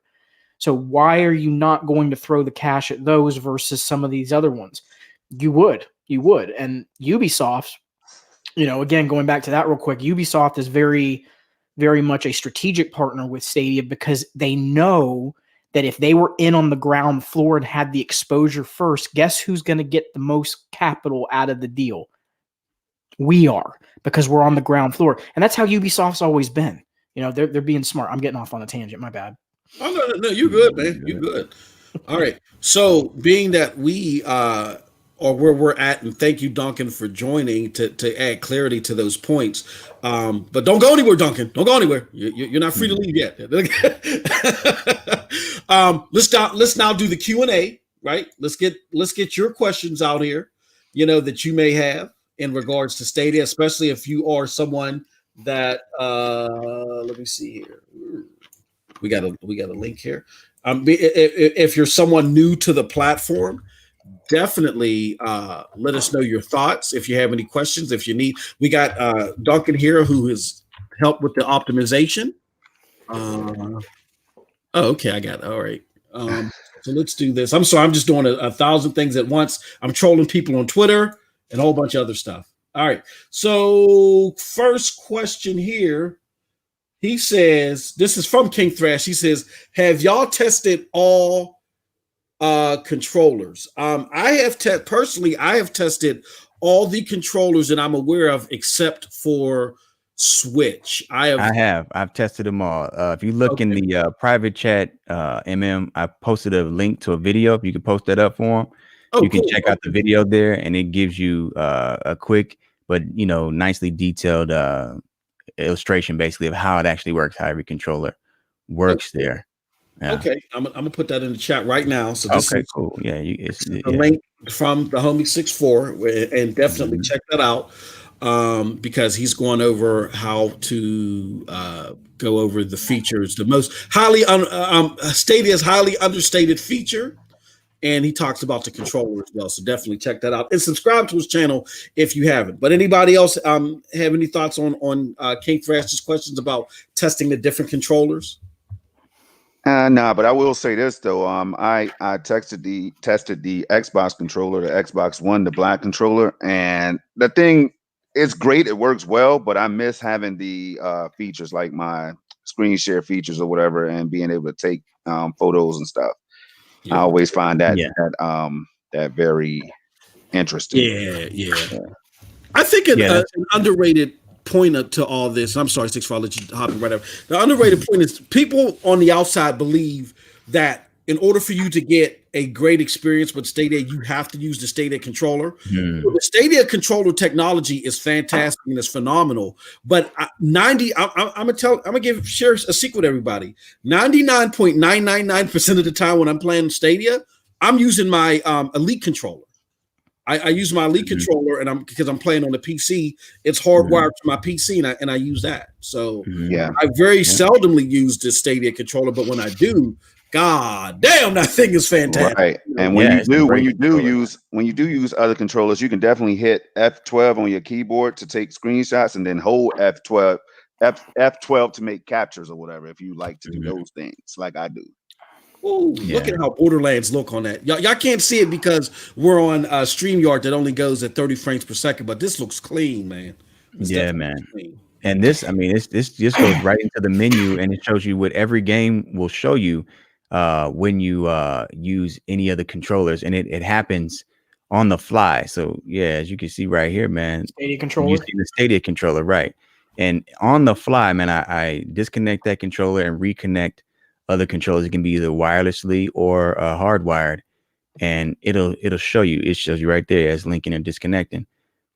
So why are you not going to throw the cash at those versus some of these other ones? You would. And Ubisoft, again, going back to that real quick, Ubisoft is very, very much a strategic partner with Stadia because they know that if they were in on the ground floor and had the exposure first, guess who's going to get the most capital out of the deal? We are, because we're on the ground floor. And that's how Ubisoft's always been. They're being smart. I'm getting off on a tangent. My bad. Oh, no, you're good, man. You're good. All right. So being that we are where we're at, and thank you, Duncan, for joining to add clarity to those points. But don't go anywhere, Duncan. Don't go anywhere. You're not free to leave yet. Let's now do the Q&A, right? Let's get your questions out here, that you may have in regards to Stadia, especially if you are someone that let me see here. We got a link here. If you're someone new to the platform, definitely let us know your thoughts. If you have any questions, if you need, we got Duncan here who has helped with the optimization. Okay, I got it. All right. So let's do this. I'm sorry, I'm just doing 1,000 things at once. I'm trolling people on Twitter and a whole bunch of other stuff. All right. So first question here. He says, this is from King Thrash. He says, have y'all tested all controllers? I have tested all the controllers that I'm aware of, except for Switch. I've tested them all. If you look in the private chat, I posted a link to a video. If you can post that up for them, you can check out the video there, and it gives you a quick but nicely detailed illustration, basically, of how it actually works, how every controller works there. Yeah. Okay, I'm gonna put that in the chat right now. So this is cool. Yeah, it's the link from the homie 64, and definitely check that out, because he's going over how to go over the features, the most Stadia's highly understated feature, and he talks about the controller as well. So definitely check that out and subscribe to his channel if you haven't. But anybody else have any thoughts on King Thrash's questions about testing the different controllers? Nah, but I will say this though. I tested the Xbox controller, the Xbox One, the black controller, and the thing is great. It works well, but I miss having the features like my screen share features or whatever, and being able to take photos and stuff. Yeah. I always find that very interesting. Yeah. I think an underrated point to all this. I'm sorry, 64, I'll let you hop in right up. The underrated point is people on the outside believe that in order for you to get a great experience with Stadia, you have to use the Stadia controller. So the Stadia controller technology is fantastic and it's phenomenal. But I'm gonna share a secret, everybody. 99.999% of the time when I'm playing Stadia, I'm using my Elite controller. I use my Elite controller, and because I'm playing on the PC, it's hardwired to my PC, and I use that. So I very seldomly use the Stadia controller, but when I do, god damn, that thing is fantastic. Right. And when you do use other controllers, you can definitely hit F12 on your keyboard to take screenshots, and then hold F12 to make captures or whatever, if you like to do those things like I do. Ooh, look at how Borderlands look on that. Y'all can't see it because we're on StreamYard that only goes at 30 frames per second, but this looks clean, man. Man. Clean. And this just goes right into the menu, and it shows you what every game will show you when you use any of the controllers, and it happens on the fly. So as you can see right here, man, Stadia controller. You see the Stadia controller, right? And on the fly, man, I disconnect that controller and reconnect other controllers. It can be either wirelessly or hardwired, and it'll show you. It shows you right there as linking and disconnecting.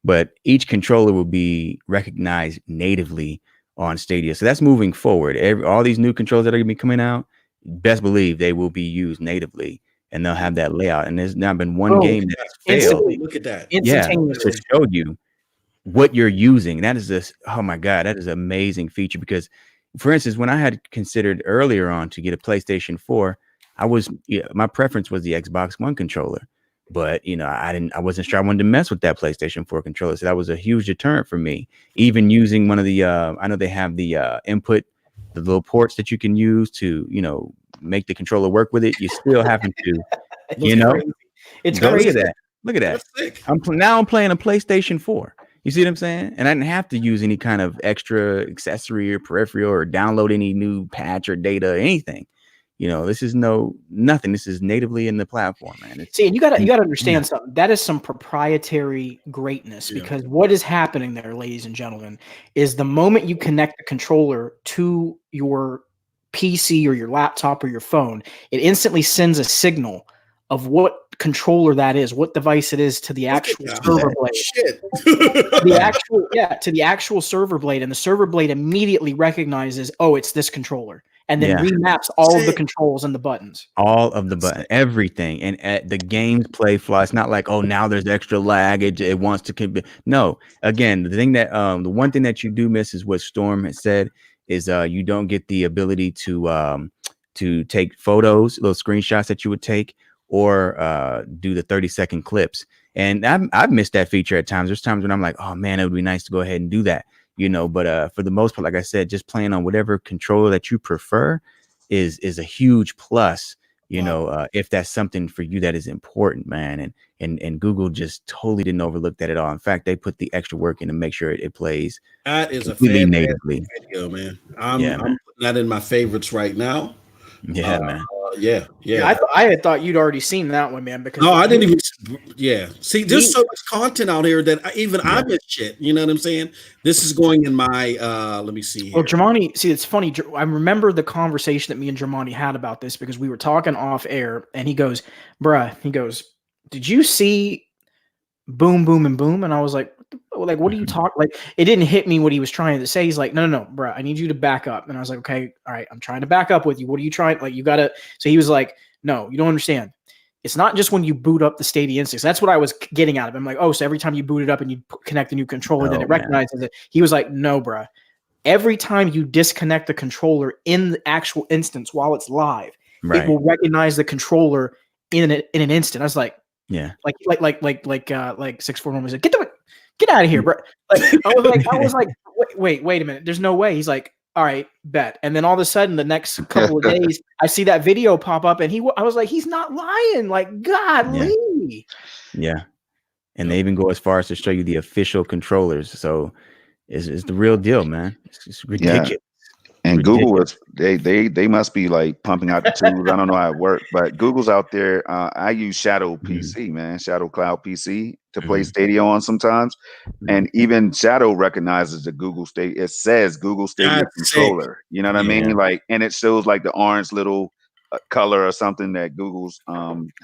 But each controller will be recognized natively on Stadia. So that's moving forward. All these new controllers that are going to be coming out, best believe they will be used natively, and they'll have that layout. And there's not been one game that's failed. Look at that. To show you what you're using. That is oh my God, that is an amazing feature. Because, for instance, when I had considered earlier on to get a PlayStation 4, my preference was the Xbox One controller. But I wasn't sure I wanted to mess with that PlayStation 4 controller. So that was a huge deterrent for me. Even using one of the I know they have the input, the little ports that you can use to, make the controller work with it. You still having to, it's crazy. Look at that. I'm playing a PlayStation 4. You see what I'm saying? And I didn't have to use any kind of extra accessory or peripheral or download any new patch or data or anything. This is nothing. This is natively in the platform, man. And you gotta understand something. That is some proprietary greatness, because what is happening there, ladies and gentlemen, is the moment you connect the controller to your PC or your laptop or your phone, it instantly sends a signal of what controller that is, what device it is, to the actual server blade. To the actual server blade, and the server blade immediately recognizes, it's this controller, and then remaps all of the controls and the buttons. All of the buttons, everything, and the games play fly. It's not like, now there's extra lag. It wants to. No, again, the thing that the one thing that you do miss is what Storm has said is you don't get the ability to take photos, little screenshots that you would take, or do the 30-second clips. And I've missed that feature at times. There's times when I'm like, oh man, it would be nice to go ahead and do that, but for the most part, like I said, just playing on whatever controller that you prefer is a huge plus, if that's something for you that is important, man. And Google just totally didn't overlook that at all. In fact, they put the extra work in to make sure it plays. That is completely natively. Video, man. I'm putting that in my favorites right now. Yeah, man. Yeah. I had thought you'd already seen that one, man. Because No, I didn't even. Yeah. See, there's so much content out here that I miss shit. You know what I'm saying? This is going in my. Let me see here. Well, Germani, see, it's funny. I remember the conversation that me and Germani had about this because we were talking off air, and he goes, "Bruh," he goes, "Did you see Boom, Boom, and Boom?" And I was like, what are you talking? Like, it didn't hit me what he was trying to say. He's like, no, bruh, I need you to back up. And I was like, okay, all right, I'm trying to back up with you. What are you trying? Like, you gotta. So he was like, no, you don't understand. It's not just when you boot up the Stadia instance. That's what I was getting out of it. I'm like, oh, so every time you boot it up and you connect a new controller, then it recognizes it. He was like, no, bruh. Every time you disconnect the controller in the actual instance while it's live, it will recognize the controller in an instant. I was like, yeah, like 6'4" normally said, get out of here, bro. Like, I was like, wait a minute. There's no way. He's like, all right, bet. And then all of a sudden, the next couple of days, I see that video pop up, and I was like, he's not lying. Like, godly. Yeah. And they even go as far as to show you the official controllers. So it's the real deal, man. It's ridiculous. Yeah. And Google was they must be like pumping out the tools. I don't know how it works, but Google's out there. I use Shadow PC, man, Shadow Cloud PC to play Stadia on sometimes, and even Shadow recognizes the Google Stadia. It says Google Stadia controller. You know what I mean? Like, and it shows like the orange little color or something that Google's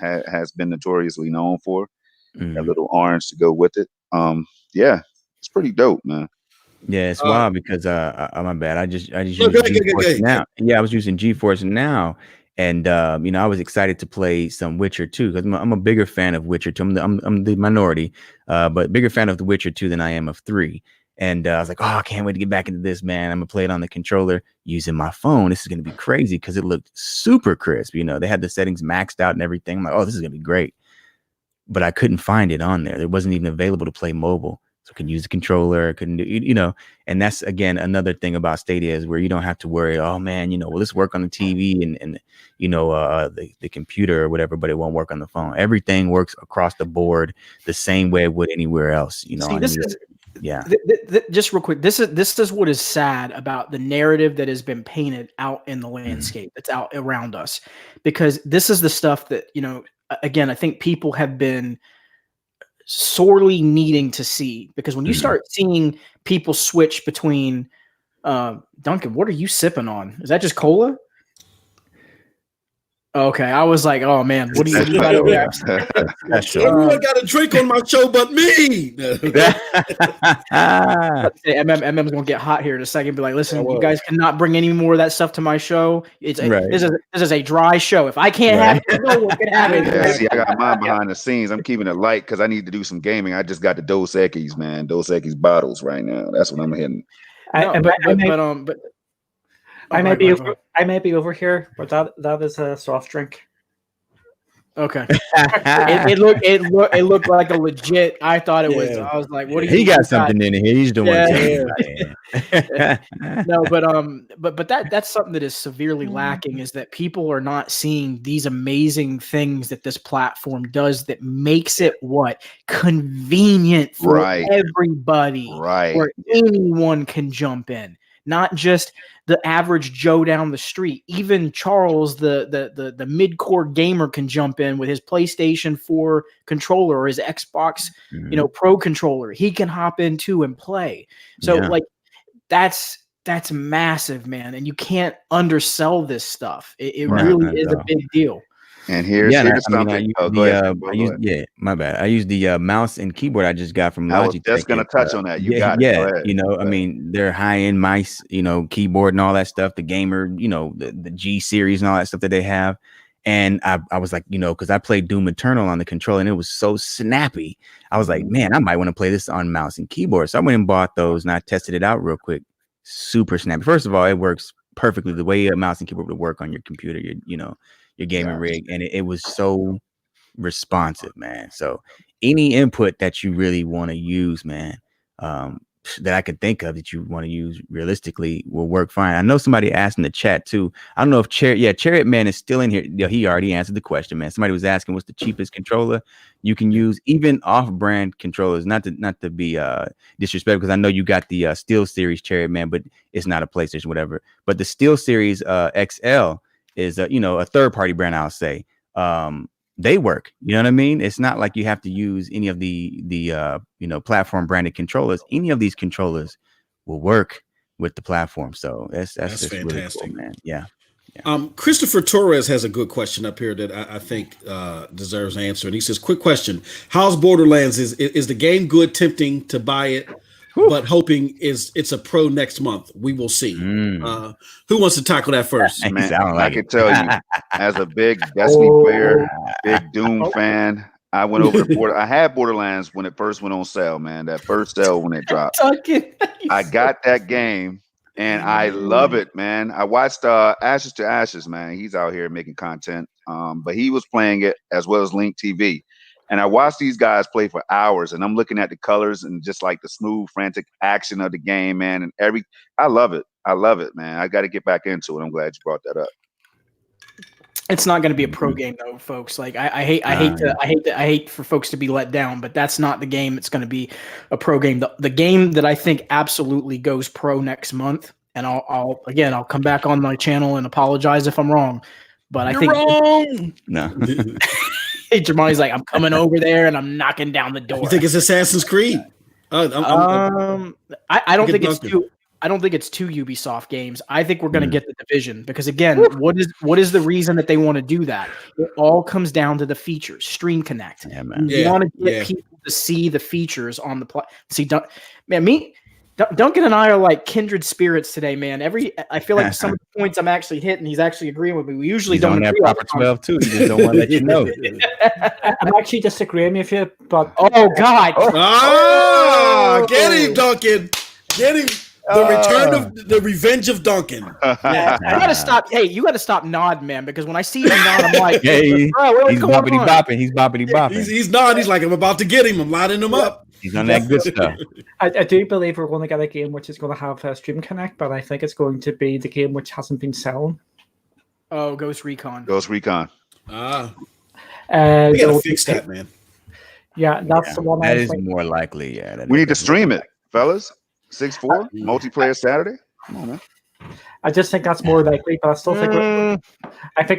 has been notoriously known for. That little orange to go with it. Yeah, it's pretty dope, man. Yeah, it's wild because my bad. I just use GeForce now. Yeah, I was using GeForce now, and I was excited to play some Witcher 2 because I'm a bigger fan of Witcher 2. I'm the minority, but bigger fan of the Witcher 2 than I am of 3. And I was like, oh, I can't wait to get back into this, man. I'm gonna play it on the controller using my phone. This is gonna be crazy because it looked super crisp. They had the settings maxed out and everything. I'm like, oh, this is gonna be great. But I couldn't find it on there. It wasn't even available to play mobile. So I could use the controller, I couldn't do, and that's again another thing about Stadia is where you don't have to worry, oh man, will this work on the TV and the computer or whatever, but it won't work on the phone. Everything works across the board the same way it would anywhere else, just real quick, this is what is sad about the narrative that has been painted out in the landscape that's out around us, because this is the stuff that, again, I think people have been sorely needing to see, because when you start seeing people switch between Duncan, what are you sipping on? Is that just cola? Okay, I was like, oh man, what do you got over there? Everyone got a drink on my show but me. MM's gonna get hot here in a second. Be like, listen, you guys cannot bring any more of that stuff to my show. This is a dry show. If I can't have it, no one can have it. Yeah, see, I got mine behind the scenes. I'm keeping it light because I need to do some gaming. I just got the Dos Equis, man. Dos Equis bottles right now. That's what I'm hitting. I may be over here, but that is a soft drink. Okay. it looked like a legit. I thought it was. I was like, what do you? He got something in here. He's doing. No, but that's something that is severely lacking, is that people are not seeing these amazing things that this platform does that makes it convenient for everybody, where anyone can jump in. Not just the average Joe down the street. Even Charles, the mid-core gamer, can jump in with his PlayStation 4 controller or his Xbox, Pro controller. He can hop in too and play. So that's massive, man. And you can't undersell this stuff. It really is a big deal. And here's something. My bad. I use the mouse and keyboard I just got from Logitech. I was just going to touch on that. I mean, they're high-end mice, keyboard and all that stuff, the gamer, the G series and all that stuff that they have. And I was like, because I played Doom Eternal on the controller and it was so snappy. I was like, man, I might want to play this on mouse and keyboard. So I went and bought those and I tested it out real quick. Super snappy. First of all, it works perfectly the way a mouse and keyboard would work on your computer, your gaming rig, and it was so responsive, man. So any input that you really want to use, man, that I could think of that you want to use realistically will work fine. I know somebody asked in the chat too. I don't know if Chariot Man is still in here. He already answered the question, man. Somebody was asking what's the cheapest controller you can use, even off-brand controllers. Not to be disrespectful, because I know you got the Steel Series Chariot Man, but it's not a PlayStation, whatever. But the Steel Series XL is a third party brand, I'll say. They work. You know what I mean? It's not like you have to use any of the platform branded controllers. Any of these controllers will work with the platform. So that's just fantastic, really cool, man. Yeah. Christopher Torres has a good question up here that I think deserves an answer. And he says, quick question. How's Borderlands? Is the game good? Tempting to buy it, but hoping it's a pro next month. We will see. Who wants to tackle that first? Man, I can tell you, as a big Destiny player, big Doom fan, I went over to I had Borderlands when it first went on sale, man. That first sale when it dropped. I got that game. And I love it, man. I watched Ashes to Ashes, man. He's out here making content. But he was playing it as well as Link TV. And I watched these guys play for hours, and I'm looking at the colors and just like the smooth, frantic action of the game, man. And I love it. I love it, man. I got to get back into it. I'm glad you brought that up. It's not going to be a pro game though, folks. Like I hate for folks to be let down, but that's not the game. It's going to be a pro game. The game that I think absolutely goes pro next month, and I'll come back on my channel and apologize if I'm wrong, but You're wrong. No. Hey, Jermani's like, I'm coming over there and I'm knocking down the door. You think it's Assassin's Creed? I don't think it's too. I don't think it's 2 Ubisoft games. I think we're going to get the Division because, again, what is the reason that they want to do that? It all comes down to the features. Stream Connect. Yeah, man. You want to get people to see the features on the Duncan and I are like kindred spirits today, man. I feel like some of the points I'm actually hitting, he's actually agreeing with me. We usually don't agree on that proper 12 too. He just don't want to let you know. I'm actually disagreeing with you, but oh God! Get him, Duncan! Get him! The revenge of Duncan. Yeah, I gotta stop. Hey, you gotta stop nodding, man, because when I see him nod, I'm like, hey, he's boppity bopping. He's boppity bopping. He's nodding. He's like, I'm about to get him. I'm lining him up. He's on that good stuff. I do believe we're going to get a game which is going to have Stream Connect, but I think it's going to be the game which hasn't been selling. Oh, Ghost Recon. We gotta fix that, man. Yeah, that's the one. That is more likely. Yeah, we need to stream it, fellas. 6-4 multiplayer Saturday. Come on, man. I just think that's more likely, but I still think we're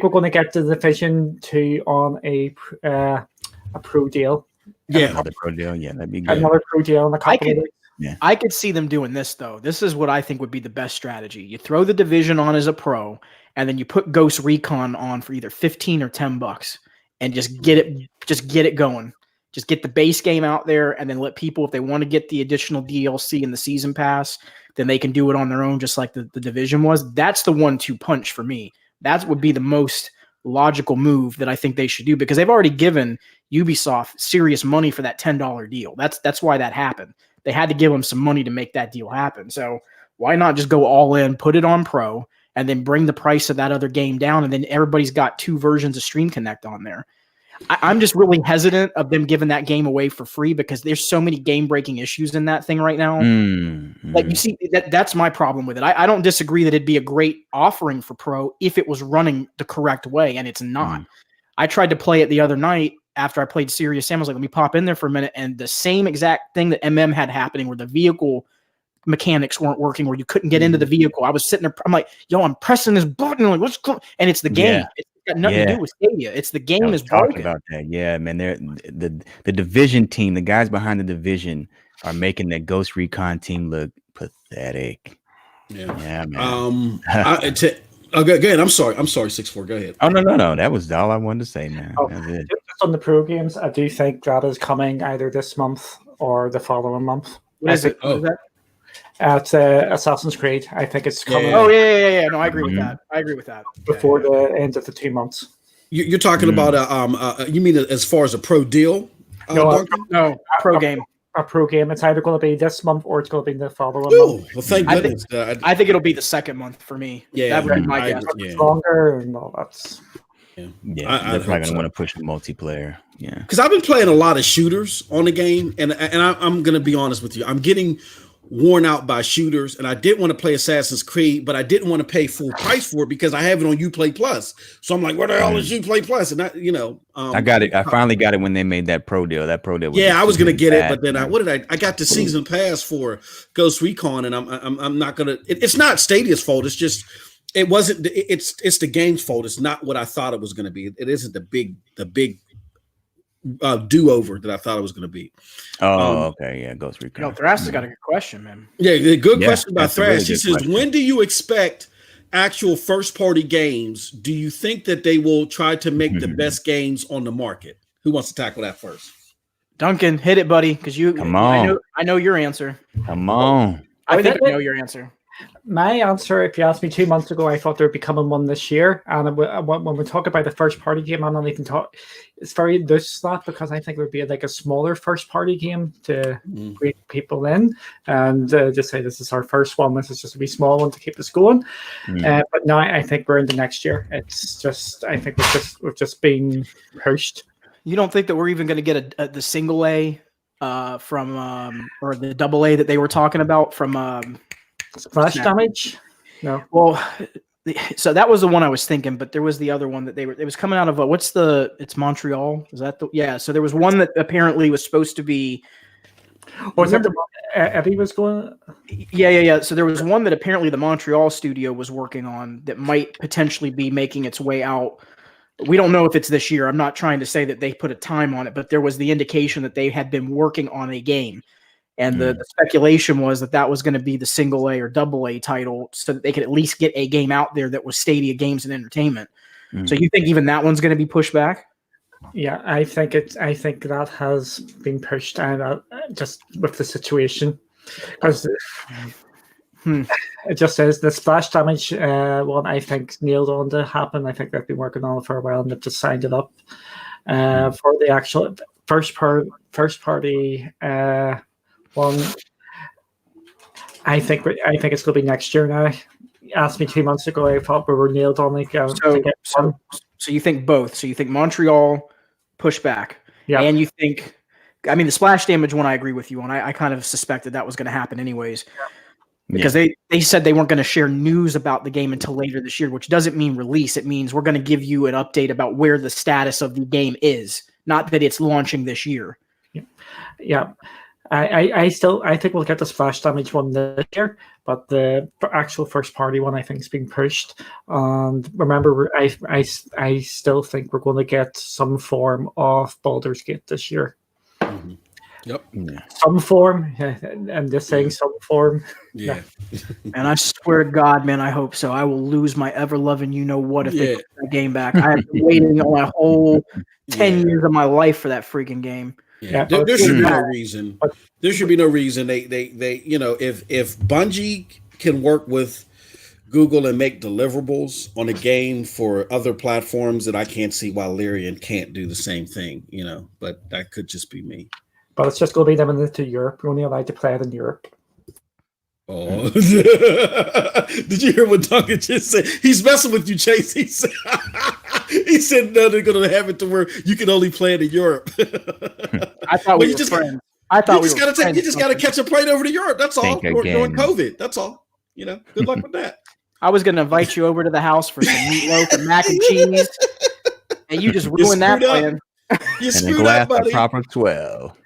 going to get the Division 2 on a pro deal. Yeah, another pro deal. Yeah, that'd be good. Another pro deal in a couple of weeks. Yeah. I could see them doing this though. This is what I think would be the best strategy. You throw the Division on as a pro, and then you put Ghost Recon on for either $15 or $10, and just get it going. Just get the base game out there, and then let people, if they want to get the additional DLC and the season pass, then they can do it on their own, just like the Division was. That's the 1-2 punch for me. That would be the most logical move that I think they should do, because they've already given Ubisoft serious money for that $10 deal. That's why that happened. They had to give them some money to make that deal happen. So why not just go all in, put it on pro, and then bring the price of that other game down, and then everybody's got 2 versions of Stream Connect on there. I'm just really hesitant of them giving that game away for free, because there's so many game-breaking issues in that thing right now. Like, you see, that's my problem with it. I don't disagree that it'd be a great offering for pro if it was running the correct way, and it's not. I tried to play it the other night after I played Serious Sam. I was like, let me pop in there for a minute, and the same exact thing that MM had happening, where the vehicle mechanics weren't working, where you couldn't get into the vehicle. I was sitting there, I'm like, yo, I'm pressing this button, like, what's going on? And it's the game. Yeah. It's got nothing to do with Stadia. It's the game is broken. About that. Yeah, man. The Division team, the guys behind the Division, are making that Ghost Recon team look pathetic. Yeah, man. Go ahead. I'm sorry, 6-4. Go ahead. Oh no. That was all I wanted to say, man. Just on the pro games, I do think that is coming either this month or the following month. What is it? At Assassin's Creed, I think it's coming. Oh yeah. No, I agree with that. Before the end of the 2 months. You're talking about you mean as far as a pro deal? No, pro game. A pro game. It's either going to be this month or it's going to be the following month. Well, thank goodness. I think it'll be the second month for me. Yeah, that would be my guess. It's longer and all that's. Yeah, they're probably gonna want to push the multiplayer. Yeah, because I've been playing a lot of shooters on the game, and I'm gonna be honest with you. I'm getting worn out by shooters, and I didn't want to play Assassin's Creed, but I didn't want to pay full price for it because I have it on Uplay Plus. So I'm like, where the hell is Uplay Plus? And I got it. I finally got it when they made that pro deal. That pro deal. I was gonna get it, but then I got the season pass for Ghost Recon, and I'm not gonna. It's not Stadia's fault. It's just It wasn't. It's the game's fault. It's not what I thought it was going to be. It isn't the big do over that I thought it was going to be. Okay, yeah, Ghost Recon. Thrash has got a good question, man. Yeah, good question about that's a Thrash. really He good says, question. when do you expect actual first party games? Do you think that they will try to make the best games on the market? Who wants to tackle that first? Duncan, hit it, buddy, because Come on. I know your answer. Come on. I think I know your answer. My answer, if you asked me 2 months ago, I thought there would be coming one this year. And when we talk about the first party game, I'm not even talking. It's very loose that because I think there would be like a smaller first party game to bring people in and just say this is our first one. This is just a wee small one to keep us going. But now I think we're into next year. It's just I think we've just been pushed. You don't think that we're even going to get the single A from or the double A that they were talking about from Splash Damage? No. Well, so that was the one I was thinking, but there was the other one that it was coming out of it's Montreal. Is that yeah? So there was one that apparently was supposed to be. Was that the one Eddie was going? Yeah. So there was one that apparently the Montreal studio was working on that might potentially be making its way out. We don't know if it's this year. I'm not trying to say that they put a time on it, but there was the indication that they had been working on a game. And the speculation was that was going to be the single A or double A title so that they could at least get a game out there that was Stadia Games and Entertainment. So you think even that one's going to be pushed back? Yeah, I think that has been pushed and just with the situation. Because it just says the Splash Damage one, I think, nailed on to happen. I think they've been working on it for a while and they've just signed it up for the actual first party one. I think it's going to be next year now. You asked me 2 months ago. I thought we were nailed on it. So you think both? So you think Montreal pushback? Yeah. And you think, I mean, the Splash Damage one, I agree with you on. I kind of suspected that was going to happen anyways. Because they said they weren't going to share news about the game until later this year, which doesn't mean release. It means we're going to give you an update about where the status of the game is, not that it's launching this year. Yeah. I think we'll get the Splash Damage one this year, but the actual first party one I think is being pushed. And remember, I still think we're going to get some form of Baldur's Gate this year. Mm-hmm. Yep. Some form. I'm just saying some form. Yeah. And I swear to God, man, I hope so. I will lose my ever-loving you-know-what if they put that game back. I have been waiting on a whole 10 years of my life for that freaking game. Yeah, there should be no reason. There should be no reason they if Bungie can work with Google and make deliverables on a game for other platforms, that I can't see why Lyrian can't do the same thing. But that could just be me. But it's just going to be limited to Europe. We're only allowed to play it in Europe. Oh, did you hear what Duncan just said? He's messing with you, Chase. He said no, they're going to have it to where you can only play it in Europe. I thought we were friends. You just got to catch a plane over to Europe. That's all. During COVID. That's all. Good luck with that. I was going to invite you over to the house for some meatloaf and mac and cheese, and you just ruined that plan. You and a glass of proper 12.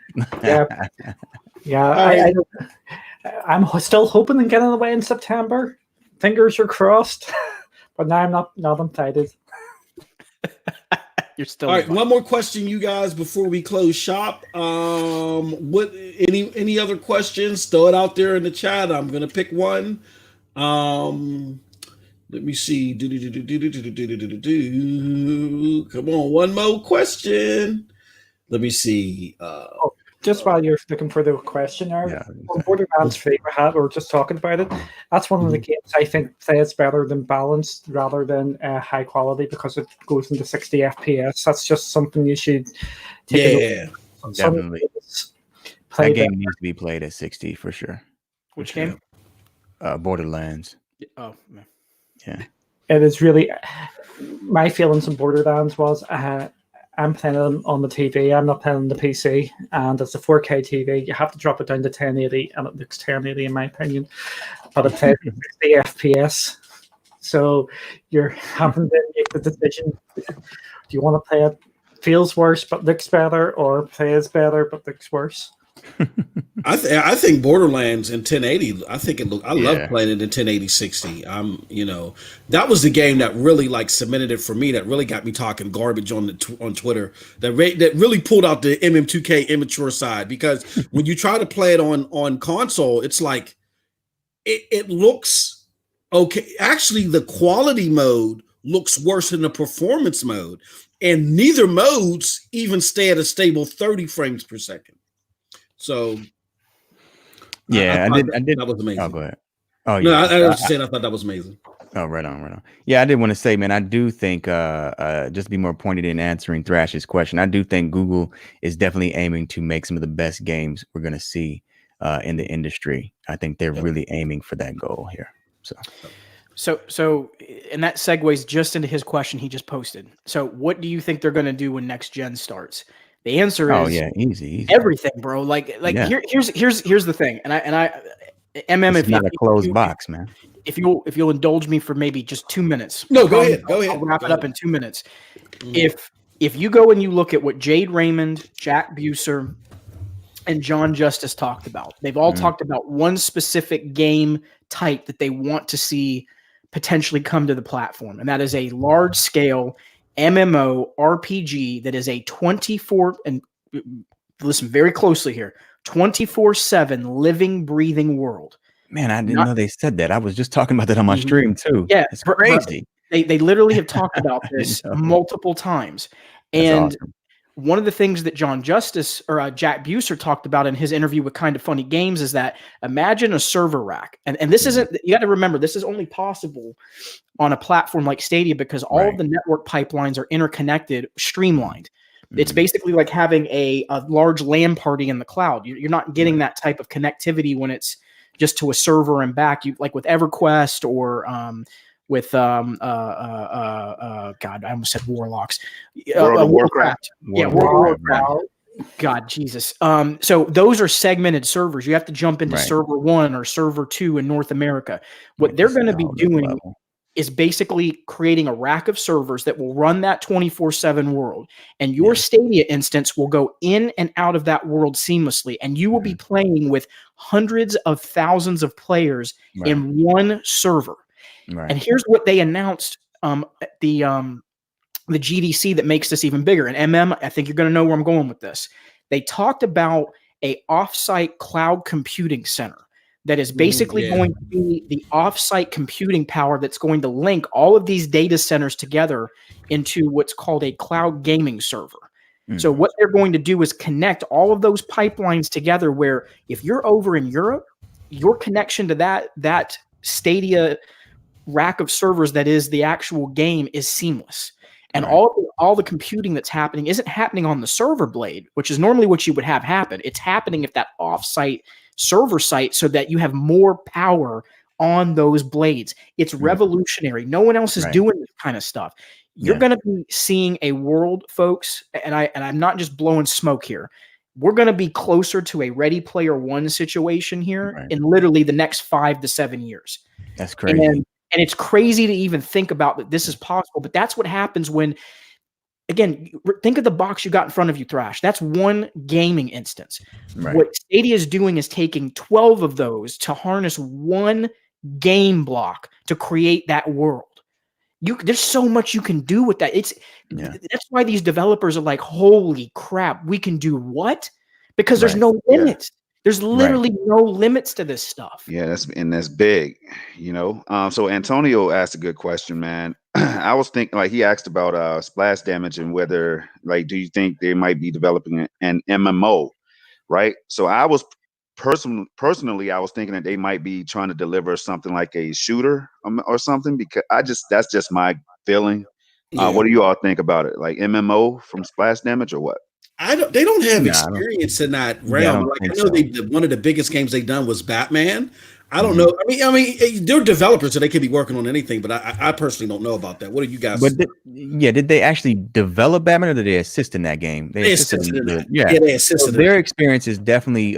Yeah. I'm still hoping to get it away in September. Fingers are crossed, but now I'm not excited. You're still all right. One more question, you guys, before we close shop. What? Any other questions? Throw it out there in the chat. I'm gonna pick one. Let me see. Come on, one more question. Let me see. Just while you're looking for the question, Borderlands 3, we were just talking about it. That's one of the games I think plays better than balanced rather than high quality because it goes into 60 FPS. That's just something you should take. Definitely. That game needs to be played at 60 for sure. Which game? Borderlands. Oh, man. Yeah. It is really my feelings on Borderlands was I'm playing it on the TV. I'm not playing on the PC, and it's a 4K TV. You have to drop it down to 1080, and it looks 1080 in my opinion. But it plays 60 FPS, so you're having to make the decision: do you want to play it feels worse but looks better, or plays better but looks worse? I think Borderlands in 1080. I think it look. I love playing it in 1080 60. That was the game that really like cemented it for me. That really got me talking garbage on Twitter. That really pulled out the MM2K immature side, because when you try to play it on console, it's like it looks okay. Actually, the quality mode looks worse than the performance mode, and neither modes even stay at a stable 30 frames per second. So. Yeah, I did. That was amazing. Oh, go ahead. Oh, no, yeah. I was just saying I thought that was amazing. Oh, right on. Yeah, I did want to say, man, I do think, just to be more pointed in answering Thrash's question, I do think Google is definitely aiming to make some of the best games we're going to see in the industry. I think they're really aiming for that goal here. So, and that segues just into his question he just posted. So, what do you think they're going to do when next gen starts? The answer is easy. Everything, bro. Like here's the thing. And I MM, it's not a closed box, man. If you'll indulge me for maybe just 2 minutes. No, go ahead. I'll wrap it up in 2 minutes. Mm-hmm. If you go and you look at what Jade Raymond, Jack Buser, and John Justice talked about, they've all talked about one specific game type that they want to see potentially come to the platform, and that is a large scale MMO RPG that is a 24, and listen very closely here, 24/7 living, breathing world. Man, I didn't know they said that. I was just talking about that on my stream too. Yeah, it's crazy. They literally have talked about this multiple times. And awesome. One of the things that John Justice or Jack Buser talked about in his interview with Kind of Funny Games is that imagine a server rack. And this isn't, you got to remember, this is only possible on a platform like Stadia because all of the network pipelines are interconnected, streamlined. It's basically like having a large LAN party in the cloud. You're not getting that type of connectivity when it's just to a server and back. You like with EverQuest or with God, I almost said Warlocks. World of Warcraft. Yeah, World of Warcraft. God, Jesus. So those are segmented servers. You have to jump into server 1 or server 2 in North America. What they're going to be doing is basically creating a rack of servers that will run that 24/7 world. And your Stadia instance will go in and out of that world seamlessly. And you will be playing with hundreds of thousands of players in one server. Right. And here's what they announced the GDC that makes this even bigger. And MM, I think you're going to know where I'm going with this. They talked about a offsite cloud computing center that is basically going to be the offsite computing power that's going to link all of these data centers together into what's called a cloud gaming server. So what they're going to do is connect all of those pipelines together where if you're over in Europe, your connection to that Stadia rack of servers that is the actual game is seamless. And all the computing that's happening isn't happening on the server blade, which is normally what you would have happen. It's happening at that offsite server site so that you have more power on those blades. It's revolutionary. No one else is doing this kind of stuff. You're going to be seeing a world, folks, and I'm not just blowing smoke here. We're going to be closer to a Ready Player One situation here in literally the next 5 to 7 years. That's crazy. And it's crazy to even think about that this is possible, but that's what happens when, again, think of the box you got in front of you, Thrash. That's one gaming instance. What Stadia is doing is taking 12 of those to harness one game block to create that world. There's so much you can do with that. That's why these developers are like, holy crap, we can do what? Because there's no limits. There's literally no limits to this stuff. Yeah, that's big, you know. So Antonio asked a good question, man. I was thinking, like, he asked about splash damage and whether, like, do you think they might be developing an MMO, right? So I was personally, I was thinking that they might be trying to deliver something like a shooter or something, because that's just my feeling. What do you all think about it? Like MMO from splash damage or what? They don't have experience in that realm. I know one of the biggest games they've done was Batman. I don't know. I mean, they're developers, so they could be working on anything. But I personally don't know about that. What do you guys? Did they actually develop Batman, or did they assist in that game? They assisted in that. Yeah, they assisted. So their experience is definitely,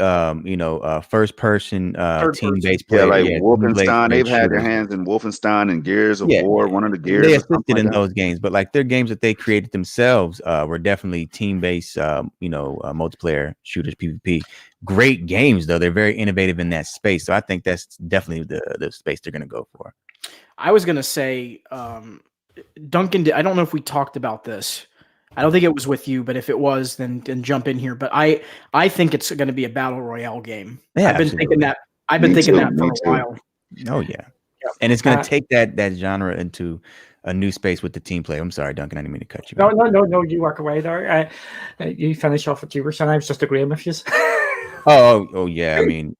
first person team-based play. Yeah, like Wolfenstein. They've had their hands in Wolfenstein and Gears of War. One of the Gears. They assisted in those games, but like their games that they created themselves were definitely team-based, multiplayer shooters, PvP. great games though. They're very innovative in that space. So I think that's definitely the space they're going to go for. I was going to say, Duncan, I don't know if we talked about this. I don't think it was with you, but if it was, then jump in here. But I think it's going to be a battle royale game. Yeah, I've been thinking that. I've been thinking that for a while. Oh yeah, and it's going to take that genre into a new space with the team play. I'm sorry, Duncan, I didn't mean to cut you. No. You work away there. You finish off what you were saying. I was just agreeing with you. Oh yeah. I mean,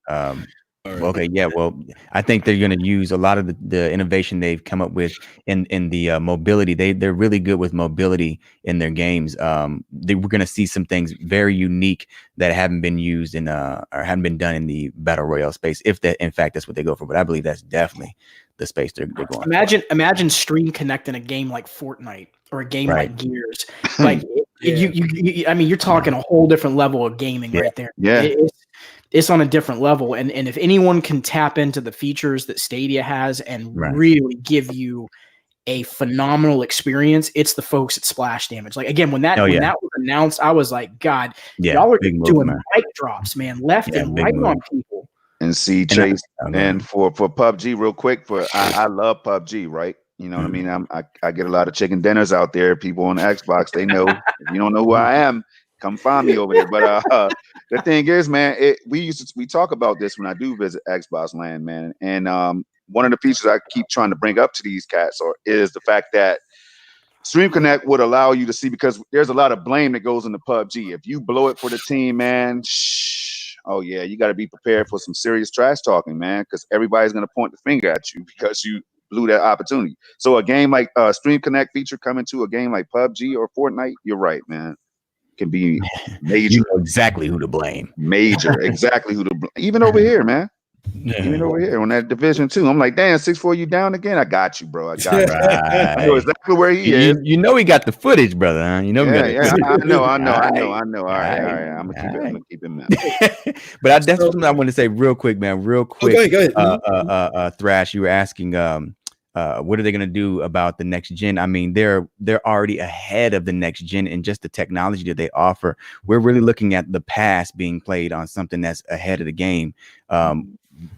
okay, yeah. Well, I think they're going to use a lot of the innovation they've come up with in the mobility. They're really good with mobility in their games. We're going to see some things very unique that haven't been used in or haven't been done in the battle royale space. If that, in fact, that's what they go for. But I believe that's definitely the space they're going. Imagine Stream Connect in a game like Fortnite or a game like Gears. Like I mean, you're talking a whole different level of gaming right there. Yeah. It's on a different level. And if anyone can tap into the features that Stadia has and really give you a phenomenal experience, it's the folks at Splash Damage. Like, again, when that was announced, I was like, God, y'all are doing mic drops, man, left and right on people. And see, Chase, and for PUBG, real quick, I love PUBG, right? You know what I mean? I get a lot of chicken dinners out there. People on Xbox, they know. If you don't know who I am, come find me over there. But the thing is, man, we talk about this when I do visit Xbox Land, man. And one of the features I keep trying to bring up to these cats is the fact that Stream Connect would allow you to see, because there's a lot of blame that goes into PUBG. If you blow it for the team, man, oh yeah, you got to be prepared for some serious trash talking, man, because everybody's going to point the finger at you because you blew that opportunity. So a game like Stream Connect feature coming to a game like PUBG or Fortnite, you're right, man. Can be major. You know exactly who to blame. Major, exactly who to blame. Even over here, man. Even over here on that Division 2. I'm like, damn, 6-4, you down again? I got you, bro. I got you. I know exactly where he is. You know he got the footage, brother. Huh? You know, I know. All right. I'm gonna keep him in. But that's something I want to say real quick, man. Real quick. Go ahead. Thrash, you were asking what are they going to do about the next gen? I mean, they're already ahead of the next gen in just the technology that they offer. We're really looking at the past being played on something that's ahead of the game.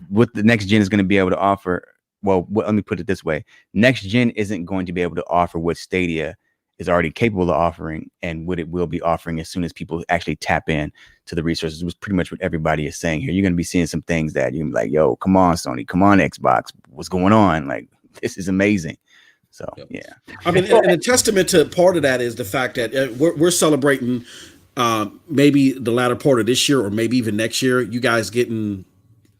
What the next gen is going to be able to offer. Well, let me put it this way. Next gen isn't going to be able to offer what Stadia is already capable of offering and what it will be offering as soon as people actually tap in to the resources. It was pretty much what everybody is saying here. You're going to be seeing some things that you're like, yo, come on, Sony, come on, Xbox, what's going on? Like, this is amazing. So, yeah. I mean, and a testament to part of that is the fact that we're celebrating maybe the latter part of this year or maybe even next year, you guys getting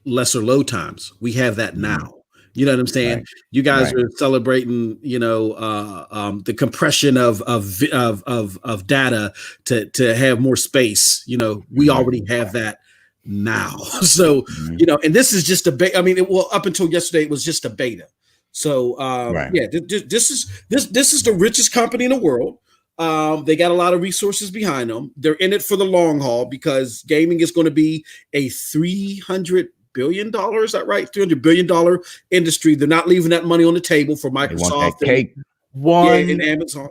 lesser load times. We have that now. You know what I'm saying? Right. You guys are celebrating, the compression of data to have more space. You know, we already have that now. So, and this is just a beta. I mean, up until yesterday, it was just a beta. So, this is the richest company in the world. They got a lot of resources behind them. They're in it for the long haul because gaming is going to be a $300 billion. Is that right? $300 billion industry. They're not leaving that money on the table for Microsoft and Amazon,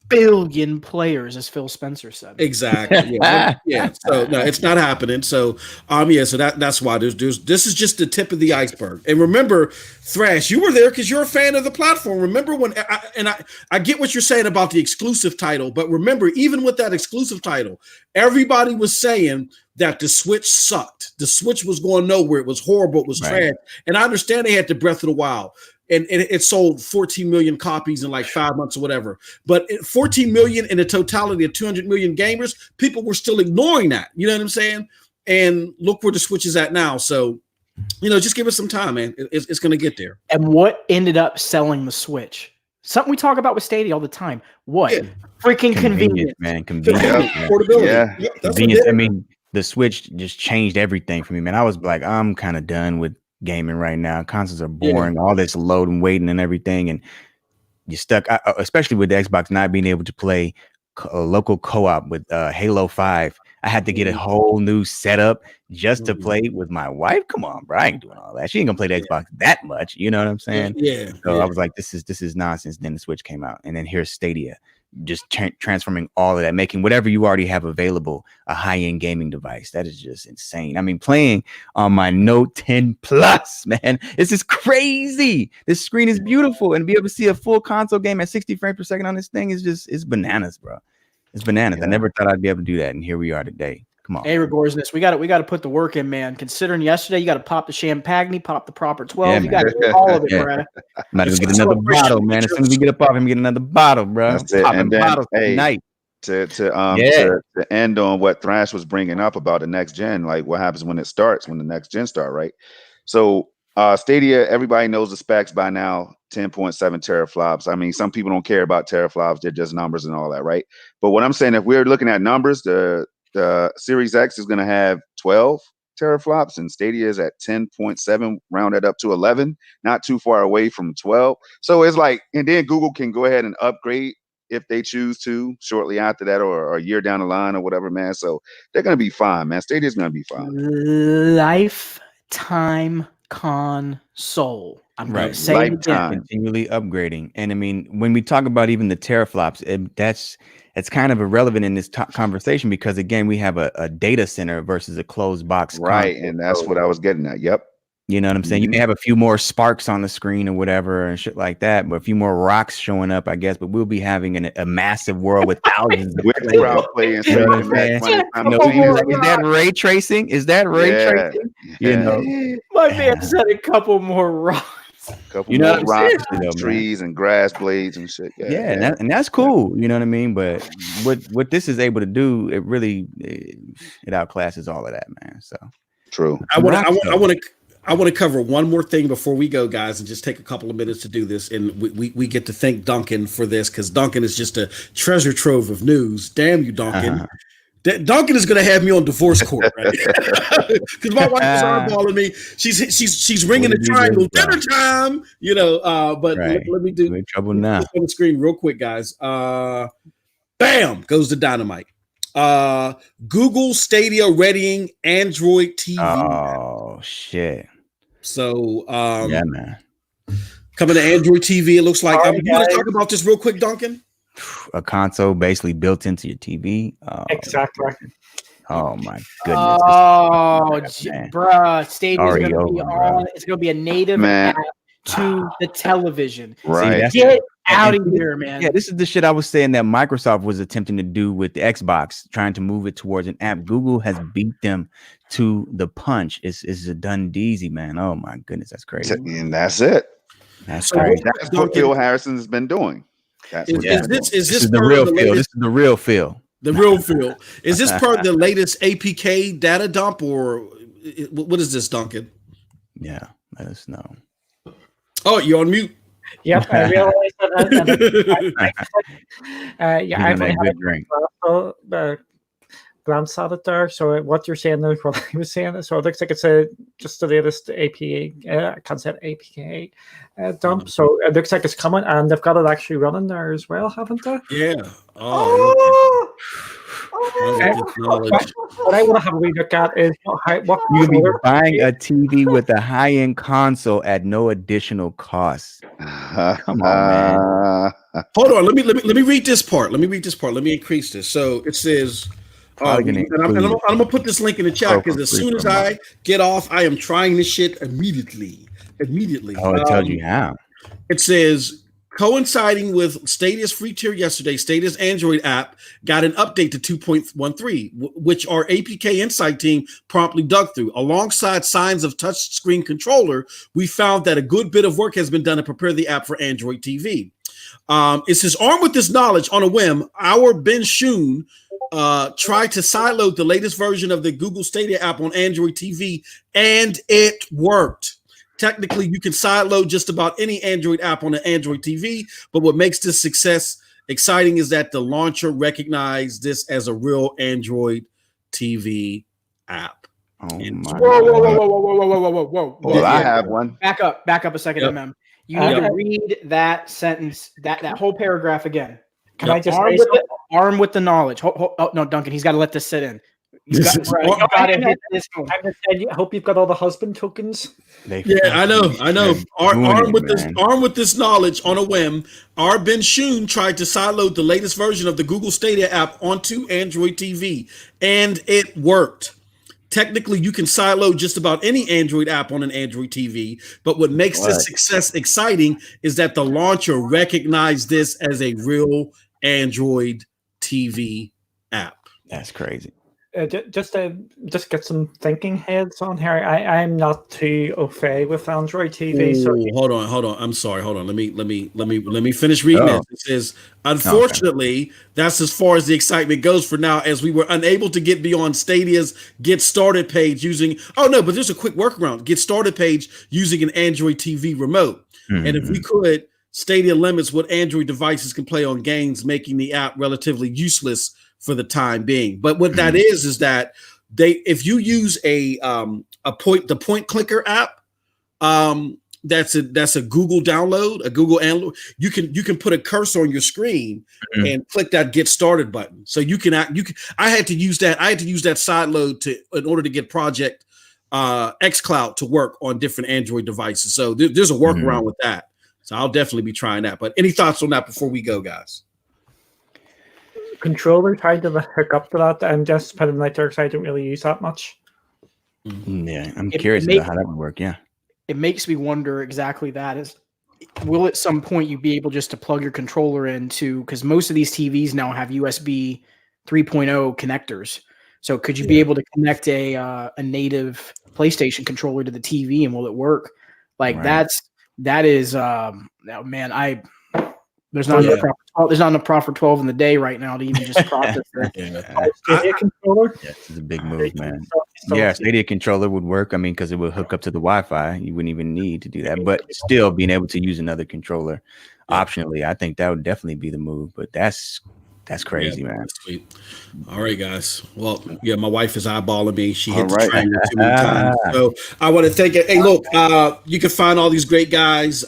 billion players, as Phil Spencer said. Exactly. Yeah. So no, it's not happening. So so that's why this is just the tip of the iceberg. And remember, Thrash, you were there because you're a fan of the platform. Remember when I get what you're saying about the exclusive title, but remember, even with that exclusive title, everybody was saying that the Switch sucked. The Switch was going nowhere. It was horrible. It was trash. And I understand they had the Breath of the Wild. And it sold 14 million copies in like 5 months or whatever. But 14 million in a totality of 200 million gamers, people were still ignoring that. You know what I'm saying? And look where the Switch is at now. So, just give us some time, man. It's going to get there. And what ended up selling the Switch? Something we talk about with Stadia all the time. What? Yeah. Freaking convenience, man. Convenience. Portability. Yeah. Convenience. I mean, the Switch just changed everything for me, man. I was like, I'm kind of done with gaming right now. Consoles are boring. All this load and waiting and everything, and you're stuck. Especially with the Xbox not being able to play a local co-op with Halo 5. I had to get a whole new setup just to play with my wife. Come on, bro. I ain't doing all that. She ain't gonna play the Xbox that much. You know what I'm saying? Yeah. So I was like, this is nonsense. Then the Switch came out, and then here's Stadia. just transforming all of that, making whatever you already have available a high-end gaming device. That is just insane. I mean, playing on my Note 10 Plus, man, this is crazy. This screen is beautiful, and to be able to see a full console game at 60 frames per second on this thing is it's bananas, bro. It's bananas. I never thought I'd be able to do that, and here we are today. Come on. Hey, Regorsness, we got to put the work in, man. Considering yesterday, you got to pop the champagne, pop the proper 12. Yeah, you got to do all of it, bro. I'm not gonna get another bottle, man. As soon as we get up off, I'm getting another bottle, bro. And then, bottles tonight. To end on what Thrash was bringing up about the next gen, like what happens when it starts, when the next gen start, right? So Stadia, everybody knows the specs by now, 10.7 teraflops. I mean, some people don't care about teraflops, they're just numbers and all that, right? But what I'm saying, if we're looking at numbers, the Series X is going to have 12 teraflops, and Stadia is at 10.7, rounded up to 11, not too far away from 12. So it's like, and then Google can go ahead and upgrade if they choose to shortly after that, or a year down the line or whatever, man. So they're going to be fine, man. Stadia's going to be fine. Lifetime console. I'm going to say it again. Continually upgrading. And I mean, when we talk about even the teraflops, it's kind of irrelevant in this conversation because, again, we have a data center versus a closed box. Right. Console. And that's what I was getting at. Yep. You know what I'm saying? You may have a few more sparks on the screen or whatever and shit like that, but a few more rocks showing up, I guess. But we'll be having a massive world with thousands of crowd play. Is that ray tracing? Is that ray tracing? Yeah. You know, my man said a couple more rocks. Couple more rocks, trees and grass blades and shit. And that's cool. You know what I mean? But what this is able to do, it really it outclasses all of that, man. So true. I want to cover one more thing before we go, guys, and just take a couple of minutes to do this. And we get to thank Duncan for this because Duncan is just a treasure trove of news. Damn you, Duncan. Duncan is going to have me on divorce court, right? Because my wife is eyeballing me. She's ringing the triangle. Dinner time, you know. But let me do trouble now on the screen real quick, guys. Bam goes the dynamite. Google Stadia readying Android TV. Oh shit! So yeah, man. Coming to Android TV, it looks like. You want to talk about this real quick, Duncan? A console basically built into your TV. Exactly. Oh my goodness. Oh, bruh. Stadia's going to be on. It's going to be a native app to the television. Right. See, get out of here, man. Yeah, this is the shit I was saying that Microsoft was attempting to do with the Xbox, trying to move it towards an app. Google has beat them to the punch. It's a done deezy, man. Oh my goodness, that's crazy. And that's it. That's crazy. That's what Phil Harrison's been doing. Is this the real feel? This is the real feel. The real feel. Is this part of the latest APK data dump, or what is this, Duncan? Yeah, let us know. Oh, you're on mute. Yep, I realized that. I haven't glance at it there. So what you're saying is what I was saying. So it looks like it's just the latest APA. I can't say APK dump. So it looks like it's coming, and they've got it actually running there as well, haven't they? Yeah. What I want to have a wee look at is what you'll be buying a TV with a high-end console at no additional cost. Come on, man. Hold on. Let me read this part. Let me increase this. So it says. I'm gonna put this link in the chat because as soon as I get off, I am trying this shit immediately. Oh, it tells you how. It says, coinciding with Stadia's free tier yesterday, Stadia's Android app got an update to 2.13, which our APK Insight team promptly dug through. Alongside signs of touchscreen controller, we found that a good bit of work has been done to prepare the app for Android TV. It says, armed with this knowledge on a whim, our Ben Shun tried to sideload the latest version of the Google Stadia app on Android TV, and it worked. Technically, you can sideload just about any Android app on an Android TV, but what makes this success exciting is that the launcher recognized this as a real Android TV app. Oh my Whoa. Well, I have one. Back up a second, MM. You need to read that sentence, that whole paragraph again. Can I just armed with the knowledge? Oh no, Duncan, he's got to let this sit in. I hope you've got all the husband tokens. I know. Armed with this knowledge on a whim, our Ben Shun tried to sideload the latest version of the Google Stadia app onto Android TV, and it worked. Technically, you can sideload just about any Android app on an Android TV, but what makes this success exciting is that the launcher recognized this as a real Android TV app. That's crazy. Just get some thinking heads on here. I'm not too au fait with Android TV. So hold on. I'm sorry. Hold on. Let me finish reading this. It says, unfortunately, that's as far as the excitement goes for now, as we were unable to get beyond Stadia's Get Started page using. Oh no, but there's a quick workaround. Get Started page using an Android TV remote, and if we could, Stadia limits what Android devices can play on games, making the app relatively useless for the time being. But what that is that if you use the point clicker app, that's a Google download, a Google Android. You can put a cursor on your screen and click that Get Started button. So I had to use that side load in order to get Projekt Xcloud to work on different Android devices. So there's a workaround with that. So I'll definitely be trying that. But any thoughts on that before we go, guys? Controller tried to hook up to that. I'm just putting it out there because I don't really use that much. Yeah, I'm curious about how that would work. Yeah, it makes me wonder exactly that. Is will at some point you be able just to plug your controller into, because most of these TVs now have USB 3.0 connectors. So could you be able to connect a native PlayStation controller to the TV, and will it work? Like that is man, there's not enough proper 12 in the day right now to even just process it. Stadia controller? It's a big move, man. Yeah, Stadia controller would work. I mean, because it would hook up to the Wi-Fi. You wouldn't even need to do that. But still being able to use another controller optionally, I think that would definitely be the move. But that's crazy, man. That's sweet. All right, guys. Well, my wife is eyeballing me. She hit the train too many times. So I want to thank it. Hey, look, you can find all these great guys.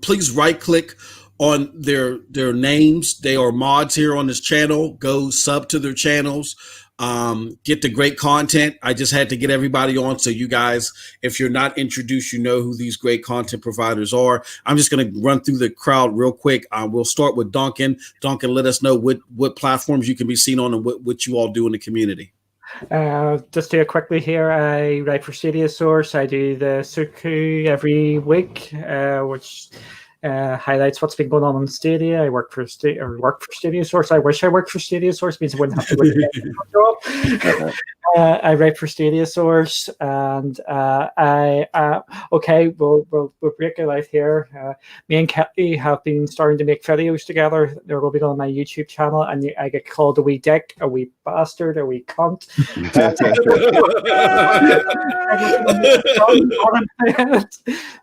Please right click on their names. They are mods here on this channel. Go sub to their channels. Get the great content. I just had to get everybody on, so you guys, if you're not introduced, you know who these great content providers are. I'm just going to run through the crowd real quick. We'll start with Duncan. Duncan, let us know what platforms you can be seen on and what you all do in the community. Just to quickly here, I write for Stadia Source. I do the Suku every week, which highlights what's been going on Stadia. I work for Stadia Source. I wish I worked for Stadia Source, means I wouldn't have to work a job. I write for Stadia Source, and we'll break it out here. Me and Kelly have been starting to make videos together. They're going to be on my YouTube channel, and I get called a wee dick, a wee bastard, a wee cunt.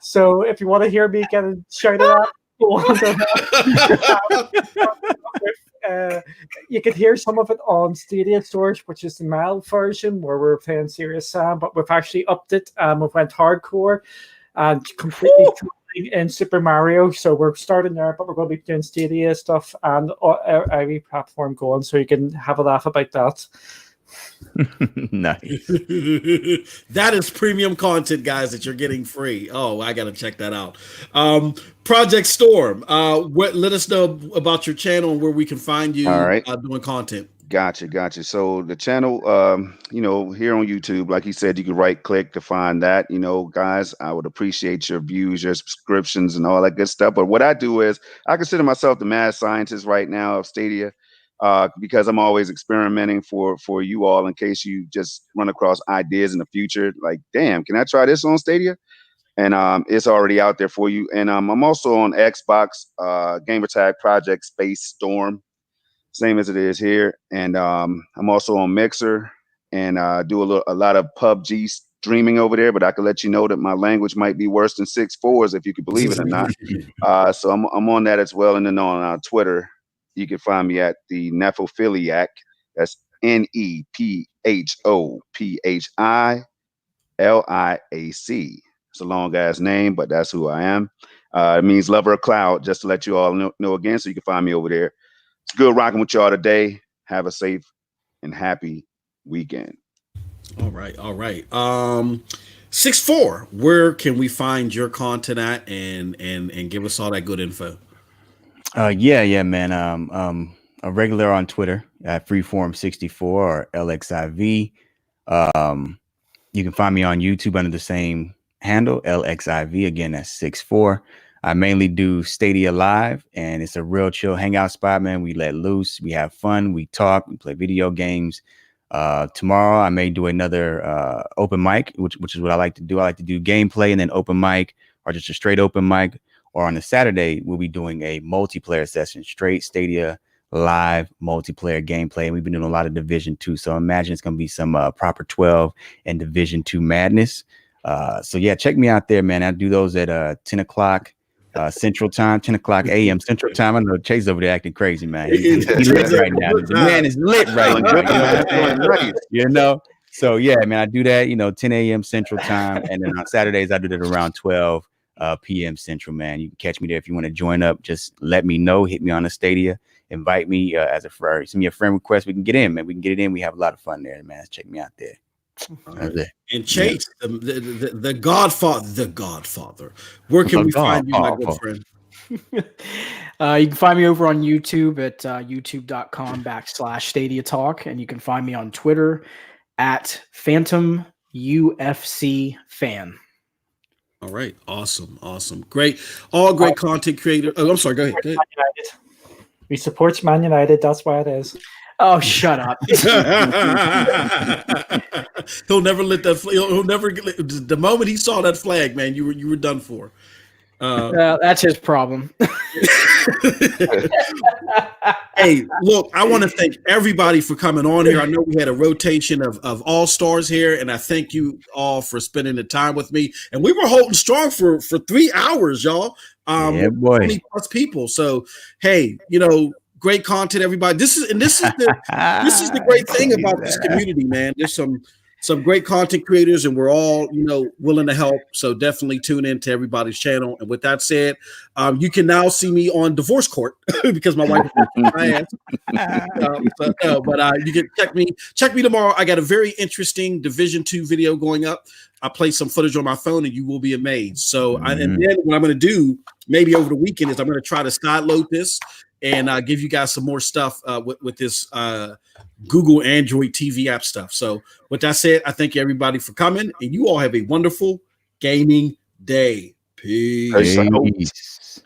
So if you want to hear me get shouted at, you can hear some of it on Stadia Source, which is the mild version where we're playing Serious Sam, but we've actually upped it. We went hardcore and completely in Super Mario. So we're starting there, but we're going to be doing Stadia stuff and every platform going, so you can have a laugh about that. Nice. That is premium content, guys, that you're getting free. Oh, I gotta check that out. Projekt Storm, let us know about your channel and where we can find you. All right. Doing content. Gotcha. So the channel, here on YouTube, like he said, you can right click to find that. Guys, I would appreciate your views, your subscriptions, and all that good stuff. But what I do is I consider myself the mad scientist right now of Stadia. Because I'm always experimenting for you all, in case you just run across ideas in the future. Like, damn, can I try this on Stadia? And it's already out there for you. And I'm also on Xbox, gamertag Projekt Space Storm, same as it is here. And I'm also on Mixer, and do a lot of PUBG streaming over there. But I can let you know that my language might be worse than 6'4", if you could believe it or not. So I'm on that as well. And then on Twitter, you can find me at the Nephophiliac. That's NEPHOPHILIAC. It's a long ass name, but that's who I am. It means lover of cloud, just to let you all know again, so you can find me over there. It's good rocking with y'all today. Have a safe and happy weekend. All right. 6'4", where can we find your content at, and give us all that good info? Yeah, man. A regular on Twitter at Freeform64 or LXIV. You can find me on YouTube under the same handle, LXIV. Again, that's 6'4". I mainly do Stadia Live, and it's a real chill hangout spot, man. We let loose, we have fun, we talk, we play video games. Tomorrow I may do another open mic, which is what I like to do. I like to do gameplay and then open mic, or just a straight open mic. Or on a Saturday, we'll be doing a multiplayer session, straight Stadia Live multiplayer gameplay. And we've been doing a lot of Division 2. So imagine it's going to be some proper 12 and Division 2 madness. So yeah, check me out there, man. I do those at 10 o'clock Central Time, 10 o'clock a.m. Central Time. I know Chase over there acting crazy, man. He's lit right now. The man is lit right now. You know? So yeah, man, I do that, 10 a.m. Central Time. And then on Saturdays, I do that around 12 p.m. Central, man. You can catch me there if you want to join up. Just let me know. Hit me on the Stadia. Invite me as a friend. Send me a friend request. We can get in, man. We can get it in. We have a lot of fun there, man. Check me out there. And Chase, the Godfather. Where can we find you, my good friend? You can find me over on YouTube at youtube.com/Stadia Talk, and you can find me on Twitter at Phantom UFC Fan. All right, awesome, great, all great content creator. Oh, I'm sorry. Go ahead. We support Man United. That's why it is. Oh, shut up. He'll never let that. He'll never. The moment he saw that flag, man, you were done for. That's his problem. Hey, look, I want to thank everybody for coming on here. I know we had a rotation of all-stars here, and I thank you all for spending the time with me. And we were holding strong for 3 hours, y'all. Yeah, boy. 20+ people. So, hey, great content, everybody. This is the great thing about this community, man. There's some great content creators, and we're all willing to help. So definitely tune in to everybody's channel. And with that said, you can now see me on divorce court because my wife is my ass. But you can check me tomorrow. I got a very interesting Division 2 video going up. I play some footage on my phone, and you will be amazed. So and then what I'm going to do maybe over the weekend is I'm going to try to side load this and give you guys some more stuff with this Google Android TV app stuff. So with that said, I thank everybody for coming, and you all have a wonderful gaming day. Peace. Peace.